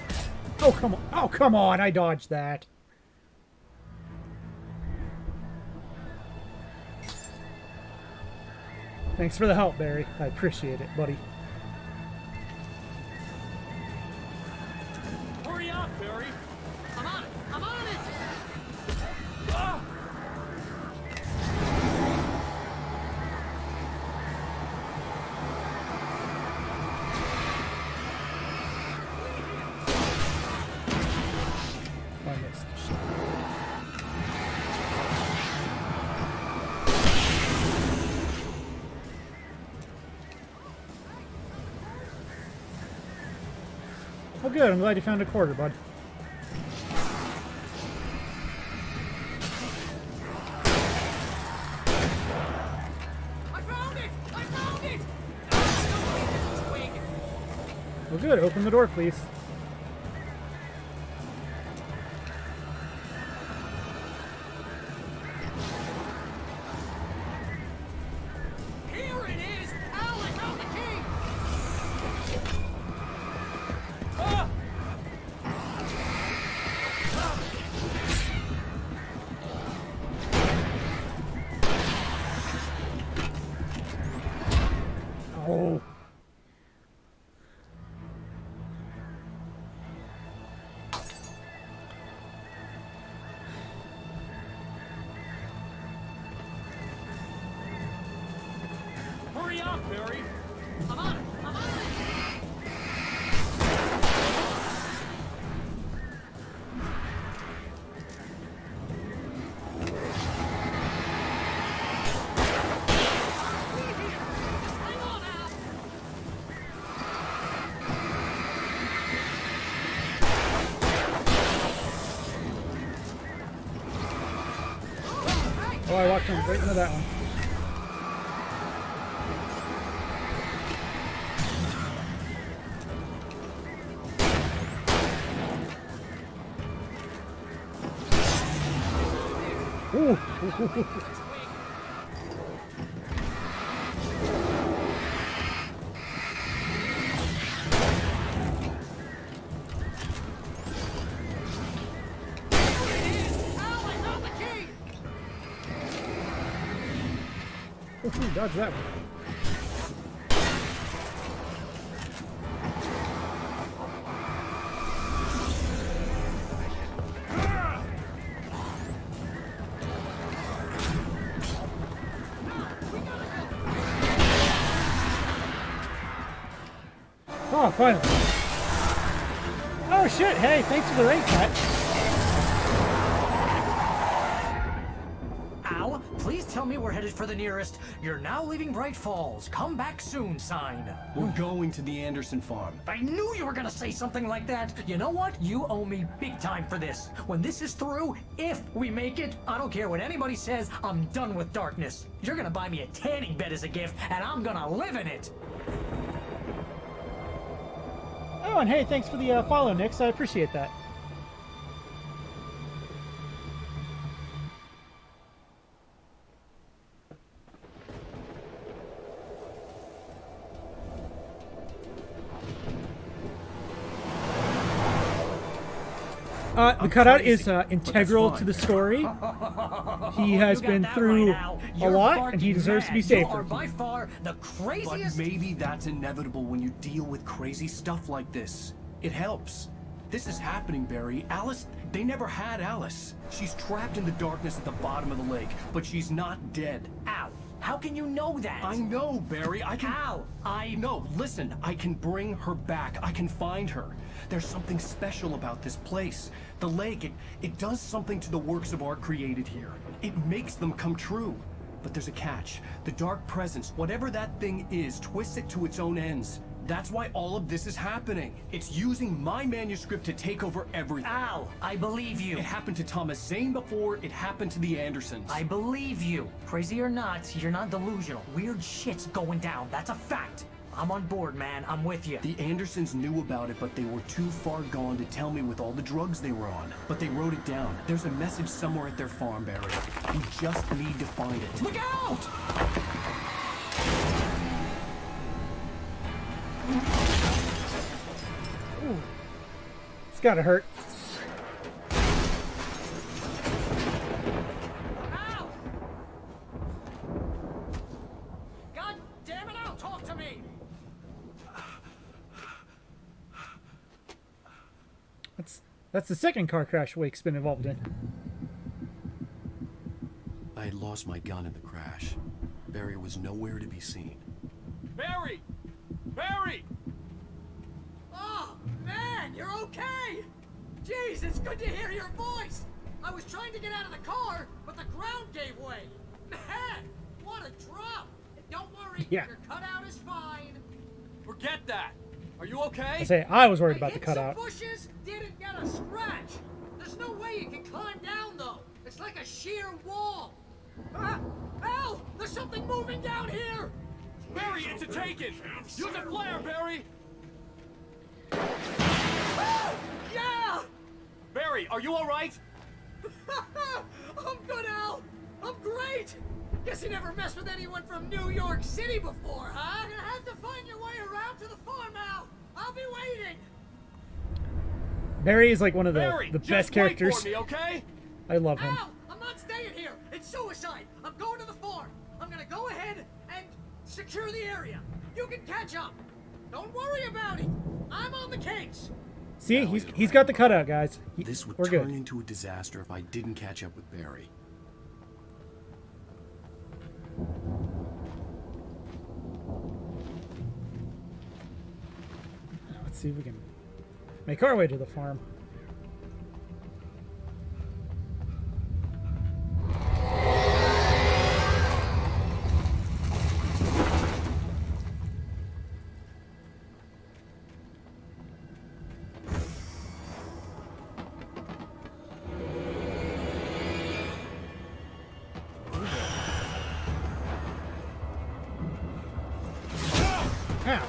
Oh, come on. Oh, come on. I dodged that. Thanks for the help, Barry. I appreciate it, buddy. Hurry up, Barry. I'm on it. I'm on it. Ah! I missed. Shit. Oh, good. I'm glad you found a quarter, bud. I found it! I found it! Well, good. Open the door, please. Here it is! Al, I found the key! Oh. Hurry up, Barry! I'm on it! I'm on it! Hang on, Al! Oh, I walked right into that one. Ooh. Ooh, dodge that one. Oh, finally. Oh shit, hey, thanks for the raid cut. Al, please tell me we're headed for the nearest "You're now leaving Bright Falls. Come back soon" sign. We're going to the Anderson farm. I knew you were gonna say something like that. You know what? You owe me big time for this. When this is through, if we make it, I don't care what anybody says, I'm done with darkness. You're gonna buy me a tanning bed as a gift, and I'm gonna live in it. Oh, and hey, thanks for the follow, Nix. I appreciate that. The cutout is integral to the story. He has been through a lot, and he deserves to be saved. You are by far the craziest. But maybe that's inevitable when you deal with crazy stuff like this. It helps. This is happening, Barry. Alice, they never had Alice. She's trapped in the darkness at the bottom of the lake, but she's not dead. Al, how can you know that? I know, Barry. I can... Al, No, listen. I can bring her back. I can find her. There's something special about this place. The lake, it does something to the works of art created here. It makes them come true. But there's a catch. The dark presence, whatever that thing is, twists it to its own ends. That's why all of this is happening. It's using my manuscript to take over everything. Al, I believe you. It happened to Thomas Zane before, it happened to the Andersons. I believe you. Crazy or not, you're not delusional. Weird shit's going down. That's a fact. I'm on board, man. I'm with you. The Andersons knew about it, but they were too far gone to tell me with all the drugs they were on. But they wrote it down. There's a message somewhere at their farm, Barry. We just need to find it. Look out! Ooh. It's gotta hurt. Al! God damn it, Al, talk to me! That's the second car crash Wake's been involved in. I had lost my gun in the crash. Barry was nowhere to be seen. Barry! Barry! Oh, man, you're okay! Jeez, it's good to hear your voice! I was trying to get out of the car, but the ground gave way! Man, what a drop! Don't worry, Yeah. your cutout is fine. Forget that! Are you okay? I say I was worried about the hit some cutout. bushes, didn't get a scratch. There's no way you can climb down though. It's like a sheer wall. Al, there's something moving down here. Barry, it's a taken. Use a flare, Barry. Yeah. Barry, are you all right? I'm good, Al. I'm great. Guess you never messed with anyone from New York City before, huh? You're gonna have to find your way around to the farm, Al. I'll be waiting. Barry is like one of the Barry, best just characters. wait for me, okay? I love him. Al, I'm not staying here. It's suicide. I'm going to the farm. I'm gonna go ahead and secure the area. You can catch up. Don't worry about it. I'm on the case. See, he's got the cutout, guys. This would we're turn good. into a disaster if I didn't catch up with Barry. Now, let's see if we can make our way to the farm. Ow.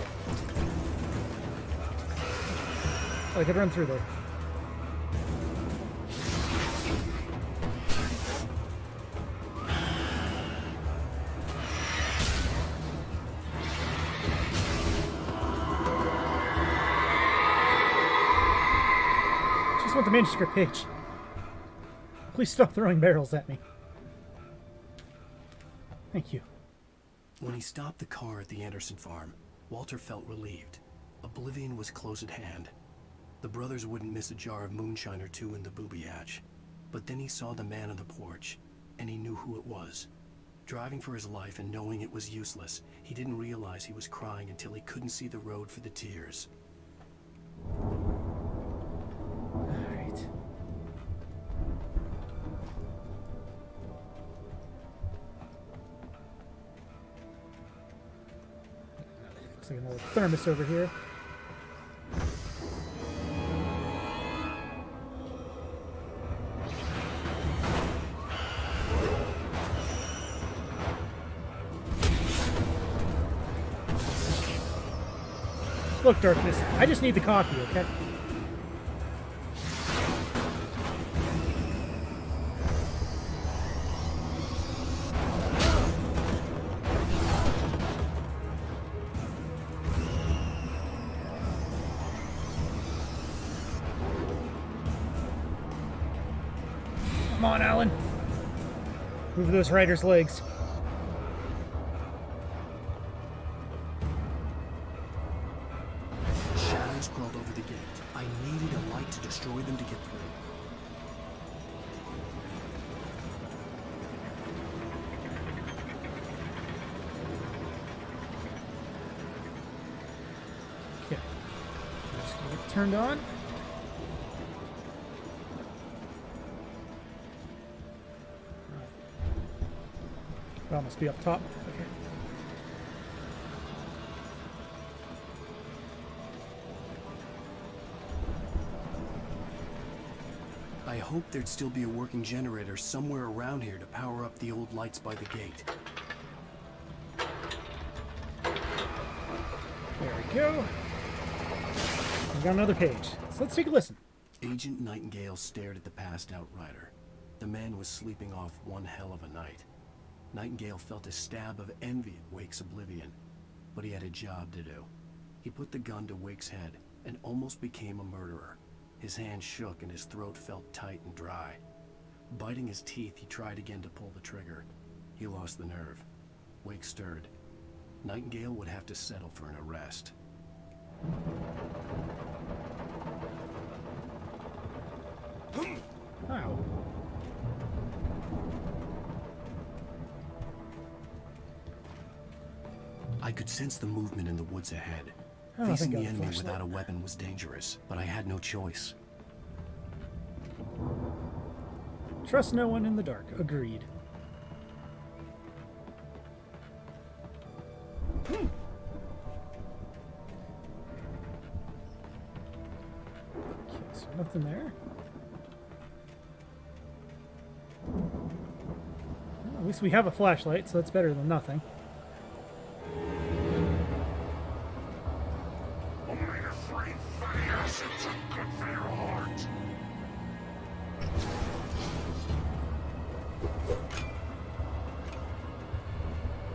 Oh, I could run through there. Just want the manuscript page. Please stop throwing barrels at me. Thank you. When he stopped the car at the Anderson farm, Walter felt relieved. Oblivion was close at hand. The brothers wouldn't miss a jar of moonshine or two in the booby hatch. But then he saw the man on the porch, and he knew who it was. Driving for his life and knowing it was useless, he didn't realize he was crying until he couldn't see the road for the tears. Alright. Looks like another thermos over here. Look, Darkness, I just need the coffee, okay? Come on, Alan. Move those rider's legs. Shadows crawled over the gate. I needed a light to destroy them to get through. Okay. Just gonna get it turned on. That must be up top. Okay. I hoped there'd still be a working generator somewhere around here to power up the old lights by the gate. There we go. We've got another page. So let's take a listen. Agent Nightingale stared at the passed-out rider. The man was sleeping off one hell of a night. Nightingale felt a stab of envy at Wake's oblivion, but he had a job to do. He put the gun to Wake's head and almost became a murderer. His hand shook and his throat felt tight and dry. Biting his teeth, he tried again to pull the trigger. He lost the nerve. Wake stirred. Nightingale would have to settle for an arrest. Wow. I could sense the movement in the woods ahead. Oh, Facing thank the God, enemy flashlight. without a weapon was dangerous, but I had no choice. Trust no one in the dark. Agreed. So nothing there. Well, at least we have a flashlight, so that's better than nothing.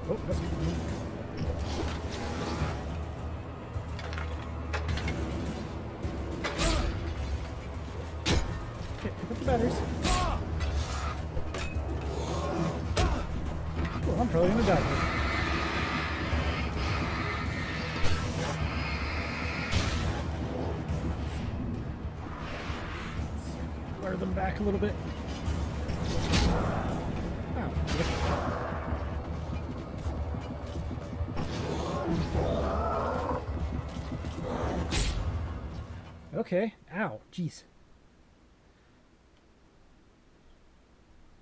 Oh, that's good. Okay, pick up the batteries. Well, I'm probably gonna die here. Wire them back a little bit. Oh, okay. Ow. Jeez.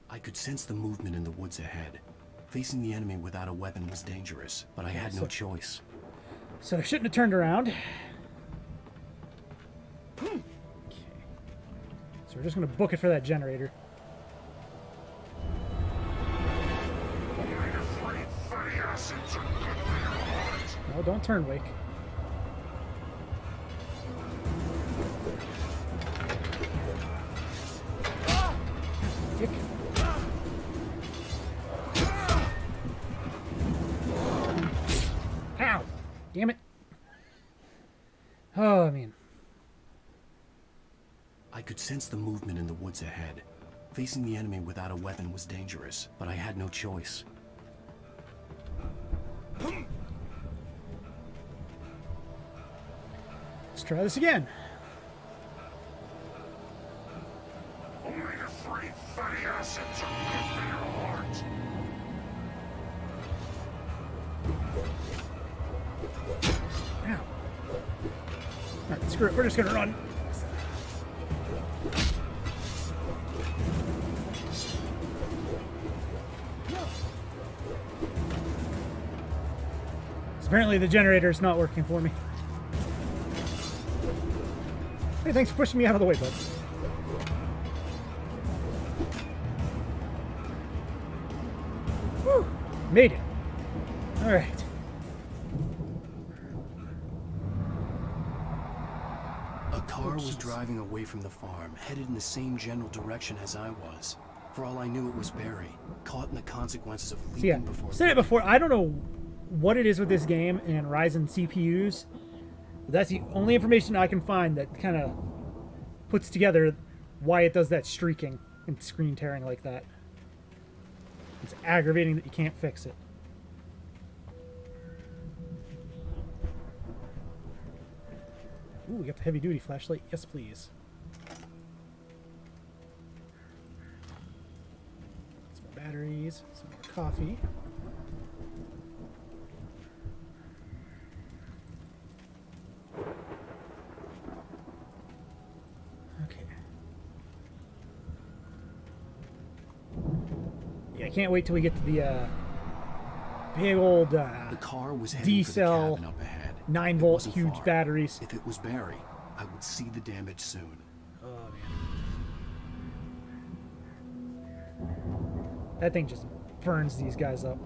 I could sense the movement in the woods ahead. Facing the enemy without a weapon was dangerous, but I had no choice. So I shouldn't have turned around. Okay. So we're just going to book it for that generator. No, don't turn, Wake. Dick. Ow! Damn it. Oh, man. I could sense the movement in the woods ahead. Facing the enemy without a weapon was dangerous, but I had no choice. Let's try this again. Ow. Alright, screw it. We're just gonna run. Apparently the generator's not working for me. Hey, thanks for pushing me out of the way, bud. Whew. Made it. Alright. A car was driving away from the farm, headed in the same general direction as I was. For all I knew, it was Barry, caught in the consequences of leaping So yeah, before. said it before, I don't know what it is with this game and Ryzen CPUs. But that's the only information I can find that kind of puts together why it does that streaking and screen tearing like that. It's aggravating that you can't fix it. Ooh, we got the heavy duty flashlight. Yes, please. Some more batteries, some more coffee. I can't wait till we get to the big old the car was heading D for the cell cabin up ahead. 9-volt huge far. batteries. If it was Barry, I would see the damage soon. Oh man, that thing just burns these guys up.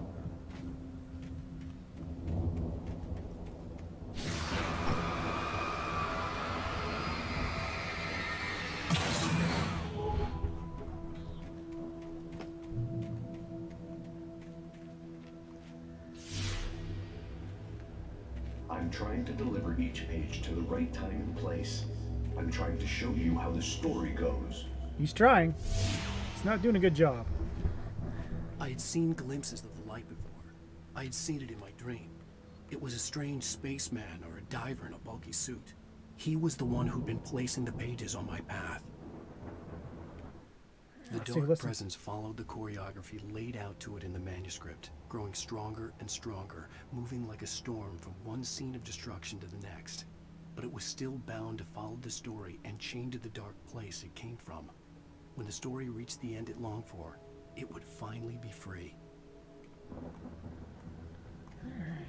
I'm trying to deliver each page to the right time and place. I'm trying to show you how the story goes. He's trying. He's not doing a good job. I had seen glimpses of the light before. I had seen it in my dream. It was a strange spaceman or a diver in a bulky suit. He was the one who'd been placing the pages on my path. The dark presence followed the choreography laid out to it in the manuscript, growing stronger and stronger, moving like a storm from one scene of destruction to the next. But it was still bound to follow the story and chained to the dark place it came from. When the story reached the end it longed for, it would finally be free. Alright.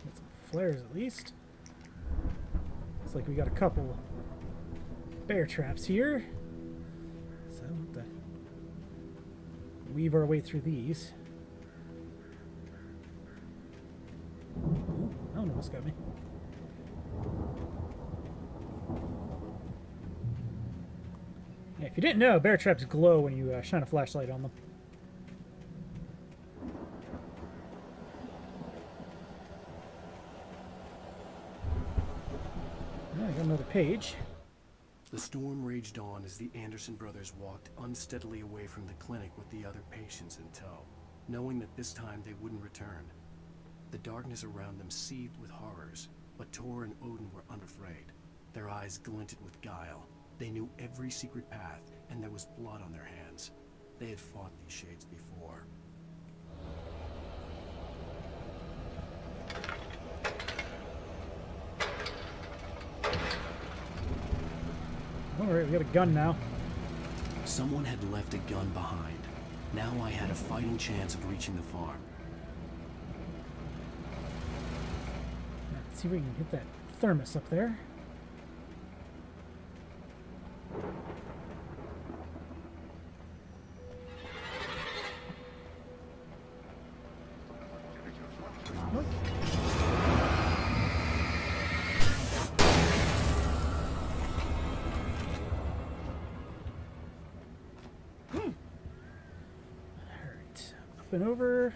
Get some flares at least. Looks like we got a couple bear traps here. So we'll have to weave our way through these. Ooh, that one almost got me. Yeah, if you didn't know, bear traps glow when you shine a flashlight on them. I got another page. The storm raged on as the Anderson brothers walked unsteadily away from the clinic with the other patients in tow, knowing that this time they wouldn't return. The darkness around them seethed with horrors, but Tor and Odin were unafraid. Their eyes glinted with guile. They knew every secret path, and there was blood on their hands. They had fought these shades before. Alright, we got a gun now. Someone had left a gun behind. Now I had a fighting chance of reaching the farm. Let's see if we can hit that thermos up there. Up and over.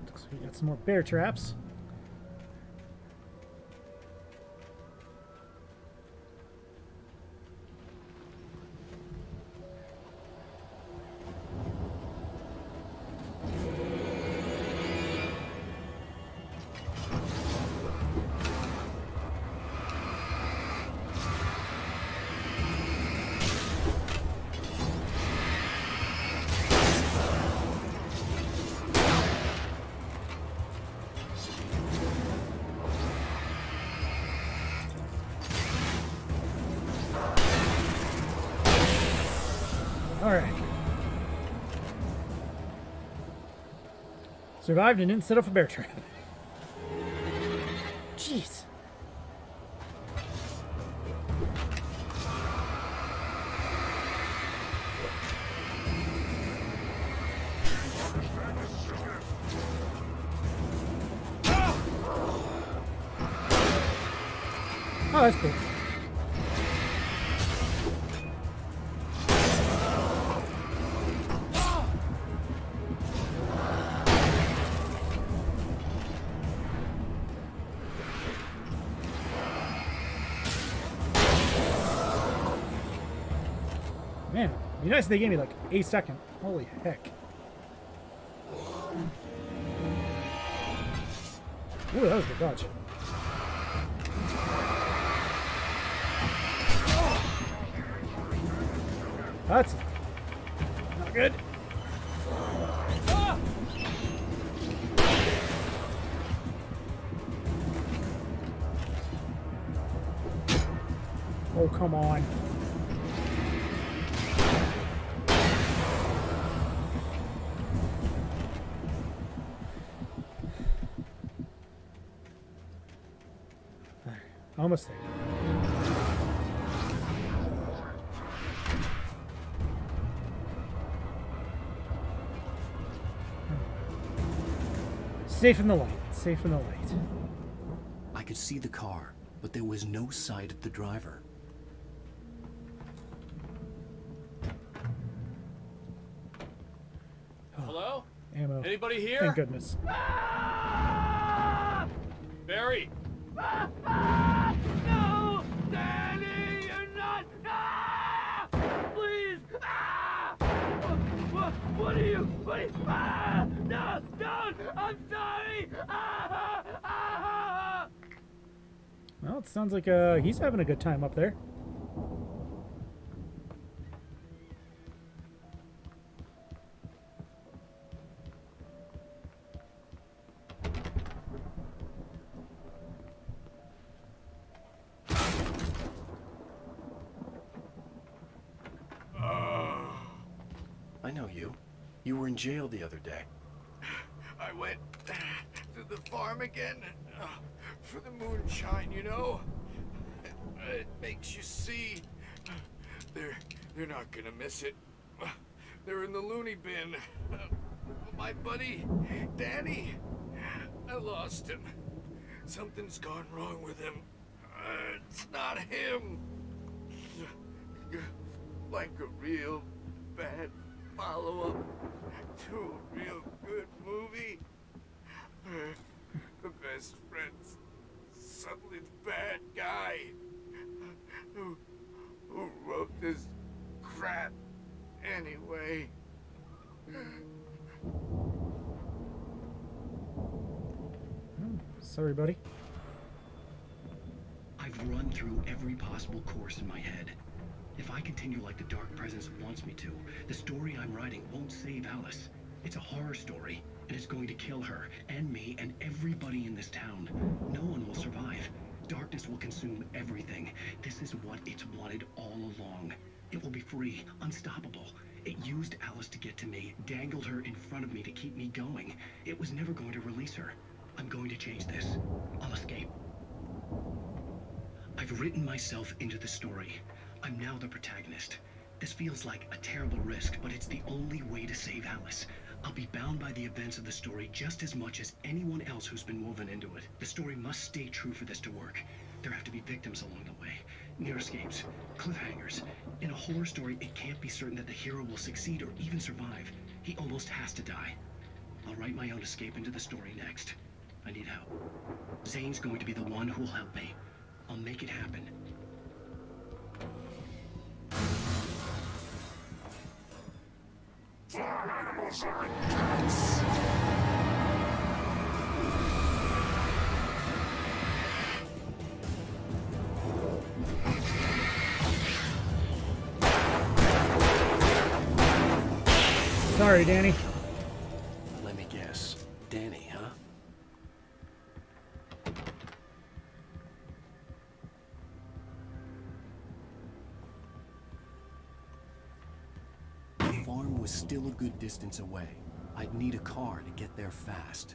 Looks like we got some more bear traps. Alright. Survived and didn't set off a bear trap. Jeez. Oh, that's cool. Man, it'd be nice if they gave me like a second. Holy heck. Ooh, that was a good dodge. That's not good. Oh, come on. Almost there. Safe in the light. Safe in the light. I could see the car, but there was no sight of the driver. Hello? Ammo. Anybody here? Thank goodness. Barry! No! Danny, you're not! Ah! Please! Ah! What are you? Ah! No! Don't! I'm sorry! Ah! Ah! Well, it sounds like he's having a good time up there. I know you. You were in jail the other day. I went the farm again. For the moonshine, you know. It makes you see. They're not gonna miss it. They're in the loony bin. My buddy, Danny, I lost him. Something's gone wrong with him. It's not him. Like a real bad follow-up to a real good movie. The best friend's suddenly the bad guy who wrote this crap anyway. Sorry, buddy. I've run through every possible course in my head. If I continue like the Dark Presence wants me to, the story I'm writing won't save Alice. It's a horror story, and it's going to kill her, and me, and everybody in this town. No one will survive. Darkness will consume everything. This is what it's wanted all along. It will be free, unstoppable. It used Alice to get to me, dangled her in front of me to keep me going. It was never going to release her. I'm going to change this. I'll escape. I've written myself into the story. I'm now the protagonist. This feels like a terrible risk, but it's the only way to save Alice. I'll be bound by the events of the story just as much as anyone else who's been woven into it. The story must stay true for this to work. There have to be victims along the way. Near escapes. Cliffhangers. In a horror story, it can't be certain that the hero will succeed or even survive. He almost has to die. I'll write my own escape into the story next. I need help. Zane's going to be the one who will help me. I'll make it happen. Farm animals are nuts! Sorry, Danny. Let me guess. Danny, huh? The farm was still a good distance away. I'd need a car to get there fast.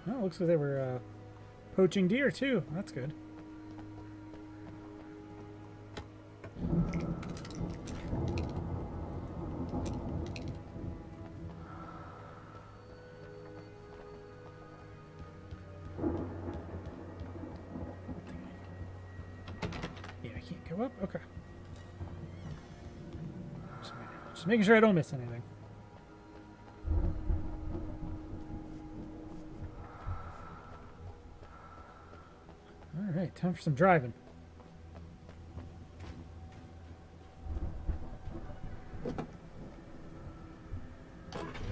Oh, it looks like they were poaching deer too. That's good. Yeah, I can't go up? Okay. Just making sure I don't miss anything. Alright, time for some driving.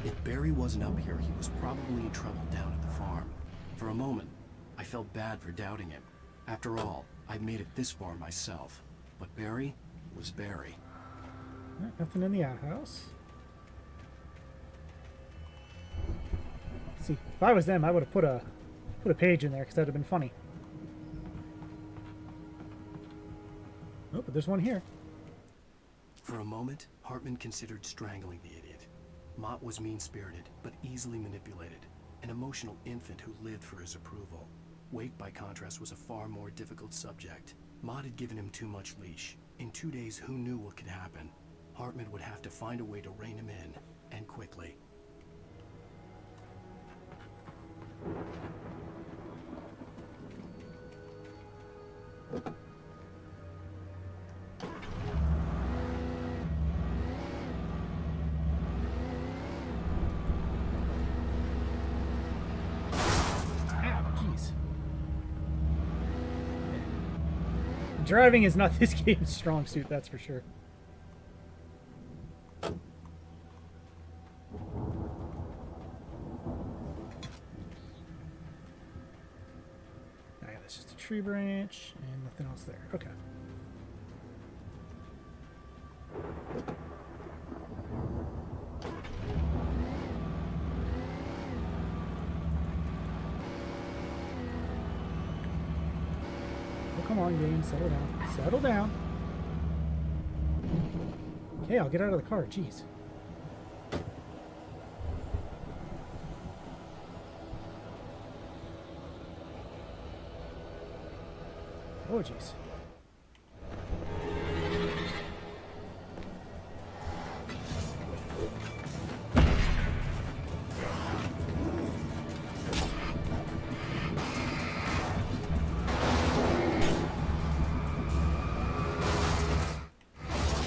If Barry wasn't up here, he was probably in trouble down at the farm. For a moment, I felt bad for doubting him. After all, I'd made it this far myself. But Barry was Barry. Alright, nothing in the outhouse. See, if I was them, I would have put a page in there because that would have been funny. Oh, but there's one here. For a moment, Hartman considered strangling the idiot. Mott was mean-spirited, but easily manipulated. An emotional infant who lived for his approval. Wake, by contrast, was a far more difficult subject. Mott had given him too much leash. In 2 days, who knew what could happen? Hartman would have to find a way to rein him in, and quickly. Driving is not this game's strong suit, that's for sure. Alright, that's just a tree branch and nothing else there. Okay. Come on, game, settle down. Settle down. Okay, I'll get out of the car. Jeez. Oh, jeez.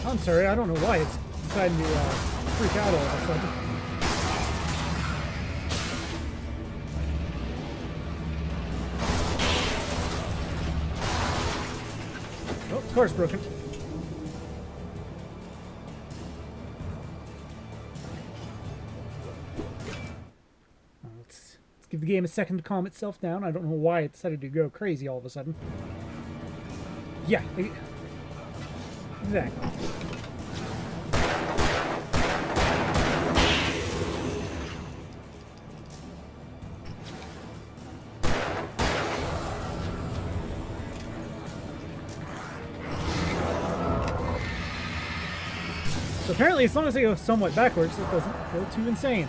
I'm sorry, I don't know why it's deciding to freak out all of a sudden. Oh, the car's broken. Let's give the game a second to calm itself down. I don't know why it decided to go crazy all of a sudden. Yeah, exactly. So apparently, as long as they go somewhat backwards, it doesn't go too insane.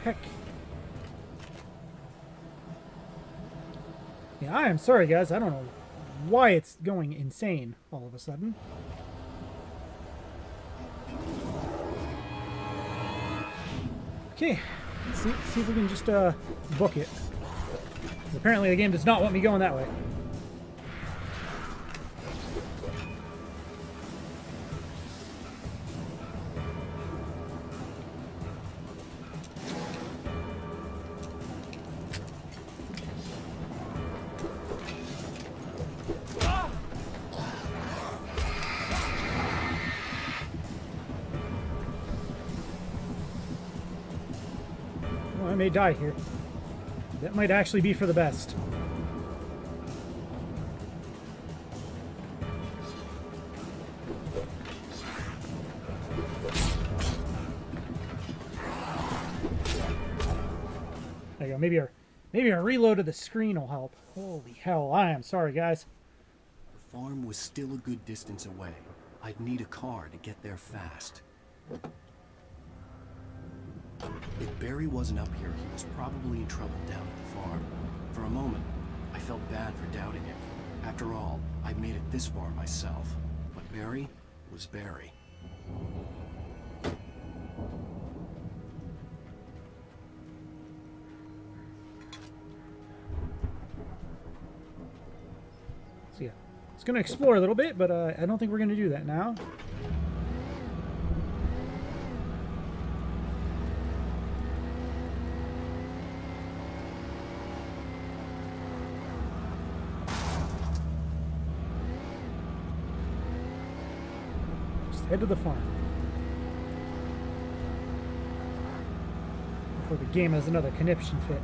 Heck. Yeah, I am sorry, guys. I don't know why it's going insane all of a sudden. Okay, let's see if we can just book it. 'Cause apparently the game does not want me going that way. Well, I may die here. That might actually be for the best. There you go. Maybe a reload of the screen will help. Holy hell! I am sorry, guys. The farm was still a good distance away. I'd need a car to get there fast. If Barry wasn't up here, he was probably in trouble down at the farm. For a moment, I felt bad for doubting him. After all, I'd made it this far myself. But Barry was Barry. So yeah, it's going to explore a little bit, but I don't think we're going to do that now. Just head to the farm. Before the game has another conniption fit.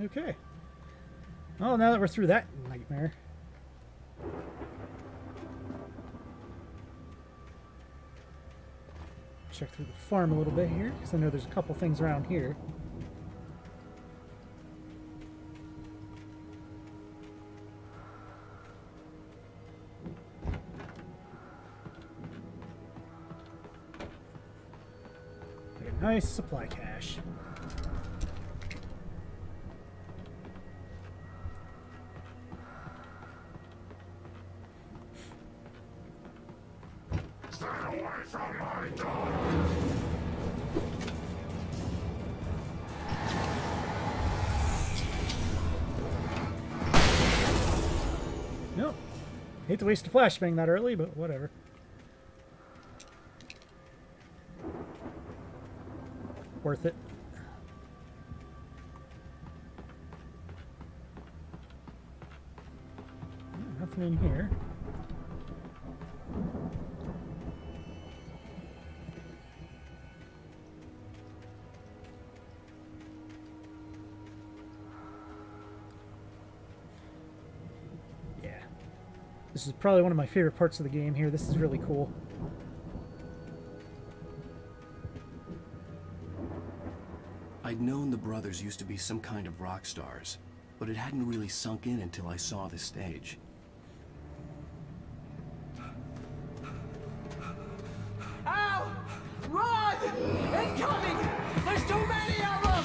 Okay. Well, now that we're through that nightmare. Check through the farm a little bit here, because I know there's a couple things around here. Nice supply cache. Stay away from my dog! Nope. Hate to waste a flashbang that early, but whatever. Worth it. Nothing in here. Yeah. This is probably one of my favorite parts of the game here. This is really cool. I'd known the brothers used to be some kind of rock stars, but it hadn't really sunk in until I saw the stage. Ow! Run! Incoming! There's too many of them!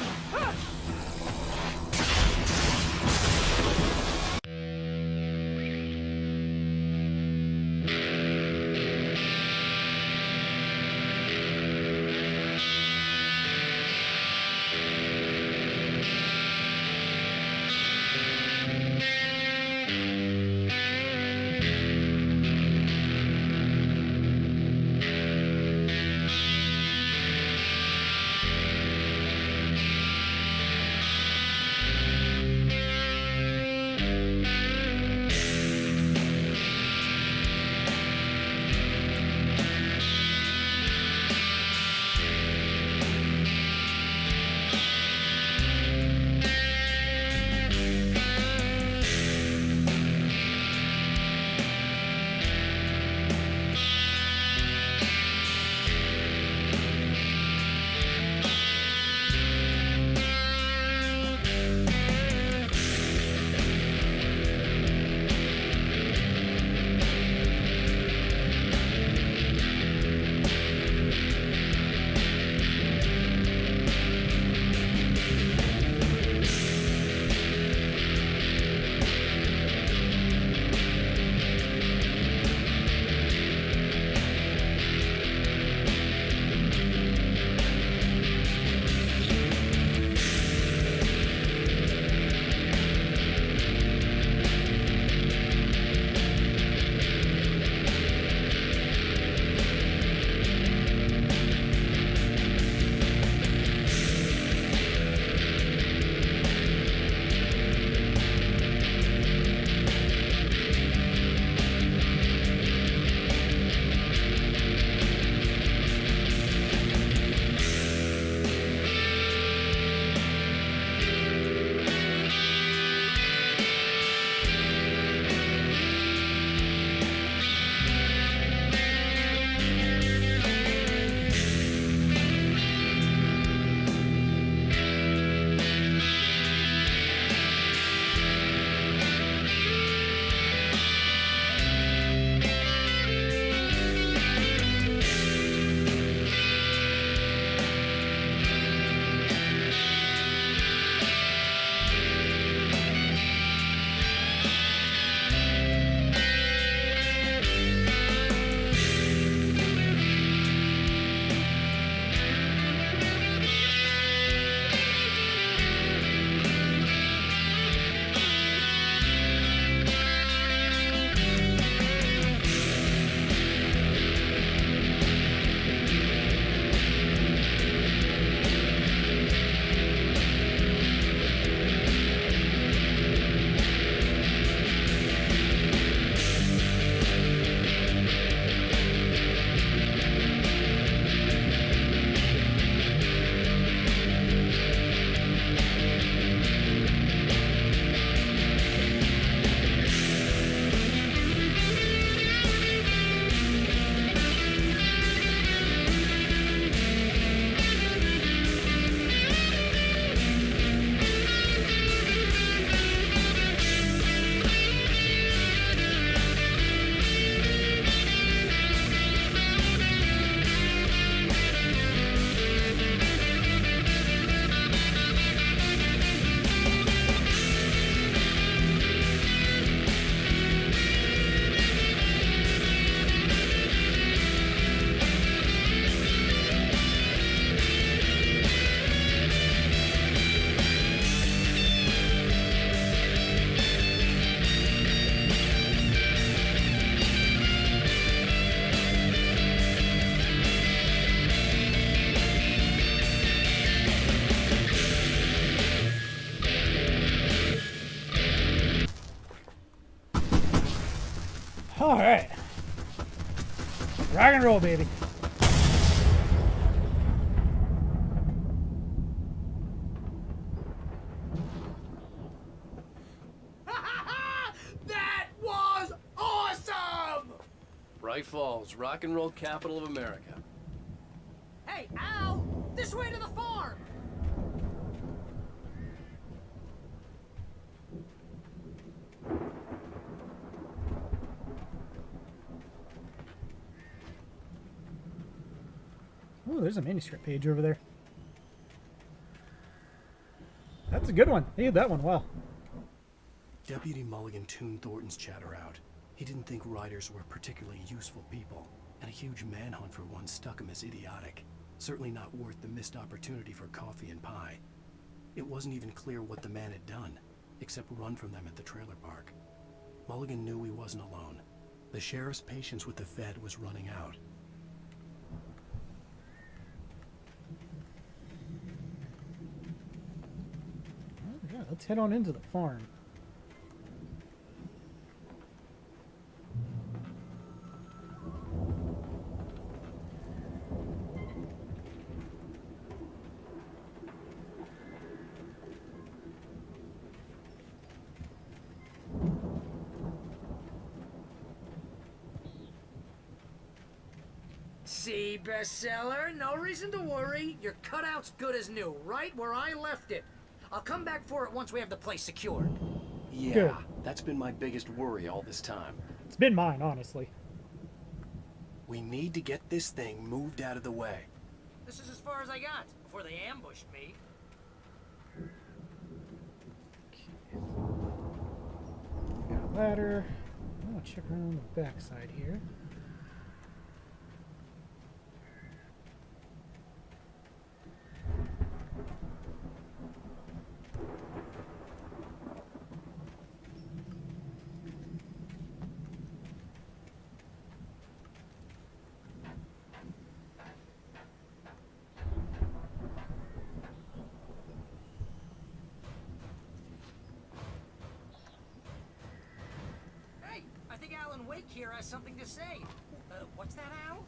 All right. Rock and roll, baby. That was awesome! Bright Falls, rock and roll capital of America. Hey, Al! This way to the farm! Oh, there's a manuscript page over there. That's a good one. He did that one well. Deputy Mulligan tuned Thornton's chatter out. He didn't think writers were particularly useful people, and a huge manhunt for one struck him as idiotic. Certainly not worth the missed opportunity for coffee and pie. It wasn't even clear what the man had done, except run from them at the trailer park. Mulligan knew he wasn't alone. The sheriff's patience with the Fed was running out. Yeah, let's head on into the farm. See, bestseller? No reason to worry. Your cutout's good as new, right where I left it. I'll come back for it once we have the place secured. Yeah, Good. That's been my biggest worry all this time. It's been mine, honestly. We need to get this thing moved out of the way. This is as far as I got before they ambushed me. Got a ladder. I want to check around the backside here. Hey, I think Alan Wake here has something to say. What's that, Al?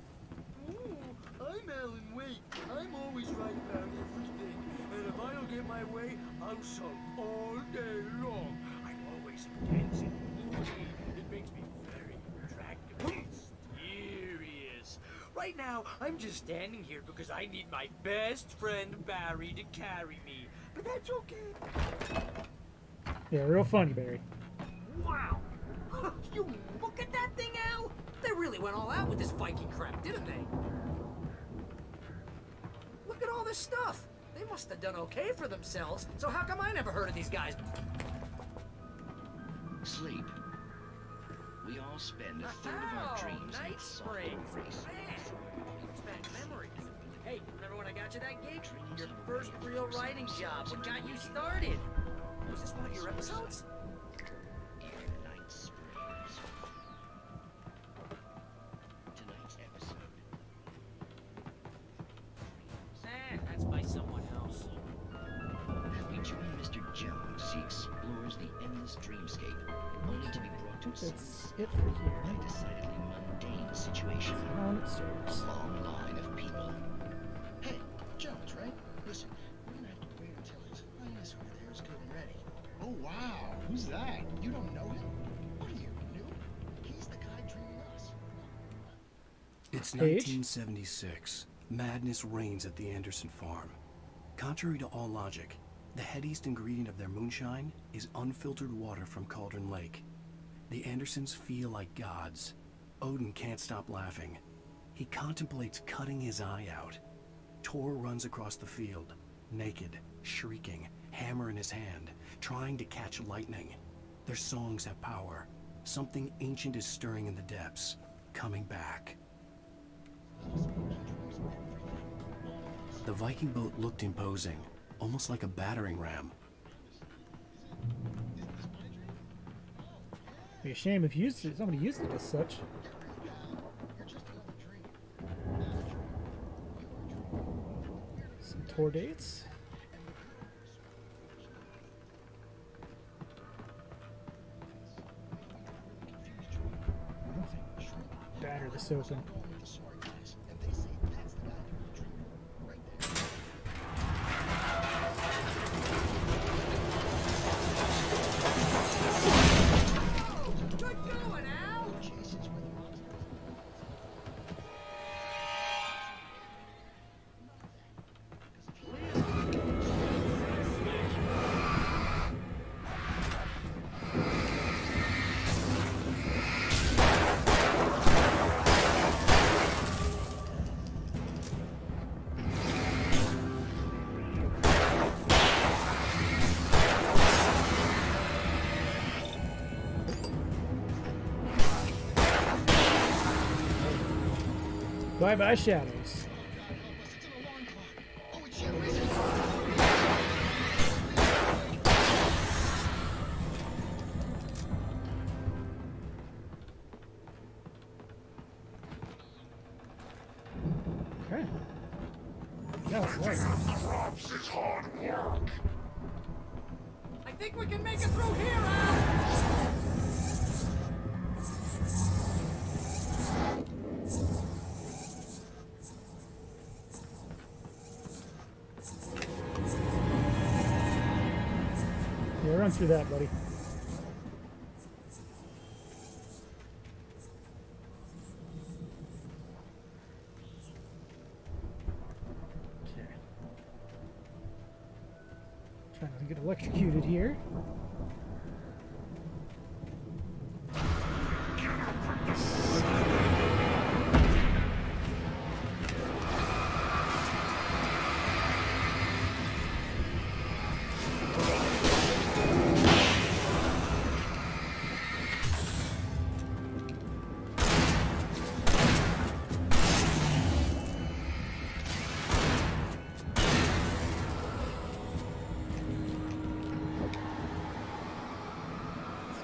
Ooh, I'm Alan Wake. I'm always right about everything. And if I don't get my way, I'll sulk all day long. I'm always intense and moody. It makes me very attractive and mysterious. Right now, I'm just standing here because I need my best friend Barry to carry me. But that's okay. Yeah, real funny, Barry. Wow! You look at that thing, Al! They really went all out with this Viking crap, didn't they? Look at all this stuff! They must have done okay for themselves, so how come I never heard of these guys? Sleep. We all spend a third of our dreams in Night a soft Springs! embrace. Man, brings back memories. Hey, remember when I got you that gig? Your first real writing job, what got you started? Was this one of your episodes? Night Springs. Tonight's episode. That's by someone else. We join Mr. Jones. He explores the endless dreamscape, only to be brought to a That's it for here. by a decidedly mundane situation. On upstairs. A long line of people. Hey, Jones, right? Listen, we're gonna have to wait until his highness over there is good and ready. Oh, wow. Who's that? You don't know him? What are you, new? He's the guy dreaming us. It's Page? 1976. Madness reigns at the Anderson farm. Contrary to all logic, the headiest ingredient of their moonshine is unfiltered water from Cauldron Lake. The Andersons feel like gods. Odin can't stop laughing. He contemplates cutting his eye out. Tor runs across the field, naked, shrieking, hammer in his hand, trying to catch lightning. Their songs have power. Something ancient is stirring in the depths, coming back. The Viking boat looked imposing, almost like a battering ram. It'd be a shame if somebody used it as such. Some tour dates. Nothing tear this open. Bye-bye, shadows. Okay. Yeah, that's right. Crops is hard work. I think we can make it through here, Al! Yeah, run through that, buddy. Okay. Trying not to get electrocuted here.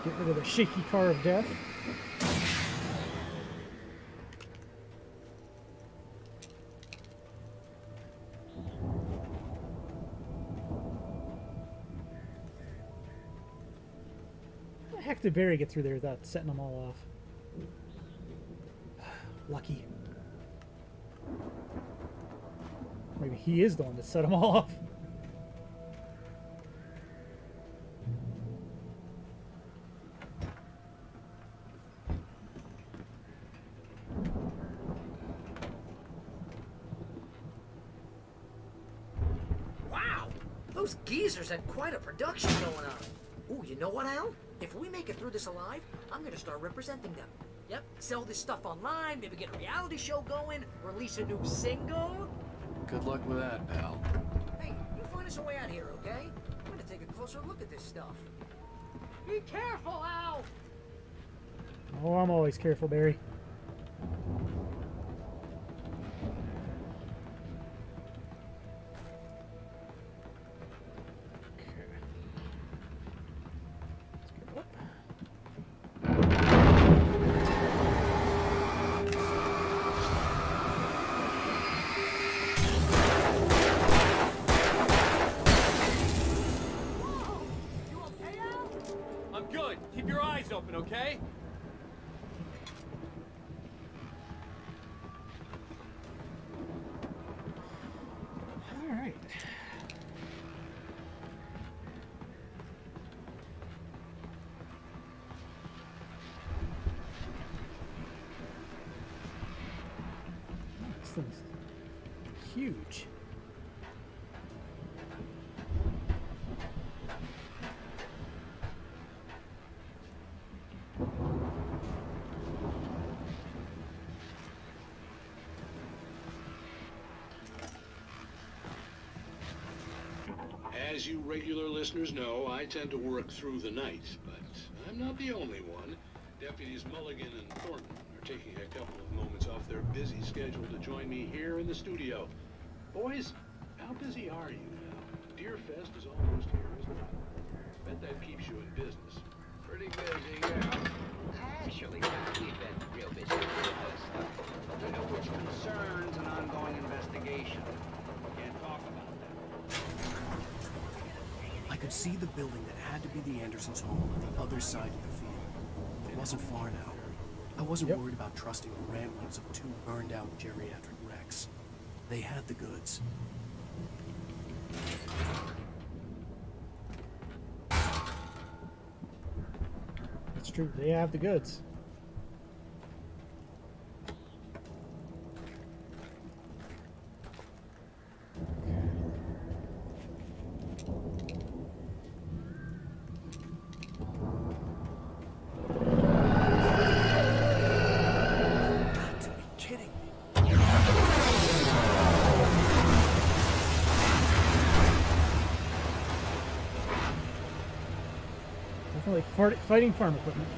Get rid of the shaky car of death. How the heck did Barry get through there without setting them all off? Lucky. Maybe he is the one that set them all off. Those geezers had quite a production going on. Ooh, you know what, Al? If we make it through this alive, I'm gonna start representing them. Yep, sell this stuff online, maybe get a reality show going, release a new single. Good luck with that, pal. Hey, you find us a way out here, okay? I'm gonna take a closer look at this stuff. Be careful, Al! Oh, I'm always careful, Barry. I'm good. Keep your eyes open, okay? All right. This thing's huge. As you regular listeners know, I tend to work through the night, but I'm not the only one. Deputies Mulligan and Thornton are taking a couple of moments off their busy schedule to join me here in the studio. Boys, how busy are you now? Deerfest is almost here, isn't it? Bet that keeps you in business. Pretty busy, yeah. Actually, we've been real busy with this stuff. You know, which concerns an ongoing investigation. Can't talk about that. I could see the building that had to be the Andersons' home on the other side of the field. It wasn't far now. I wasn't worried about trusting the ramblings of two burned-out geriatric wrecks. They had the goods. It's true. They have the goods. Like fighting farm equipment.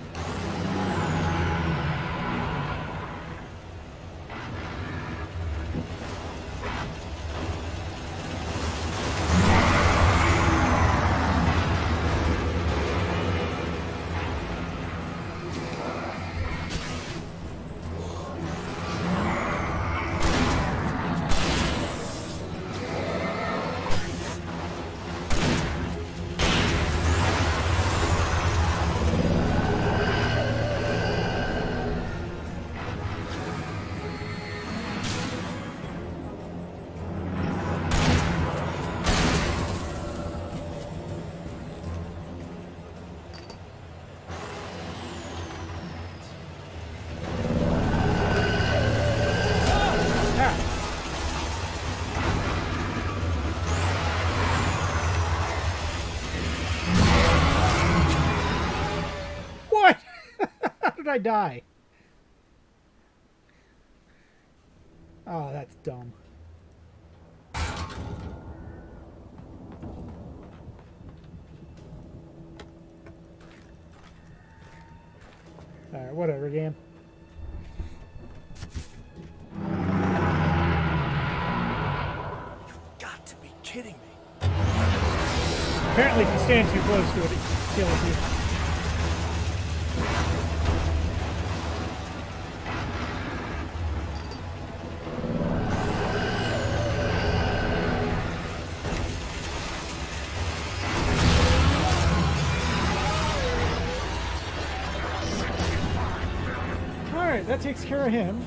I die? Oh, that's dumb. Alright, whatever, game. You've got to be kidding me. Apparently, if you stand too close to it, it kills you. That takes care of him.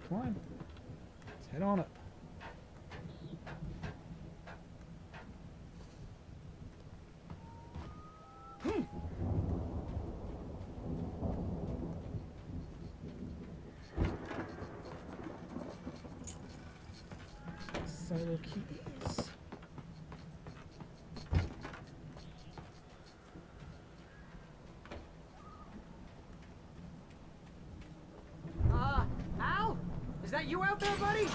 Come on. Let's head on up. Silo keys. Al? Is that you out there, buddy?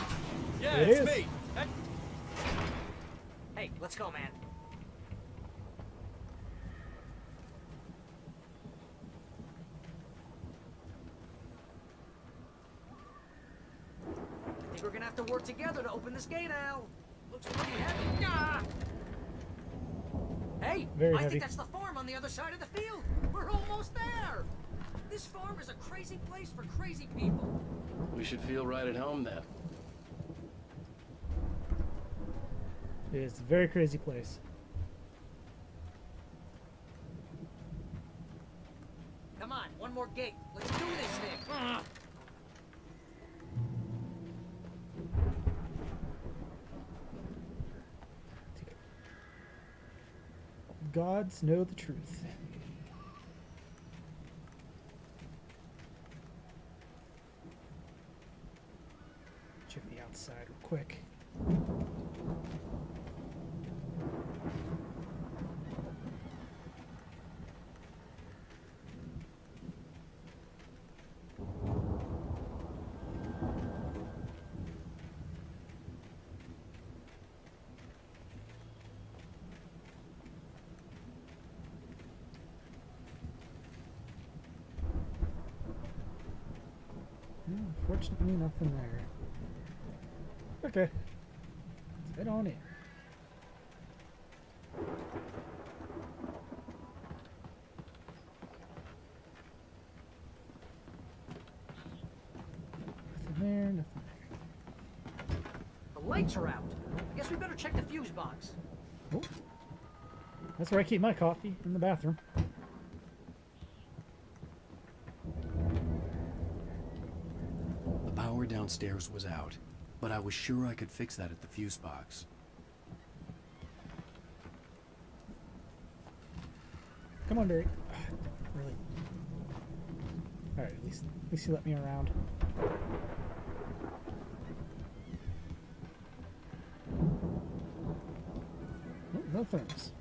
Yeah, It it's is. me. Hey, let's go, man. I think we're gonna have to work together to open this gate, Al. Looks pretty heavy. Ah! Hey, Very I heavy. think that's the farm on the other side of the field. We're almost there. This farm is a crazy place for crazy people. We should feel right at home then. It is a very crazy place. Come on, one more gate. Let's do this thing. Ah! Gods know the truth. Check the outside real quick. Unfortunately, nothing there. Okay. Right on in. Nothing there, nothing there. The lights are out. I guess we better check the fuse box. Oh. That's where I keep my coffee, in the bathroom. The power downstairs was out, but I was sure I could fix that at the fuse box. Come on, Barry. Really? Alright, at least you let me around. Oh, no thermos.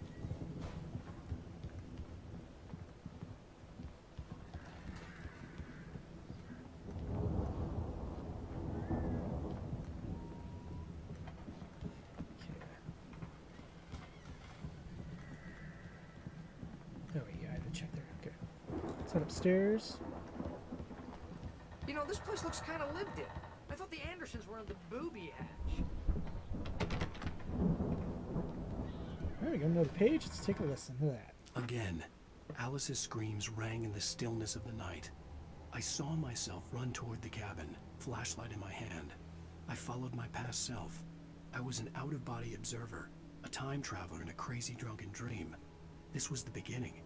Oh, yeah, I had to check there. Okay. Let's head upstairs. You know, this place looks kind of lived in. I thought the Andersons were in the booby hatch. Alright, we got another page. Let's take a listen to that. Again, Alice's screams rang in the stillness of the night. I saw myself run toward the cabin, flashlight in my hand. I followed my past self. I was an out-of-body observer, a time traveler in a crazy drunken dream. This was the beginning.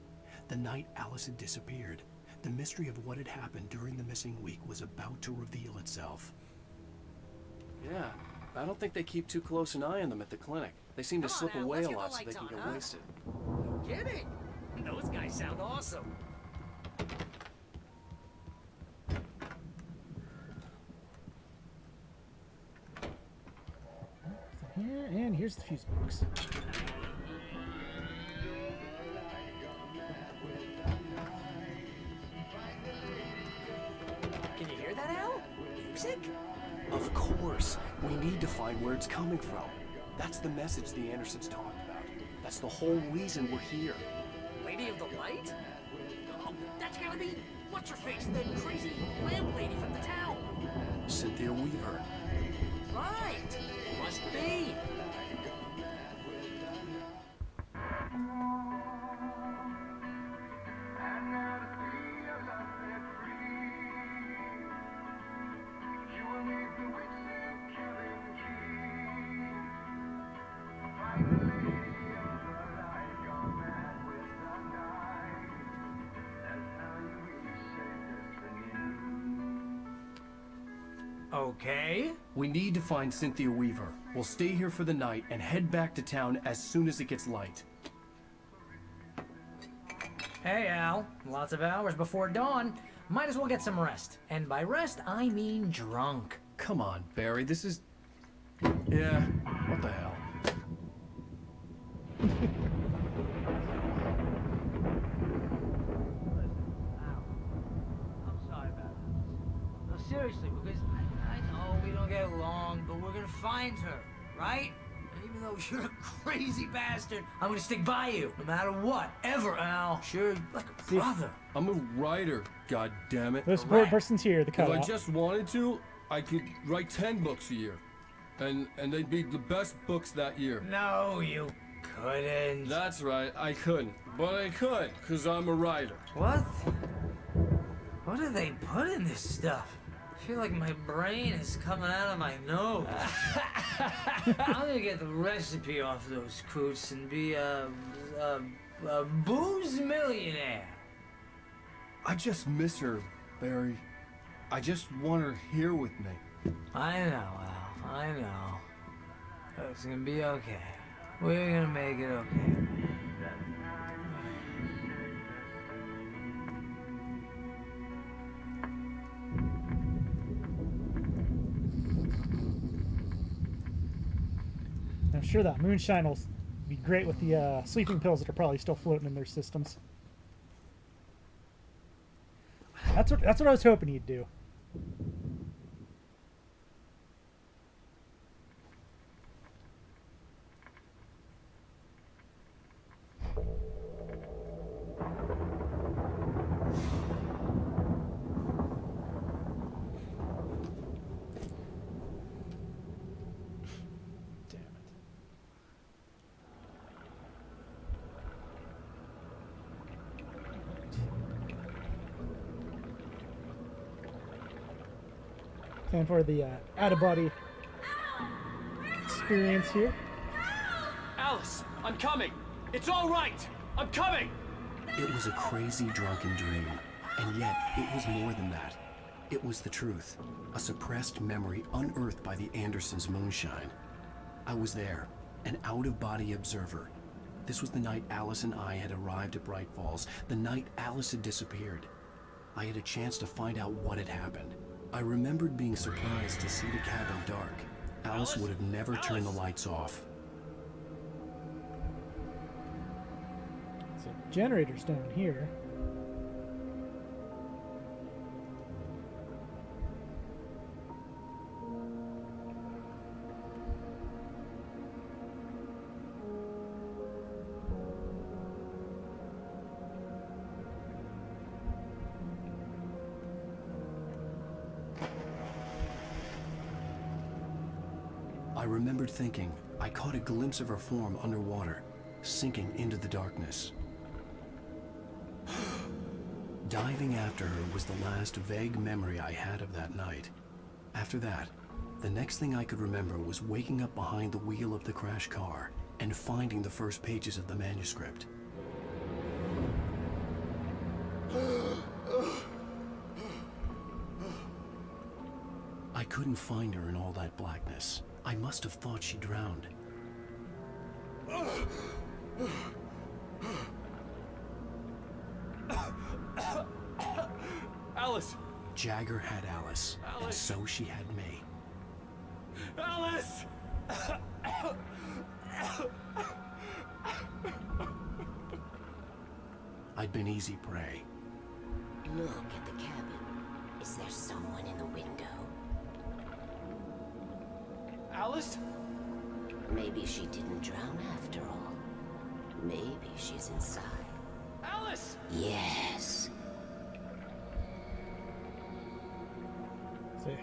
The night Alice had disappeared. The mystery of what had happened during the missing week was about to reveal itself. Yeah, I don't think they keep too close an eye on them at the clinic. They seem to Come on slip now, away let's a get the lot so they lights can on, get huh? wasted. No kidding. Those guys sound awesome. Here, and here's the fuse box. Can you hear that, Al? Music? Of course, we need to find where it's coming from. That's the message the Andersons talked about. That's the whole reason we're here. Lady of the Light? Oh, that's gotta be what's-her-face, the crazy lamp lady from the town. Cynthia Weaver. Right. Must be. Okay. We need to find Cynthia Weaver. We'll stay here for the night and head back to town as soon as it gets light. Hey, Al. Lots of hours before dawn. Might as well get some rest. And by rest, I mean drunk. Come on, Barry, this is... Yeah, what the hell? I'm sorry about this. No, seriously, because I know we don't get along, but we're gonna find her, right? And even though you're a crazy bastard, I'm gonna stick by you, no matter what, ever, Al. Sure, like a brother. I'm a writer, goddammit. The support person's here, the If cutout. I just wanted to, I could write 10 books a year. And they'd be the best books that year. No, you couldn't. That's right, I couldn't. But I could, because I'm a writer. What? What do they put in this stuff? I feel like my brain is coming out of my nose. I'm gonna get the recipe off those coots and be a booze millionaire. I just miss her, Barry. I just want her here with me. I know, Al. I know. It's gonna be okay. We're gonna make it okay. I'm sure that moonshine will be great with the sleeping pills that are probably still floating in their systems. That's what I was hoping he'd do. Time for the out-of-body experience here. Alice, I'm coming. It's all right. I'm coming. It was a crazy drunken dream, and yet it was more than that. It was the truth, a suppressed memory unearthed by the Andersons' moonshine. I was there, an out-of-body observer. This was the night Alice and I had arrived at Bright Falls, the night Alice had disappeared. I had a chance to find out what had happened. I remembered being surprised to see the cabin dark. Alice would have never turned the lights off. So the generator's down here. I remembered thinking I caught a glimpse of her form underwater, sinking into the darkness. Diving after her was the last vague memory I had of that night. After that, the next thing I could remember was waking up behind the wheel of the crash car and finding the first pages of the manuscript. I couldn't find her in all that blackness. I must have thought she drowned. Alice! Jagger had Alice, and so she had me. Alice! I'd been easy prey. Look at the cabin. Is there someone in the window? Alice? Maybe she didn't drown after all. Maybe she's inside. Alice! Yes. See.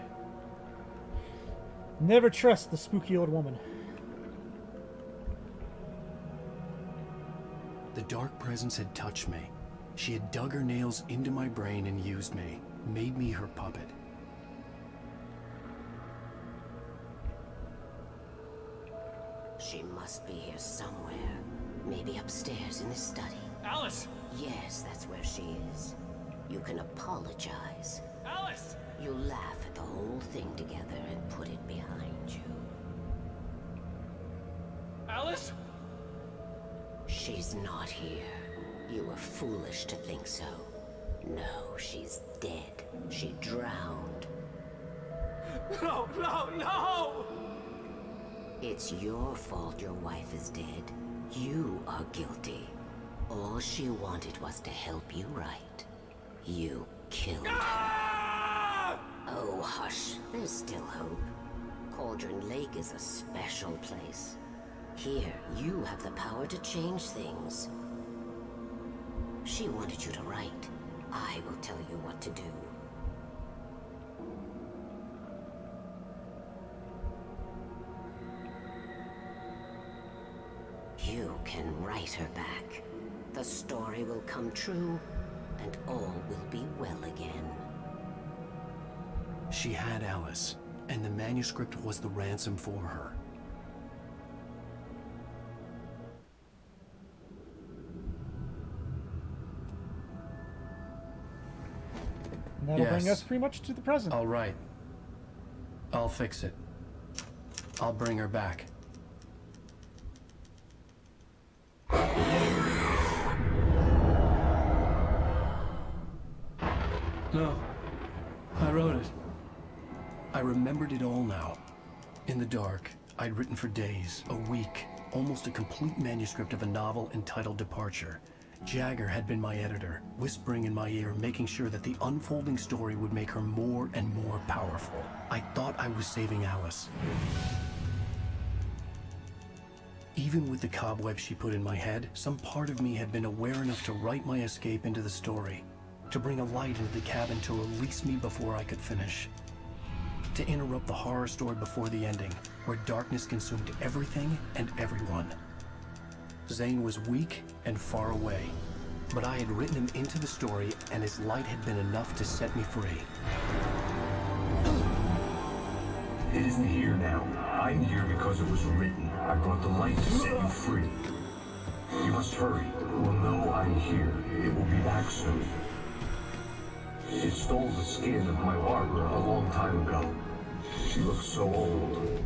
Never trust the spooky old woman. The dark presence had touched me. She had dug her nails into my brain and used me, made me her puppet. She must be here somewhere. Maybe upstairs in the study. Alice! Yes, that's where she is. You can apologize. Alice! You laugh at the whole thing together and put it behind you. Alice? She's not here. You were foolish to think so. No, she's dead. She drowned. No, no, no! It's your fault your wife is dead. You are guilty. All she wanted was to help you right. You killed her. Oh, hush. There's still hope. Cauldron Lake is a special place. Here, you have the power to change things. She wanted you to write. I will tell you what to do. You can write her back. The story will come true, and all will be well again. She had Alice, and the manuscript was the ransom for her. And that'll bring us pretty much to the present. All right. I'll fix it. I'll bring her back. No. I wrote it. I remembered it all now. In the dark, I'd written for days, a week, almost a complete manuscript of a novel entitled Departure. Jagger had been my editor, whispering in my ear, making sure that the unfolding story would make her more and more powerful. I thought I was saving Alice. Even with the cobwebs she put in my head, some part of me had been aware enough to write my escape into the story, to bring a light into the cabin to release me before I could finish, to interrupt the horror story before the ending, where darkness consumed everything and everyone. Zane was weak and far away, but I had written him into the story, and his light had been enough to set me free. It isn't here now. I'm here because it was written. I brought the light to set you free. You must hurry. It will know I'm here. It will be back soon. It stole the skin of my barber a long time ago. She looks so old.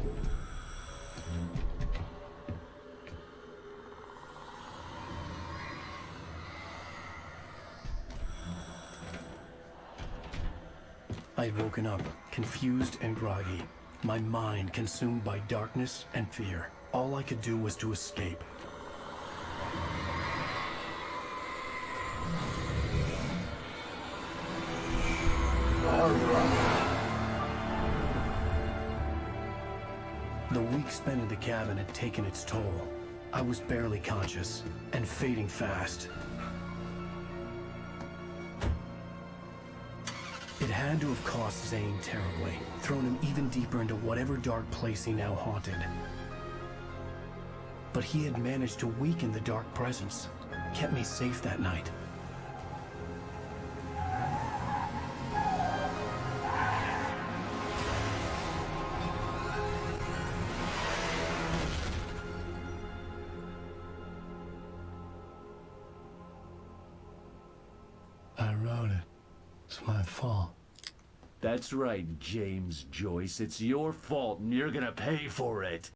I had woken up, confused and groggy, my mind consumed by darkness and fear. All I could do was to escape. The week spent in the cabin had taken its toll. I was barely conscious, and fading fast. It had to have cost Zane terribly, thrown him even deeper into whatever dark place he now haunted. But he had managed to weaken the dark presence, kept me safe that night. I wrote it. It's my fault. That's right, James Joyce. It's your fault, and you're gonna pay for it.